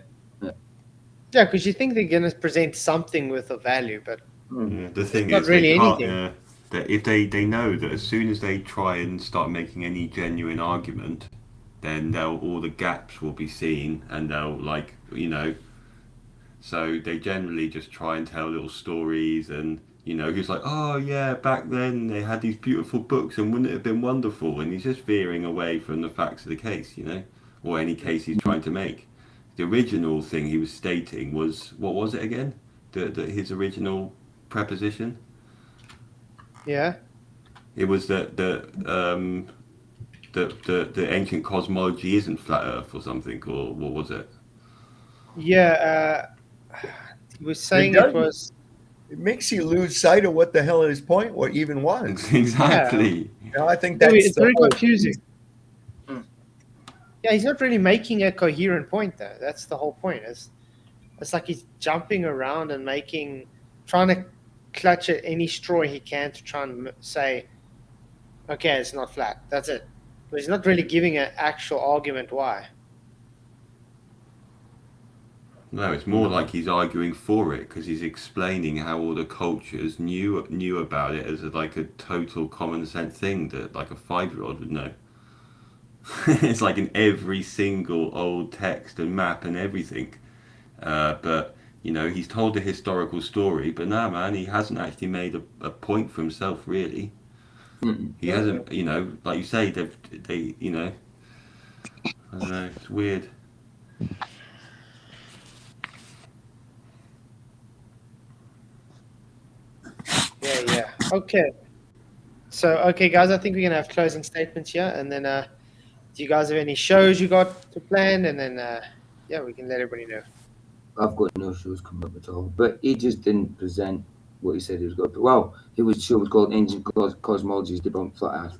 Speaker 1: Yeah, because you think they're going to present something with a value, but
Speaker 6: Yeah, the thing
Speaker 1: not
Speaker 6: is,
Speaker 1: really
Speaker 6: they can't.
Speaker 1: anything.
Speaker 6: That if they know that as soon as they try and start making any genuine argument, then all the gaps will be seen, and they'll So they generally just try and tell little stories, and he's like, oh yeah, back then they had these beautiful books, and wouldn't it have been wonderful? And he's just veering away from the facts of the case, or any case he's trying to make. The original thing he was stating was, what was it again? His original preposition.
Speaker 1: Yeah.
Speaker 6: It was that the ancient cosmology isn't flat Earth or something, or what was it?
Speaker 1: Yeah. He was saying it was.
Speaker 2: It makes you lose sight of what the hell his point even was.
Speaker 6: Exactly.
Speaker 2: Yeah. I think that's
Speaker 1: It's very
Speaker 2: whole
Speaker 1: confusing. Yeah, he's not really making a coherent point, though. That's the whole point. It's like he's jumping around and trying to clutch at any straw he can to try and say, okay, it's not flat. That's it. But he's not really giving an actual argument why.
Speaker 6: No, it's more like he's arguing for it because he's explaining how all the cultures knew about it as like a total common sense thing that like a 5-year-old would know. It's like in every single old text and map and everything. But he's told a historical story, but no, man, he hasn't actually made a point for himself, really. He hasn't, like you say, I don't know, it's weird.
Speaker 1: Yeah. Okay. So, okay, guys, I think we're going to have closing statements here. And then do you guys have any shows you got to plan? And then, we can let everybody know.
Speaker 3: I've got no shows coming up at all. But he just didn't present what he said he was going to. Well, show was called Ancient Cosmologies Debunk Flat Earth.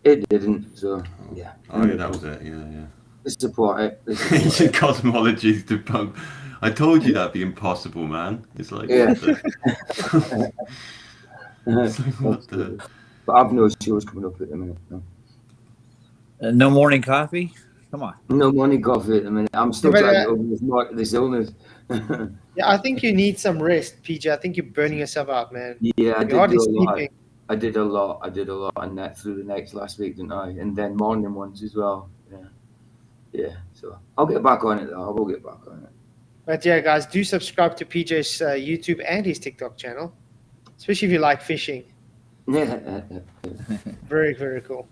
Speaker 3: It didn't, so yeah.
Speaker 6: Oh, yeah, that was it. Yeah.
Speaker 3: Let's support it.
Speaker 6: Ancient Cosmologies Debunk. I told you that'd be impossible, man. It's like,
Speaker 3: yeah.
Speaker 6: what the...
Speaker 3: But I've no shows coming up at the minute. No.
Speaker 15: No morning coffee? Come on.
Speaker 3: No morning coffee at the minute. I'm still trying to get over this illness.
Speaker 1: Yeah, I think you need some rest, PJ. I think you're burning yourself out, man.
Speaker 3: Yeah, I
Speaker 1: You're
Speaker 3: did do a lot.
Speaker 1: sleeping.
Speaker 3: I did a lot on that through the next last week, didn't I? And then morning ones as well. Yeah. So I'll get back on it though. I will get back on it.
Speaker 1: But yeah, guys, do subscribe to PJ's YouTube and his TikTok channel, especially if you like fishing. Very, very cool.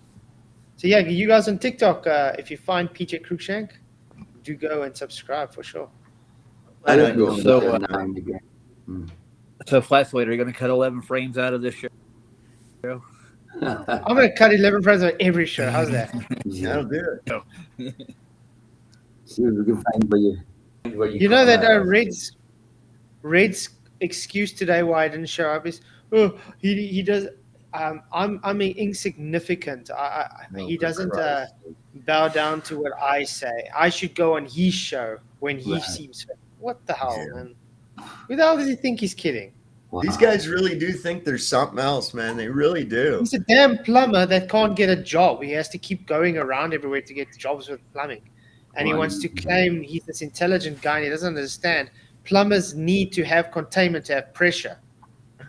Speaker 1: So yeah, you guys on TikTok, if you find PJ Cruikshank, do go and subscribe for sure.
Speaker 3: I don't know.
Speaker 15: So Flatslate, are you going to cut 11 frames out of this show?
Speaker 1: I'm going to cut 11 frames of every show. How's that?
Speaker 2: That'll do
Speaker 3: it. See if we can find where you
Speaker 1: You know that Red's excuse today why I didn't show up is, he does. I'm insignificant. He doesn't bow down to what I say. I should go on his show when he seems fit. What the hell, man? Who the hell does he think he's kidding?
Speaker 2: Wow. These guys really do think there's something else, man. They really do.
Speaker 1: He's a damn plumber that can't get a job. He has to keep going around everywhere to get jobs with plumbing. And he wants to claim he's this intelligent guy and he doesn't understand. Plumbers need to have containment to have pressure.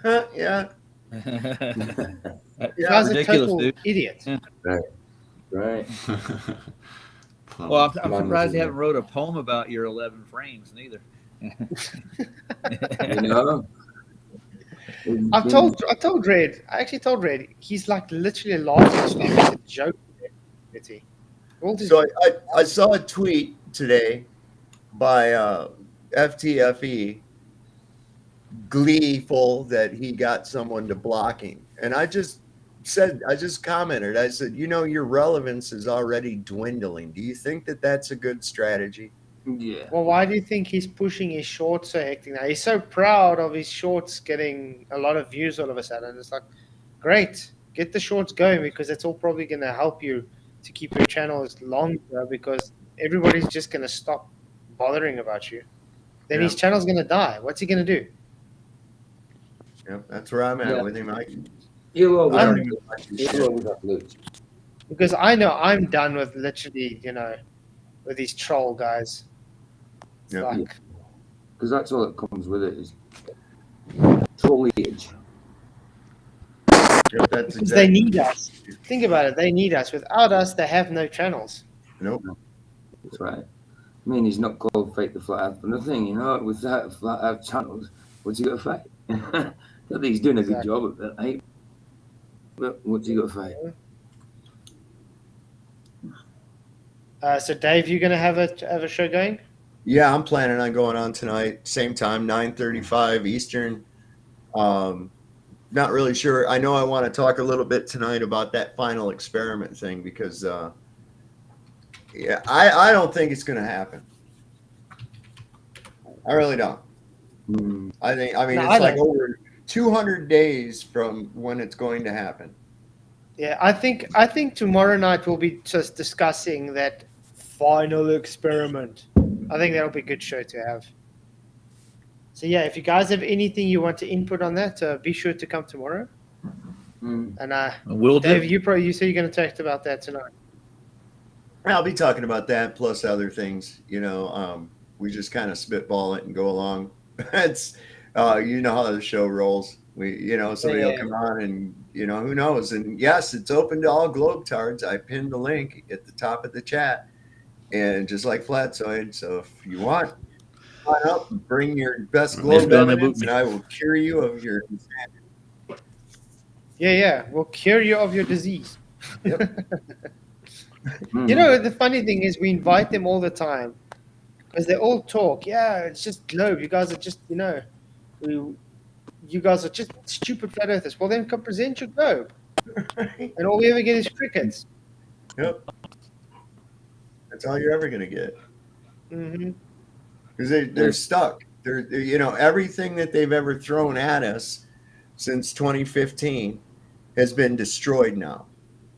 Speaker 2: Yeah.
Speaker 1: Guy's a total idiot.
Speaker 3: Right.
Speaker 15: Well, I'm surprised you haven't wrote a poem about your 11 frames, neither.
Speaker 1: I told Red. I actually told Red. He's like literally laughing. It's a joke.
Speaker 2: So I saw a tweet today by FTFE, gleeful that he got someone to blocking, and I just commented. I said, your relevance is already dwindling. Do you think that that's a good strategy?
Speaker 3: Yeah.
Speaker 1: Well, why do you think he's pushing his shorts so hectic now? He's so proud of his shorts getting a lot of views all of a sudden. It's like, great, get the shorts going because it's all probably going to help you to keep your channels longer because everybody's just going to stop bothering about you. Then his channel's going to die. What's he going to do?
Speaker 2: Yep, that's where I'm at
Speaker 3: Yeah.
Speaker 2: with him.
Speaker 3: You'll
Speaker 2: I
Speaker 3: always
Speaker 2: don't
Speaker 3: have
Speaker 2: even
Speaker 3: to-
Speaker 2: watch his
Speaker 3: you'll
Speaker 2: shit.
Speaker 3: always have to lose.
Speaker 1: Because I know I'm done with literally, with these troll guys. It's
Speaker 2: Yep.
Speaker 1: like,
Speaker 3: Because that's all that comes with it is trolliage.
Speaker 2: Yep, that's
Speaker 1: because they
Speaker 2: exactly.
Speaker 1: need us. Think about it. They need us. Without us, they have no channels.
Speaker 2: Nope.
Speaker 3: That's right. I mean, he's not called Fake the Flat Earth for nothing, without Flat Earth channels, what's he got to fight? I think he's doing a good job of it, eh? But what's he got to fight?
Speaker 1: So, Dave, you going to have a show going?
Speaker 2: Yeah, I'm planning on going on tonight, same time, 9:35 Eastern. Not really sure. I know I want to talk a little bit tonight about that final experiment thing because, I don't think it's going to happen. I really don't. I mean,
Speaker 1: No,
Speaker 2: it's like over 200 days from when it's going to happen.
Speaker 1: Yeah, I think tomorrow night we'll be just discussing that final experiment. I think that'll be a good show to have. So yeah, if you guys have anything you want to input on that, be sure to come tomorrow. And
Speaker 16: Will do.
Speaker 1: Dave, you say you're going to talk about that tonight.
Speaker 2: I'll be talking about that plus other things. We just kind of spitball it and go along. It's you know how the show rolls. Somebody will come on and who knows. And yes, it's open to all globetards. I pinned the link at the top of the chat, and just like Flatsoid. So if you want, come on up and bring your best globe evidence, and I will cure you of your insanity.
Speaker 1: Yeah, we'll cure you of your disease.
Speaker 2: Yep.
Speaker 1: The funny thing is we invite them all the time because they all talk. Yeah, it's just globe. You guys are just, you guys are just stupid flat earthers. Well, then come present your globe. And all we ever get is crickets.
Speaker 2: Yep. That's all you're ever going to get.
Speaker 1: Mm-hmm.
Speaker 2: Because they're stuck. They're everything that they've ever thrown at us since 2015 has been destroyed now.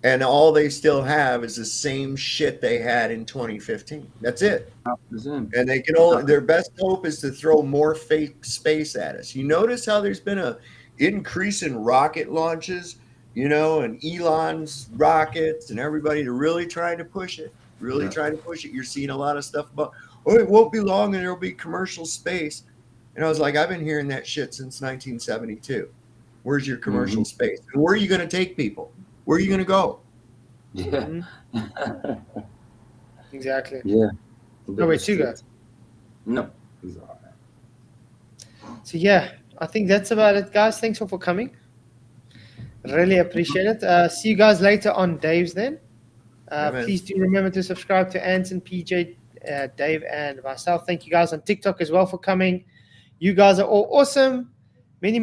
Speaker 2: And all they still have is the same shit they had in 2015. That's it. And they can their best hope is to throw more fake space at us. You notice how there's been a increase in rocket launches, and Elon's rockets and everybody to really trying to push it. You're seeing a lot of stuff about, it won't be long and there'll be commercial space. And I was like, I've been hearing that shit since 1972. Where's your commercial space? And where are you going to take people? Where are you going to go?
Speaker 3: Yeah.
Speaker 1: Exactly.
Speaker 3: Yeah.
Speaker 1: No, wait, Sugar.
Speaker 3: No. He's all right.
Speaker 1: So yeah, I think that's about it, guys. Thanks all for coming. Really appreciate it. See you guys later on Dave's then. Please do remember to subscribe to Anson, PJ, Dave, and myself. Thank you guys on TikTok as well for coming. You guys are all awesome. Many